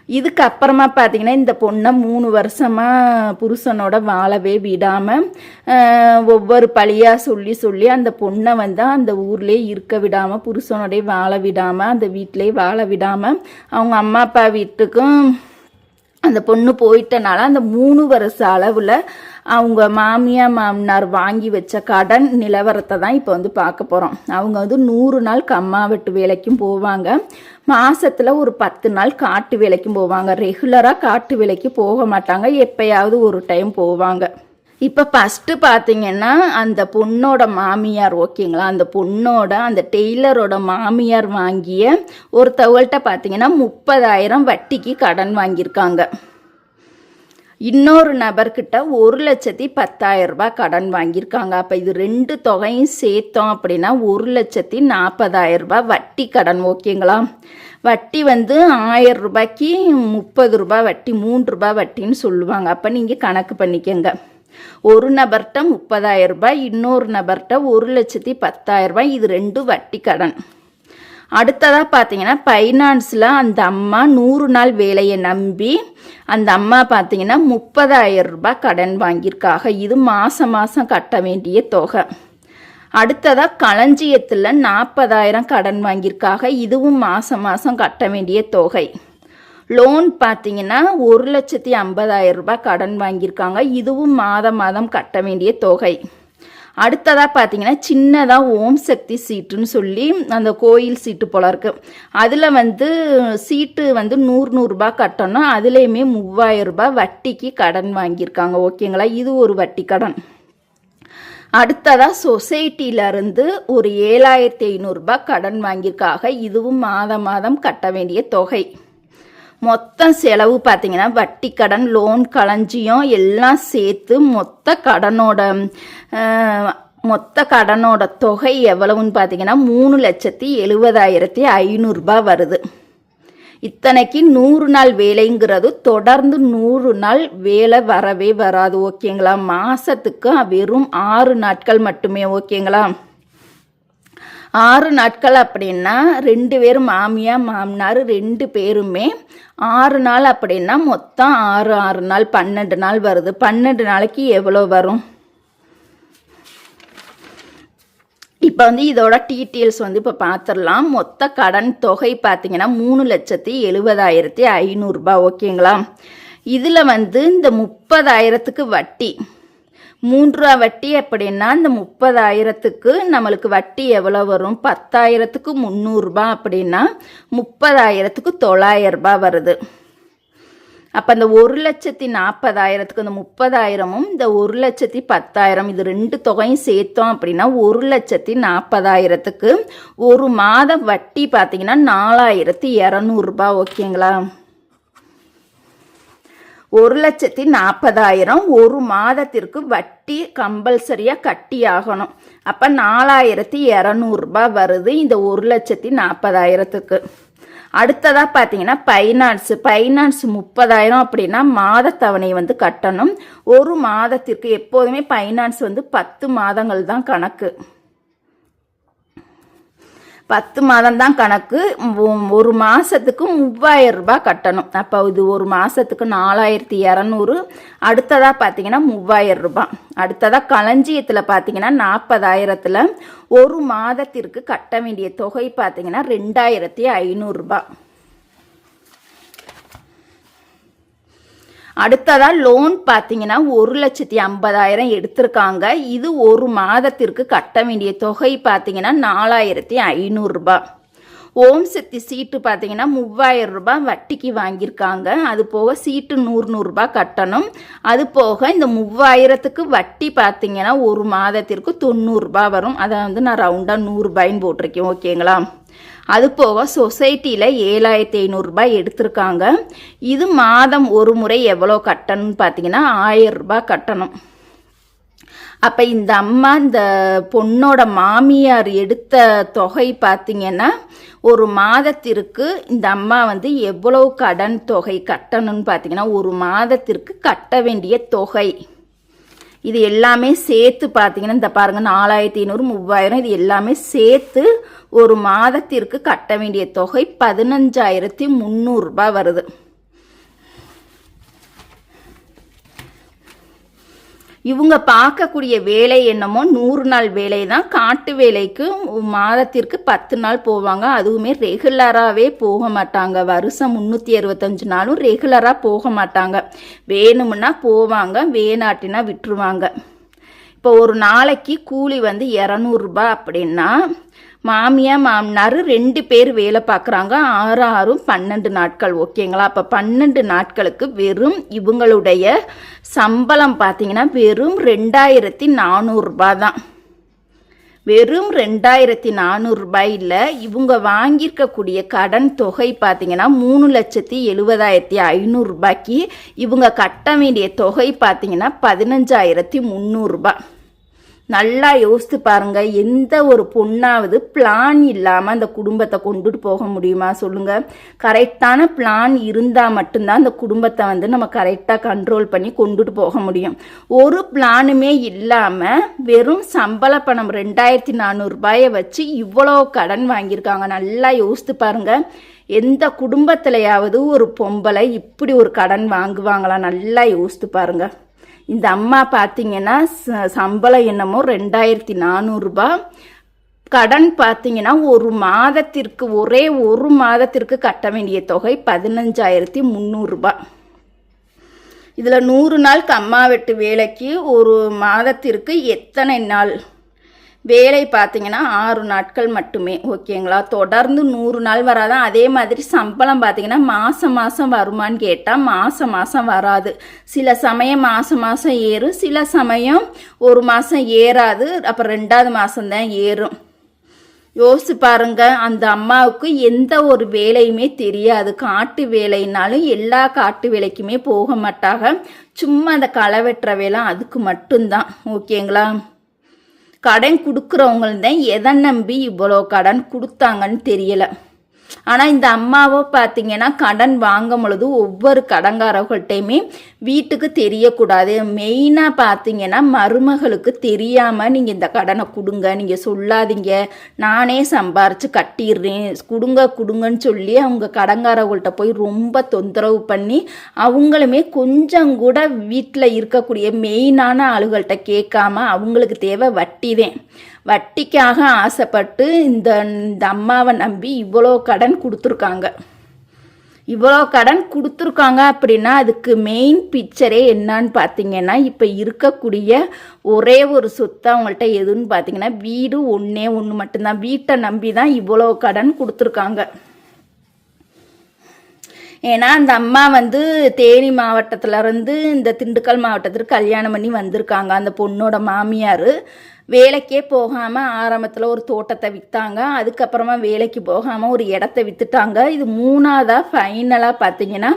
இதுக்கு அப்புறமா பார்த்தீங்கன்னா இந்த பொண்ணை 3 வருஷமாக புருஷனோட வாழவே விடாமல் ஒவ்வொரு பழியாக சொல்லி அந்த பொண்ணை வந்து அந்த ஊர்லேயே இருக்க விடாமல், புருஷனோடய வாழ விடாமல், அந்த வீட்டிலே வாழ விடாமல் அவங்க அம்மா அப்பா வீட்டுக்கும் அந்த பொண்ணு போயிட்டனால அந்த 3 வருஷ அளவில் அவங்க மாமியார் மாமனார் வாங்கி வச்ச கடன் நிலவரத்தை தான் இப்போ வந்து பார்க்க போகிறோம். அவங்க வந்து 100 நாள் கம்மா வெட்டு வேலைக்கும் போவாங்க, மாதத்தில் ஒரு 10 நாள் காட்டு வேலைக்கும் போவாங்க. ரெகுலராக காட்டு வேலைக்கு போக மாட்டாங்க, எப்பயாவது ஒரு டைம் போவாங்க. இப்போ ஃபஸ்ட்டு பார்த்தீங்கன்னா அந்த பொண்ணோட மாமியார், ஓகேங்களா, அந்த பொண்ணோட அந்த டெய்லரோட மாமியார் வாங்கிய ஒருத்தவங்கள்ட்ட பார்த்தீங்கன்னா 30,000 வட்டிக்கு கடன் வாங்கியிருக்காங்க. இன்னொரு நபர்கிட்ட 1,10,000 ரூபாய் கடன் வாங்கியிருக்காங்க. அப்போ இது 2 தொகையும் சேர்த்தோம் அப்படின்னா 1,40,000 ரூபாய் வட்டி கடன். ஓகேங்களா? வட்டி வந்து 1000 ரூபாய்க்கு 30 ரூபாய் வட்டி, 3 ரூபாய் வட்டின்னு சொல்லுவாங்க. அப்போ நீங்கள் கணக்கு பண்ணிக்கங்க. ஒரு நபர்கிட்ட 30,000 ரூபாய், இன்னொரு நபர்கிட்ட 1,10,000 ரூபாய், இது 2 வட்டி கடன். அடுத்ததாக பார்த்தீங்கன்னா ஃபைனான்ஸில் அந்த அம்மா 100 நாள் வேலையை நம்பி அந்த அம்மா பார்த்தீங்கன்னா 30,000 ரூபாய் கடன் வாங்கியிருக்காங்க. இது மாதம் கட்ட வேண்டிய தொகை. அடுத்ததாக களஞ்சியத்தில் 40,000 கடன் வாங்கியிருக்காங்க. இதுவும் மாதம் கட்ட வேண்டிய தொகை. லோன் பார்த்தீங்கன்னா 1,50,000 ரூபாய் கடன் வாங்கியிருக்காங்க. இதுவும் மாதம் கட்ட வேண்டிய தொகை. அடுத்ததாக பார்த்தீங்கன்னா சின்னதாக ஓம் சக்தி சீட்டுன்னு சொல்லி அந்த கோயில் சீட்டு போல இருக்கு, அதில் வந்து சீட்டு வந்து 100 ரூபாய் கட்டணும், அதுலேயுமே 3,000 ரூபாய் வட்டிக்கு கடன் வாங்கியிருக்காங்க. ஓகேங்களா? இது ஒரு வட்டி கடன். அடுத்ததாக சொசைட்டியிலேருந்து ஒரு 7500 ரூபாய் கடன் வாங்கியிருக்காங்க. இதுவும் மாதம் மாதம் கட்ட வேண்டிய தொகை. மொத்தம் செலவு பார்த்தீங்கன்னா வட்டி கடன், லோன், களஞ்சியம் எல்லாம் சேர்த்து மொத்த கடனோட தொகை எவ்வளவுன்னு பார்த்தீங்கன்னா 3,70,500 ரூபாய் வருது. இத்தனைக்கு 100 நாள் வேலைங்கிறது தொடர்ந்து 100 நாள் வேலை வரவே வராது. ஓகேங்களா? மாதத்துக்கு வெறும் 6 நாட்கள் மட்டுமே. ஓகேங்களா? 6 நாட்கள் அப்படின்னா 2 பேரும் மாமியார் மாமனார் 2 பேருமே 6 நாள் அப்படின்னா மொத்தம் 6 நாள் 12 நாள் வருது. 12 நாளைக்கு எவ்வளோ வரும்? இப்போ இதோட டீட்டெயில்ஸ் இப்போ பார்த்துடலாம். மொத்த கடன் தொகை பார்த்தீங்கன்னா 3,70,500 ரூபாய். ஓகேங்களா? இதில் இந்த 30,000க்கு வட்டி 3 ரூபா வட்டி அப்படின்னா இந்த 30,000க்கு நம்மளுக்கு வட்டி எவ்வளோ வரும்? 10,000க்கு 300 ரூபாய் அப்படின்னா 30,000க்கு 900 ரூபாய் வருது. அப்போ இந்த 1,40,000க்கு இந்த 30,000ம் இந்த 1,10,000 இது 2 தொகையும் சேர்த்தோம் அப்படின்னா 1,40,000க்கு ஒரு மாதம் வட்டி பார்த்தீங்கன்னா 4,200 ரூபாய். ஓகேங்களா? 1,40,000 ஒரு மாதத்திற்கு வட்டி கம்பல்சரியாக கட்டி ஆகணும். அப்போ 4,200 ரூபாய் வருது இந்த 1,40,000க்கு. அடுத்ததாக பார்த்தீங்கன்னா ஃபைனான்ஸ் 30,000 அப்படின்னா மாதத்தவணை கட்டணும். ஒரு மாதத்திற்கு எப்போதுமே ஃபைனான்ஸ் 10 மாதங்கள் தான் கணக்கு. 10 மாதம் தான் கணக்கு. ஒரு மாதத்துக்கு 3,000 ரூபாய் கட்டணும். அப்போ இது ஒரு மாதத்துக்கு 4,200. அடுத்ததாக பார்த்தீங்கன்னா 3,000 ரூபாய். அடுத்ததாக களஞ்சியத்தில் பார்த்தீங்கன்னா 40,000த்தில் ஒரு மாதத்திற்கு கட்ட வேண்டிய தொகை பார்த்தீங்கன்னா 2,500 ரூபாய். அடுத்ததாக லோன் பார்த்தீங்கன்னா 1,50,000 எடுத்திருக்காங்க. இது ஒரு மாதத்திற்கு கட்ட வேண்டிய தொகை பார்த்தீங்கன்னா 4,500 ரூபாய். ஓம் சக்தி சீட்டு பார்த்தீங்கன்னா 3,000 ரூபாய் வட்டிக்கு வாங்கியிருக்காங்க. அது போக சீட்டு 100 ரூபாய் கட்டணும். அது போக இந்த 3,000க்கு வட்டி பார்த்தீங்கன்னா ஒரு மாதத்திற்கு 90 ரூபாய் வரும். அதை நான் ரவுண்டாக 100 ரூபாயின்னு போட்டிருக்கேன். ஓகேங்களா? அது போக சொசைட்டியில் 7,500 ரூபாய் எடுத்திருக்காங்க. இது மாதம் ஒரு முறை எவ்வளோ கட்டணும்னு பார்த்தீங்கன்னா 1,000 ரூபாய் கட்டணும். அப்போ இந்த அம்மா இந்த பொண்ணோட மாமியார் எடுத்த தொகை பார்த்தீங்கன்னா ஒரு மாதத்திற்கு இந்த அம்மா எவ்வளோ கடன் தொகை கட்டணும்னு பார்த்தீங்கன்னா ஒரு மாதத்திற்கு கட்ட வேண்டிய தொகை இது எல்லாமே சேர்த்து பார்த்தீங்கன்னா இந்த பாருங்கள் 4,500 3,000 இது எல்லாமே சேர்த்து ஒரு மாதத்திற்கு கட்ட வேண்டிய தொகை 15,300 ரூபாய் வருது. இவங்க பார்க்கக்கூடிய வேலை என்னமோ 100 நாள் வேலை தான். காட்டு வேலைக்கு மாதத்திற்கு 10 நாள் போவாங்க. அதுவுமே ரெகுலராகவே போக மாட்டாங்க. வருஷம் 365 நாளும் ரெகுலராக போக மாட்டாங்க. வேணும்னா போவாங்க, வேணாட்டினா விட்டுருவாங்க. இப்போ ஒரு நாளைக்கு கூலி 200 ரூபாய் அப்படின்னா மாமியார் மாமனார் 2 பேர் வேலை பார்க்குறாங்க. 6 6 12 நாட்கள். ஓகேங்களா? அப்போ 12 நாட்களுக்கு வெறும் இவங்களுடைய சம்பளம் பார்த்தீங்கன்னா வெறும் 2,400 ரூபாய் தான். வெறும் 2,400 ரூபாயில் இவங்க வாங்கியிருக்கக்கூடிய கடன் தொகை பார்த்தீங்கன்னா 3,70,500 ரூபாய்க்கு இவங்க கட்ட வேண்டிய தொகை பார்த்தீங்கன்னா 15,300 ரூபாய். நல்லா யோசித்து பாருங்க. எந்த ஒரு பொண்ணாவது பிளான் இல்லாமல் அந்த குடும்பத்தை கொண்டுட்டு போக முடியுமா சொல்லுங்க? கரெக்டான பிளான் இருந்தால் மட்டும்தான் அந்த குடும்பத்தை நம்ம கரெக்டாக கண்ட்ரோல் பண்ணி கொண்டுட்டு போக முடியும். ஒரு பிளானுமே இல்லாமல் வெறும் சம்பள பணம் 2,400 ரூபாயை வச்சு இவ்வளோ கடன் வாங்கியிருக்காங்க. நல்லா யோசித்து பாருங்க. எந்த குடும்பத்திலையாவது ஒரு பொம்பளை இப்படி ஒரு கடன் வாங்குவாங்களா? நல்லா யோசித்து பாருங்க. இந்த அம்மா பார்த்தீங்கன்னா சம்பளம் என்னமோ 2,400 ரூபாய், கடன் பார்த்தீங்கன்னா ஒரு மாதத்திற்கு ஒரே ஒரு மாதத்திற்கு கட்ட வேண்டிய தொகை 15,300 ரூபாய். இதில் 100 நாள் அம்மா வெட்டு வேலைக்கு ஒரு மாதத்திற்கு எத்தனை நாள்? வேலை பார்த்தீங்கன்னா 6 நாட்கள் மட்டுமே. ஓகேங்களா? தொடர்ந்து 100 நாள் வராதான். அதே மாதிரி சம்பளம் பார்த்தீங்கன்னா மாதம் மாதம் வருமானு கேட்டால் மாதம் மாதம் வராது. சில சமயம் மாதம் மாதம் ஏறும், சில சமயம் ஒரு மாதம் ஏறாது, அப்புறம் 2வது மாதம்தான் ஏறும். யோசிச்சு பாருங்க, அந்த அம்மாவுக்கு எந்த ஒரு வேலையுமே தெரியாது. காட்டு வேலைனாலும் எல்லா காட்டு வேலைக்குமே போக மாட்டாங்க. சும்மா அந்த களை வெட்டுற வேலை அதுக்கு மட்டும்தான். ஓகேங்களா? கடன் கொடுக்குறவங்கள்தான் எதை நம்பி இவ்வளோ கடன் கொடுத்தாங்கன்னு தெரியல. ஆனால் இந்த அம்மாவை பார்த்தீங்கன்னா கடன் வாங்கும் பொழுது ஒவ்வொரு கடன்காரர்கள்ட்டையுமே வீட்டுக்கு தெரியக்கூடாது. மெயினாக பார்த்தீங்கன்னா மருமகளுக்கு தெரியாமல் நீங்கள் இந்த கடனை கொடுங்க, நீங்கள் சொல்லாதீங்க, நானே சம்பாரித்து கட்டிடுறேன், கொடுங்கன்னு சொல்லி அவங்க கடன்காரர்கள்ட்ட போய் ரொம்ப தொந்தரவு பண்ணி அவங்களுமே கொஞ்சம் கூட வீட்டில் இருக்கக்கூடிய மெயினான ஆளுகள்கிட்ட கேட்காம அவங்களுக்கு தேவை வட்டிதான். வட்டிக்காக ஆசைப்பட்டு இந்த அம்மாவை நம்பி இவ்வளோ கடன் கொடுத்துருக்காங்க. இவ்வளோ கடன் கொடுத்துருக்காங்க அப்படின்னா அதுக்கு மெயின் பிக்சரே என்னான்னு பார்த்தீங்கன்னா, இப்போ இருக்கக்கூடிய ஒரே ஒரு சொத்து அவங்கள்ட்ட எதுன்னு பார்த்தீங்கன்னா வீடு ஒன்றே ஒன்று மட்டும்தான். வீட்டை நம்பி தான் இவ்வளோ கடன் கொடுத்துருக்காங்க. ஏன்னா அந்த அம்மா தேனி மாவட்டத்திலேருந்து இந்த திண்டுக்கல் மாவட்டத்திற்கு கல்யாணம் பண்ணி வந்திருக்காங்க. அந்த பொண்ணோட மாமியார் வேலைக்கே போகாமல் ஆரம்பத்தில் ஒரு தோட்டத்தை விற்றாங்க. அதுக்கப்புறமா வேலைக்கு போகாமல் ஒரு இடத்த விற்றுட்டாங்க. இது 3ஆவதாக ஃபைனலாக பார்த்தீங்கன்னா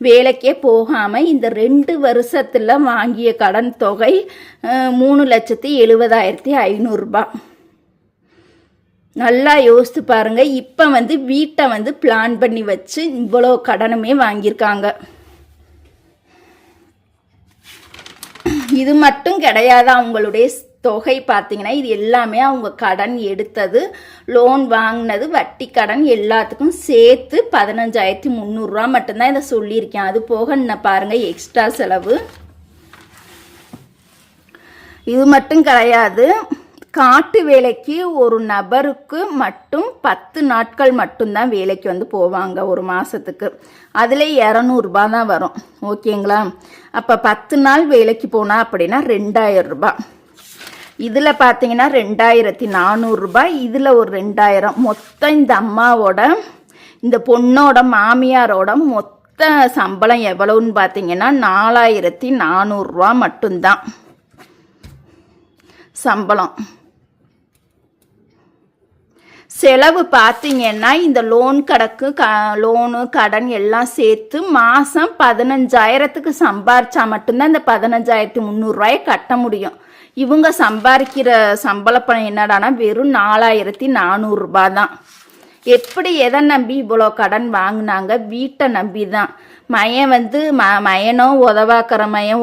வேலைக்கே போகாமல் இந்த 2 வருஷத்தில் வாங்கிய கடன் தொகை 3,70,500 ரூபாய். நல்லா யோசித்து பாருங்க. இப்போ வீட்டை பிளான் பண்ணி வச்சு இவ்வளோ கடனுமே வாங்கியிருக்காங்க. இது மட்டும் கிடையாது. அவங்களுடைய தொகை பார்த்தீங்கன்னா இது எல்லாமே அவங்க கடன் எடுத்தது, லோன் வாங்கினது, வட்டி கடன் எல்லாத்துக்கும் சேர்த்து 15,300 ரூபா மட்டும்தான் இதை சொல்லியிருக்கேன். அது போக என்ன பாருங்க எக்ஸ்ட்ரா செலவு. இது மட்டும் கிடையாது. காட்டு வேலைக்கு ஒரு நபருக்கு மட்டும் 10 நாட்கள் மட்டும்தான் வேலைக்கு போவாங்க ஒரு மாதத்துக்கு. அதில் 200 ரூபாய் தான் வரும். ஓகேங்களா? அப்போ 10 நாள் வேலைக்கு போனால் அப்படின்னா 2,000 ரூபாய். இதில் பார்த்தீங்கன்னா 2,400 ரூபாய், இதில் ஒரு 2,000. மொத்தம் இந்த அம்மாவோட இந்த பொண்ணோட மாமியாரோட மொத்த சம்பளம் எவ்வளவுன்னு பார்த்தீங்கன்னா 4,400 ரூபா மட்டும்தான் சம்பளம். செலவு பார்த்தீங்கன்னா இந்த லோன் லோனு கடன் எல்லாம் சேர்த்து மாதம் 15,000க்கு சம்பாரிச்சா மட்டும்தான் இந்த 15,300 ரூபாயை கட்ட முடியும். இவங்க சம்பாதிக்கிற சம்பள பணம் என்னடானா வெறும் 4,400 ரூபாய் தான். எப்படி எதை நம்பி இவ்வளோ கடன் வாங்கினாங்க? வீட்டை நம்பி தான். மயன் மயனோ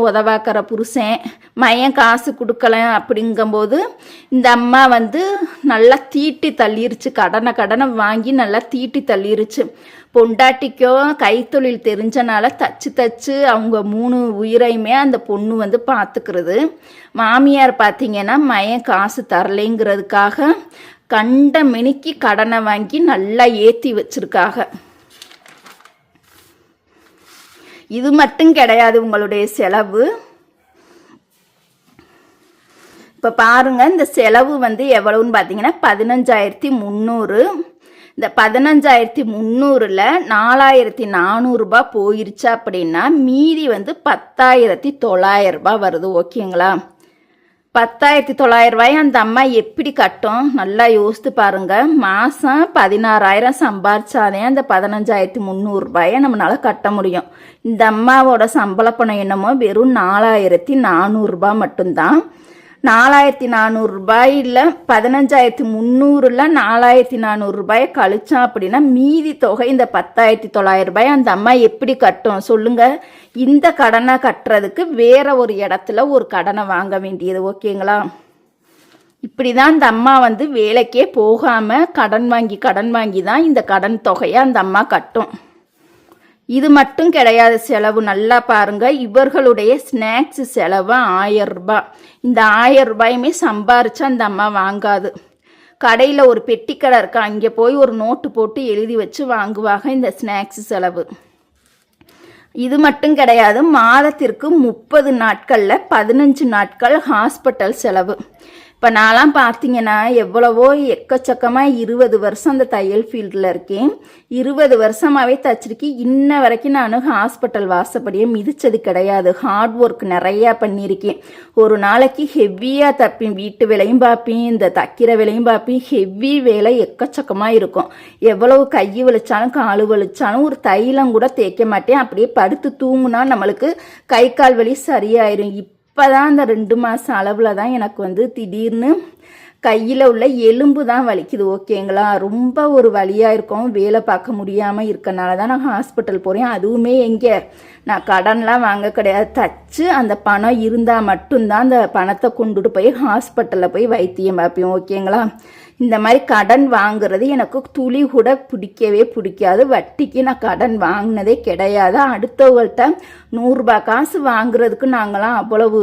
உதவாக்கிற புருஷன், மயன் காசு கொடுக்கல அப்படிங்கும்போது இந்த அம்மா நல்லா தீட்டி தள்ளிருச்சு. கடனை வாங்கி நல்லா தீட்டி தள்ளிருச்சு. பொண்டாட்டிக்கோ கைத்தொழில் தெரிஞ்சனால தச்சு அவங்க 3 உயிரையுமே அந்த பொண்ணு பார்த்துக்கிறது. மாமியார் பார்த்தீங்கன்னா மயன் காசு தரலைங்கிறதுக்காக கண்ட மினிக்கு கடனை வாங்கி நல்லா ஏற்றி வச்சிருக்காங்க. இது மட்டும் கிடையாது உங்களுடைய செலவு. இப்போ பாருங்க, இந்த செலவு எவ்வளவுன்னு பார்த்தீங்கன்னா 15,300. இந்த 15,300ல் 4,400 ரூபாய் போயிருச்சு அப்படின்னா மீதி 10,900 ரூபாய் வருது. ஓகேங்களா? 10,900 ரூபாய் அந்த அம்மா எப்படி கட்டும்? நல்லா யோசித்து பாருங்க. மாதம் 16,000 சம்பாரிச்சாதே அந்த 15,300 ரூபாயை நம்மளால கட்ட முடியும். இந்த அம்மாவோட சம்பள பணம் என்னமோ வெறும் 4,400 ரூபாய் மட்டும்தான். 4,400 ரூபாயில் 15,300ல் 4,400 ரூபாயை கழிச்சோம் அப்படின்னா மீதி தொகை இந்த 10,900 ரூபாய் அந்த அம்மா எப்படி கட்டும் சொல்லுங்க? இந்த கடனை கட்டுறதுக்கு வேற ஒரு இடத்துல ஒரு கடனை வாங்க வேண்டியது. ஓகேங்களா? இப்படிதான் இந்த அம்மா வேலைக்கே போகாம கடன் வாங்கி தான் இந்த கடன் தொகையை அந்த அம்மா கட்டும். இது மட்டும் கிடையாது செலவு. நல்லா பாருங்க, இவர்களுடைய ஸ்நாக்ஸ் செலவு 1,000 ரூபாய். இந்த 1,000 ரூபாயுமே சம்பாரிச்சா அந்த அம்மா வாங்காது. கடையில் ஒரு பெட்டி கடை இருக்கா, அங்கே போய் ஒரு நோட்டு போட்டு எழுதி வச்சு வாங்குவாங்க இந்த ஸ்நாக்ஸ் செலவு. இது மட்டும் கிடையாது. மாதத்திற்கு 30 நாட்களில் 15 நாட்கள் ஹாஸ்பிட்டல் செலவு. இப்போ நான்லாம் பார்த்தீங்கன்னா எவ்வளவோ எக்கச்சக்கமாக 20 வருஷம் அந்த தையல் ஃபீல்டில் இருக்கேன். 20 வருஷமாகவே தச்சிருக்கேன். இன்ன வரைக்கும் நான் ஹாஸ்பிட்டல் வாசப்படியே மிதிச்சது கிடையாது. ஹார்ட் ஒர்க் நிறையா பண்ணியிருக்கேன். ஒரு நாளைக்கு ஹெவியாக தப்பேன். வீட்டு வேலையும் பார்ப்பேன், இந்த தைக்கிற வேலையும் பார்ப்பேன். ஹெவி வேலை எக்கச்சக்கமாக இருக்கும். எவ்வளவு கை வலிச்சாலும் கால் வலிச்சாலும் ஒரு தைலம் கூட தேய்க்க மாட்டேன். அப்படியே படுத்து தூங்குனா நம்மளுக்கு கை கால் வலி சரியாயிரும். இப்போ தான் அந்த 2 மாதம் அளவில் தான் எனக்கு திடீர்னு கையில் உள்ள எலும்பு தான் வலிக்குது. ஓகேங்களா, ரொம்ப ஒரு வலியாக இருக்கும். வேலை பார்க்க முடியாமல் இருக்கனால தான் நான் ஹாஸ்பிட்டல் போகிறேன். அதுவுமே எங்கே, நான் கடன்லாம் வாங்க கிடையாது. தச்சு அந்த பணம் இருந்தால் மட்டும்தான் அந்த பணத்தை கொண்டுட்டு போய் ஹாஸ்பிட்டலில் போய் வைத்தியம் பார்ப்பேன். ஓகேங்களா, இந்த மாதிரி கடன் வாங்குறது எனக்கு துளி கூட பிடிக்காது. வட்டிக்கு நான் கடன் வாங்கினதே கிடையாது. அடுத்தவங்கள்ட்ட 100 ரூபாய் காசு வாங்குறதுக்கு நாங்களாம் அவ்வளவு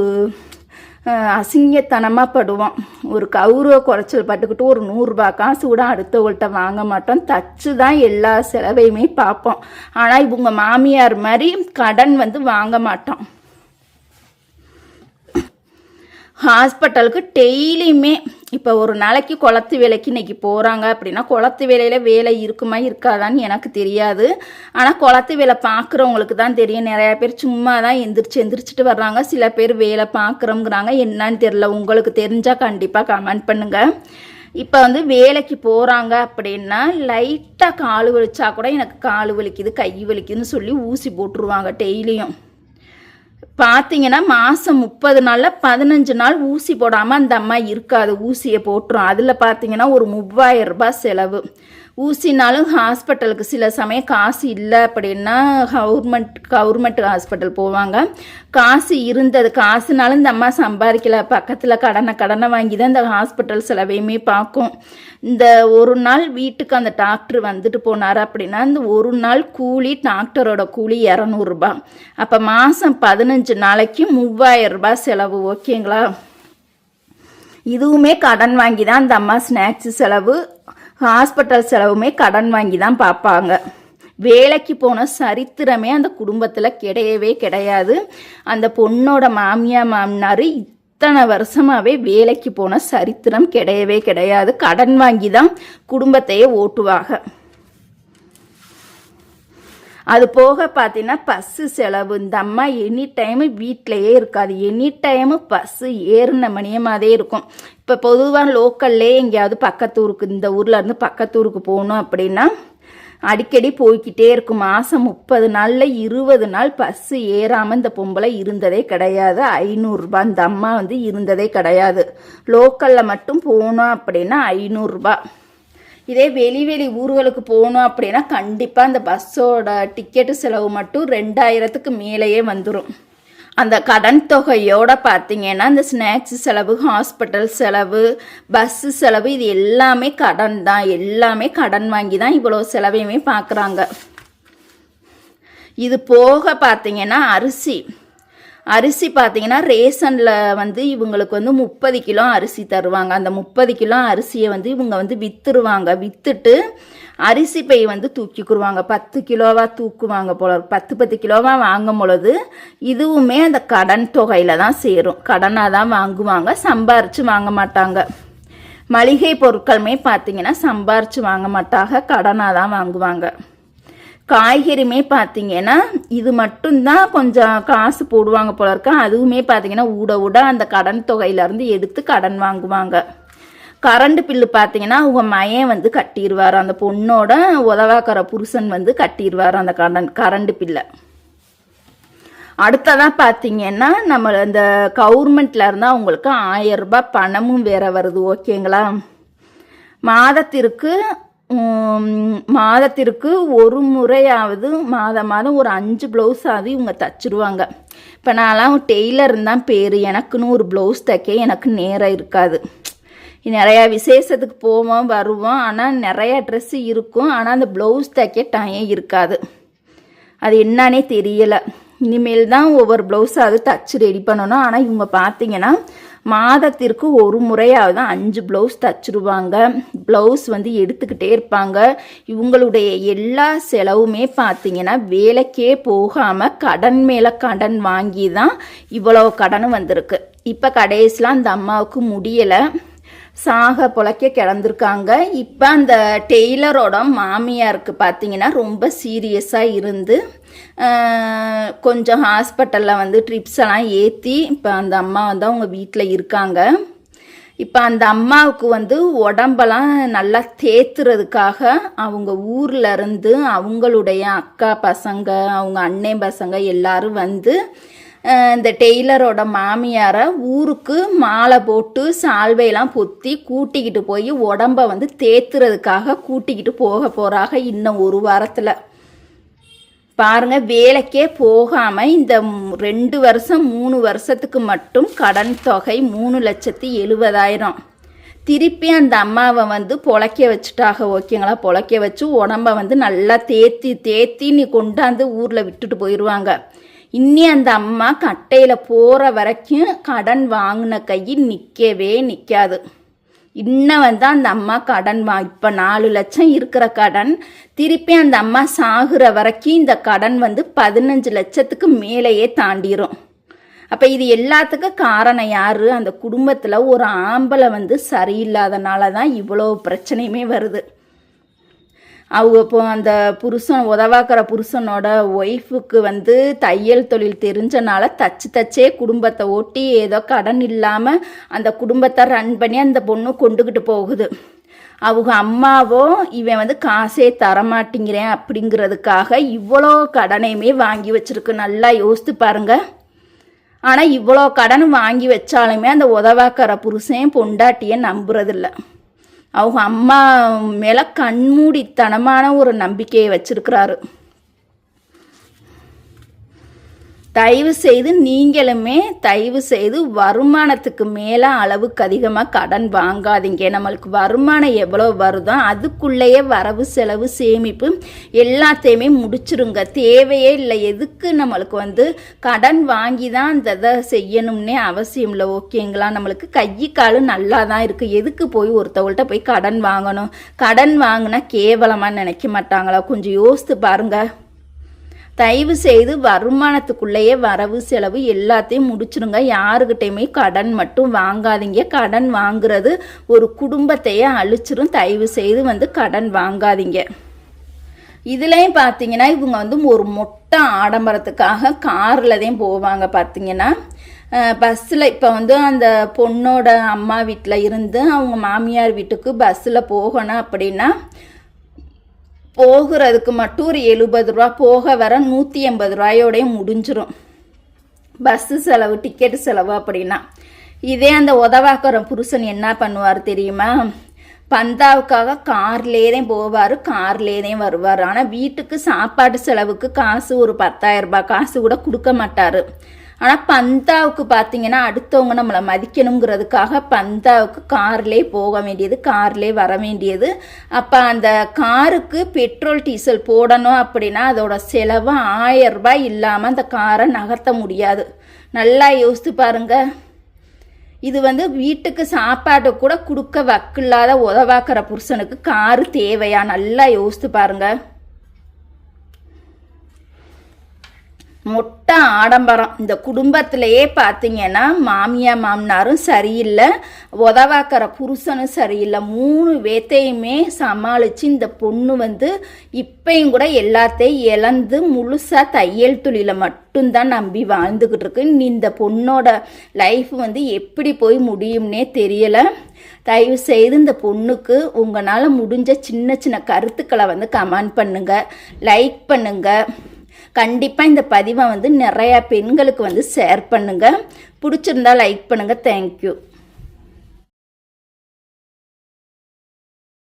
அசிங்கத்தனமாக படுவோம். ஒரு கௌரவ குறைச்சல் பட்டுக்கிட்டு ஒரு 100 ரூபாய் காசு கூட அடுத்தவங்கள்ட்ட வாங்க மாட்டோம். தச்சு தான் எல்லா செலவையுமே பார்ப்போம். ஆனால் இவங்க மாமியார் மாதிரி கடன் வாங்க மாட்டோம். ஹாஸ்பிட்டலுக்கு டெய்லியுமே இப்போ ஒரு நாளைக்கு குளத்து வேலைக்கு இன்றைக்கி போகிறாங்க அப்படின்னா குளத்து வேலையில் வேலை இருக்குமா இருக்காதான்னு எனக்கு தெரியாது. ஆனால் குளத்து வேலை பார்க்குறவங்களுக்கு தான் தெரியும். நிறையா பேர் சும்மா தான் எந்திரிச்சிட்டு வர்றாங்க. சில பேர் வேலை பார்க்குறோங்கிறாங்க. என்னன்னு தெரியல. உங்களுக்கு தெரிஞ்சால் கண்டிப்பாக கமெண்ட் பண்ணுங்கள். இப்போ வேலைக்கு போகிறாங்க அப்படின்னா லைட்டாக கால் வலிச்சா கூட எனக்கு கால் வலிக்குது கை வலிக்குதுன்னு சொல்லி ஊசி போட்டுருவாங்க டெய்லியும். பார்த்தீங்கன்னா மாதம் 30 நாளில் 15 நாள் ஊசி போடாமல் அந்த அம்மா இருக்காது. ஊசியை போட்டுரும். அதில் பார்த்தீங்கன்னா ஒரு 3000 ரூபாய் செலவு. ஊசினாலும் ஹாஸ்பிட்டலுக்கு சில சமயம் காசு இல்லை அப்படின்னா கவர்மெண்ட் ஹாஸ்பிட்டல் போவாங்க. காசுனாலும் இந்த அம்மா சம்பாதிக்கல. பக்கத்தில் கடனை வாங்கி தான் இந்த ஹாஸ்பிட்டல் செலவையுமே பார்க்கும். இந்த ஒரு நாள் வீட்டுக்கு அந்த டாக்டர் வந்துட்டு போனார் அப்படின்னா இந்த ஒரு நாள் கூலி, டாக்டரோட கூலி 200 ரூபாய். அப்போ மாதம் 15 நாளைக்கு 3000 ரூபாய் செலவு. ஓகேங்களா, இதுவுமே கடன் வாங்கி தான் அந்த அம்மா ஸ்நாக்ஸ் செலவு, ஹாஸ்பிட்டல் செலவுமே கடன் வாங்கி தான் பார்ப்பாங்க. வேலைக்கு போன சரித்திரமே அந்த குடும்பத்தில் கிடையவே கிடையாது. அந்த பொண்ணோட மாமியார் இத்தனை வருஷமாகவே வேலைக்கு போன சரித்திரம் கிடையவே கிடையாது. கடன் வாங்கி தான் குடும்பத்தையே ஓட்டுவாங்க. அது போக பார்த்தீங்கன்னா பஸ்ஸு செலவு. இந்த அம்மா எனி டைமு வீட்டிலையே இருக்காது. எனி டைமு பஸ்ஸு ஏறின மணியமாகவே இருக்கும். இப்போ பொதுவாக லோக்கல்லே எங்கேயாவது பக்கத்தூருக்கு, இந்த ஊர்லேருந்து பக்கத்தூருக்கு போகணும் அப்படின்னா அடிக்கடி போய்கிட்டே இருக்கும். மாதம் 30 நாளில் 20 நாள் பஸ்ஸு ஏறாமல் இந்த பொம்பளை இருந்ததே கிடையாது. 500 ரூபாய் இந்த அம்மா இருந்ததே கிடையாது. லோக்கலில் மட்டும் போனோம் அப்படின்னா 500 ரூபாய். இதே வெளி ஊர்களுக்கு போகணும் அப்படின்னா கண்டிப்பாக அந்த பஸ்ஸோட டிக்கெட்டு செலவு மட்டும் 2000க்கு மேலேயே வந்துடும். அந்த கடன் தொகையோடு பார்த்தீங்கன்னா இந்த ஸ்நாக்ஸ் செலவு, ஹாஸ்பிட்டல் செலவு, பஸ்ஸு செலவு, இது எல்லாமே கடன் தான். எல்லாமே கடன் வாங்கி தான் இவ்வளோ செலவையுமே பார்க்குறாங்க. இது போக பார்த்தீங்கன்னா அரிசி பார்த்தீங்கன்னா ரேஷனில் இவங்களுக்கு 30 கிலோ அரிசி தருவாங்க. அந்த 30 கிலோ அரிசியை இவங்க விற்றுருவாங்க. விற்றுட்டு அரிசி பை தூக்கிக்குருவாங்க. 10 கிலோவாக தூக்குவாங்க போல. 10 கிலோவாக வாங்கும் பொழுது இதுவுமே அந்த கடன் தொகையில் தான் சேரும். கடனாக தான் வாங்குவாங்க, சம்பாரித்து வாங்க மாட்டாங்க. மளிகை பொருட்களுமே பார்த்தீங்கன்னா சம்பாரித்து வாங்க மாட்டாங்க, கடனாக தான் வாங்குவாங்க. காய்கறியுமே பார்த்தீங்கன்னா இது மட்டும்தான் கொஞ்சம் காசு போடுவாங்க போல இருக்க. அதுவுமே பார்த்தீங்கன்னா ஊட அந்த கடன் தொகையிலேருந்து எடுத்து கடன் வாங்குவாங்க. கரண்ட் பில்லு பார்த்தீங்கன்னா அவங்க மையன் கட்டிடுவார். அந்த பொண்ணோட உதவாக்கிற புருஷன் கட்டிடுவார் அந்த கரண்ட் பில்லை. அடுத்ததான் பார்த்தீங்கன்னா நம்ம இந்த கவர்மெண்ட்ல இருந்தால் அவங்களுக்கு 1000 ரூபாய் பணமும் வேற வருது. ஓகேங்களா, மாதத்திற்கு ஒரு முறையாவது மாதம் ஒரு 5 ப்ளவுஸாவது இவங்க தச்சிருவாங்க. இப்போ நான்லாம் டெய்லர் தான் பேர். எனக்குன்னு ஒரு ப்ளவுஸ் தைக்க எனக்கு நேரம் இருக்காது. நிறையா விசேஷத்துக்கு போவோம் வருவோம். ஆனால் நிறையா ட்ரெஸ்ஸு இருக்கும். ஆனால் அந்த ப்ளவுஸ் தைக்க டைம் இருக்காது. அது என்னன்னே தெரியலை. இனிமேல் தான் ஒவ்வொரு ப்ளவுஸாவது தச்சு ரெடி பண்ணணும். ஆனால் இவங்க பார்த்தீங்கன்னா மாதத்திற்கு ஒரு முறையாவது 5 ப்ளவுஸ் தச்சுருவாங்க. ப்ளவுஸ் எடுத்துக்கிட்டே இருப்பாங்க. இவங்களுடைய எல்லா செலவுமே பார்த்தீங்கன்னா வேலைக்கே போகாமல் கடன் மேலே கடன் வாங்கி தான் இவ்வளோ கடன் வந்திருக்கு. இப்போ கடைசியில் அந்த அம்மாவுக்கு முடியலை. சாக பொழைக்க கிடந்திருக்காங்க. இப்போ அந்த டெய்லரோட மாமியாருக்கு பார்த்தீங்கன்னா ரொம்ப சீரியஸாக இருந்து கொஞ்சம் ஹாஸ்பிட்டலில் வந்து ட்ரிப்ஸ் எல்லாம் ஏற்றி இப்போ அந்த அம்மா வந்து அவங்க வீட்டில் இருக்காங்க. இப்போ அந்த அம்மாவுக்கு வந்து உடம்பெல்லாம் நல்லா தேத்துறதுக்காக அவங்க ஊரில் இருந்து அவங்களுடைய அக்கா பசங்க அவங்க அண்ணன் பசங்க எல்லாரும் வந்து இந்த டெய்லரோட மாமியாரை ஊருக்கு மாலை போட்டு சால்வையெல்லாம் பொத்தி கூட்டிக்கிட்டு போய் உடம்ப வந்து தேத்துறதுக்காக கூட்டிக்கிட்டு போக போகிறாங்க. இன்னும் ஒரு வாரத்தில் பாருங்க, வேலைக்கே போகாமல் இந்த 2 வருஷம் 3 வருஷத்துக்கு மட்டும் கடன் தொகை 3,70,000. திருப்பி அந்த அம்மாவை வந்து பொழைக்க வச்சுட்டாக. ஓகேங்களா, பொழைக்க வச்சு உடம்ப வந்து நல்லா தேத்தி நீ கொண்டாந்து ஊரில் விட்டுட்டு போயிடுவாங்க. இன்னி அந்த அம்மா கட்டையில் போகிற வரைக்கும் கடன் வாங்கின கை நிற்கவே நிற்காது. இன்னும் வந்து அந்த அம்மா கடன் இப்போ 4 லட்சம் இருக்கிற கடன் திருப்பி அந்த அம்மா சாகுற வரைக்கும் இந்த கடன் வந்து 15 லட்சத்துக்கு மேலேயே தாண்டிரும். அப்போ இது எல்லாத்துக்கும் காரணம் யார்? அந்த குடும்பத்தில் ஒரு ஆம்பளை வந்து சரியில்லாதனால தான் இவ்வளோ பிரச்சனையுமே வருது. அவங்க இப்போ அந்த புருஷன் உதவாக்கிற புருஷனோட ஒய்ஃபுக்கு வந்து தையல் தொழில் தெரிஞ்சனால தச்சே குடும்பத்தை ஓட்டி ஏதோ கடன் இல்லாமல் அந்த குடும்பத்தை ரன் பண்ணி அந்த பொண்ணு கொண்டுக்கிட்டு போகுது. அவங்க அம்மாவோ இவன் வந்து காசே தரமாட்டேங்கிறேன் அப்படிங்கிறதுக்காக இவ்வளோ கடனையுமே வாங்கி வச்சிருக்கு. நல்லா யோசித்து பாருங்க. ஆனால் இவ்வளோ கடன் வாங்கி வச்சாலுமே அந்த உதவாக்கிற புருஷன் பொண்டாட்டியை நம்புறதில்ல. அவங்க அம்மா மேலே கண்மூடித்தனமான ஒரு நம்பிக்கையை வச்சிருக்கிறாரு. நீங்களுமே தயவு செய்து வருமானத்துக்கு மேலே அளவுக்கு அதிகமாக கடன் வாங்காதீங்க. நம்மளுக்கு வருமானம் எவ்வளோ வருதோ அதுக்குள்ளேயே வரவு செலவு சேமிப்பு எல்லாத்தையுமே முடிச்சிருங்க. தேவையே இல்லை. எதுக்கு நம்மளுக்கு வந்து கடன் வாங்கி தான் அந்த இதை செய்யணும்னே அவசியம் இல்லை. ஓகேங்களா, நம்மளுக்கு கை காலு நல்லா தான் இருக்குது. எதுக்கு போய் ஒருத்தவங்கள்ட்ட போய் கடன் வாங்கணும்? கடன் வாங்கினா கேவலமாக நினைக்க மாட்டாங்களா? கொஞ்சம் யோசித்து பாருங்கள். தயவு செய்து வருமானத்துக்குள்ளேயே வரவு செலவு எல்லாத்தையும் முடிச்சிருங்க. யாருக்கிட்டையுமே கடன் மட்டும் வாங்காதீங்க. கடன் வாங்குறது ஒரு குடும்பத்தையே அழிச்சிரும். தயவு செய்து வந்து கடன் வாங்காதீங்க. இதுலேயும் பார்த்தீங்கன்னா இவங்க வந்து ஒரு மொட்டை ஆடம்பரத்துக்காக காரில் தான் போவாங்க. பார்த்தீங்கன்னா பஸ்ஸில் இப்போ வந்து அந்த பொண்ணோட அம்மா வீட்டில் இருந்து அவங்க மாமியார் வீட்டுக்கு பஸ்ஸில் போகணும் அப்படின்னா போகிறதுக்கு மட்டும் ஒரு 70 ரூபா, போக வர 180 ரூபாயோடய முடிஞ்சிடும் பஸ்ஸு செலவு, டிக்கெட்டு செலவு அப்படின்னா. இதே அந்த உதவாக்கிற புருஷன் என்ன பண்ணுவார் தெரியுமா? பந்தாவுக்காக கார்லேயே தான் போவார், கார்லேயே தான் வருவார். ஆனால் வீட்டுக்கு சாப்பாடு செலவுக்கு காசு ஒரு 10,000 ரூபாய் காசு கூட கொடுக்க மாட்டார். ஆனால் பந்தாவுக்கு பார்த்தீங்கன்னா அடுத்தவங்க நம்மளை மதிக்கணுங்கிறதுக்காக பந்தாவுக்கு கார்லேயே போக வேண்டியது, கார்லேயே வர வேண்டியது. அப்போ அந்த காருக்கு பெட்ரோல் டீசல் போடணும் அப்படின்னா அதோட செலவு 1000 ரூபாய் இல்லாமல் அந்த காரை நகர்த்த முடியாது. நல்லா யோசித்து பாருங்க. இது வந்து வீட்டுக்கு சாப்பாடு கூட கொடுக்க வக்கில்லாத உதவாக்கிற புருஷனுக்கு காரு தேவையா? நல்லா யோசித்து பாருங்க. மொட்டை ஆடம்பரம். இந்த குடும்பத்திலேயே பார்த்தீங்கன்னா மாமியா மாமனாரும் சரியில்லை, உதவாக்கிற புருஷனும் சரியில்லை. 3 பேத்தையுமே சமாளித்து இந்த பொண்ணு வந்து இப்பையும் கூட எல்லாத்தையும் இழந்து முழுசாக தையல் தொழிலை மட்டும்தான் நம்பி வாழ்ந்துக்கிட்டு இருக்கு. இந்த பொண்ணோட லைஃப் வந்து எப்படி போய் முடியும்னே தெரியலை. தயவு செய்து இந்த பொண்ணுக்கு உங்களால் முடிஞ்ச சின்ன சின்ன கருத்துக்களை வந்து கமெண்ட் பண்ணுங்கள், லைக் பண்ணுங்கள். கண்டிப்பாக இந்த பதிவை வந்து நிறையா பெண்களுக்கு வந்து ஷேர் பண்ணுங்கள். பிடிச்சிருந்தா லைக் பண்ணுங்கள். தேங்க்யூ.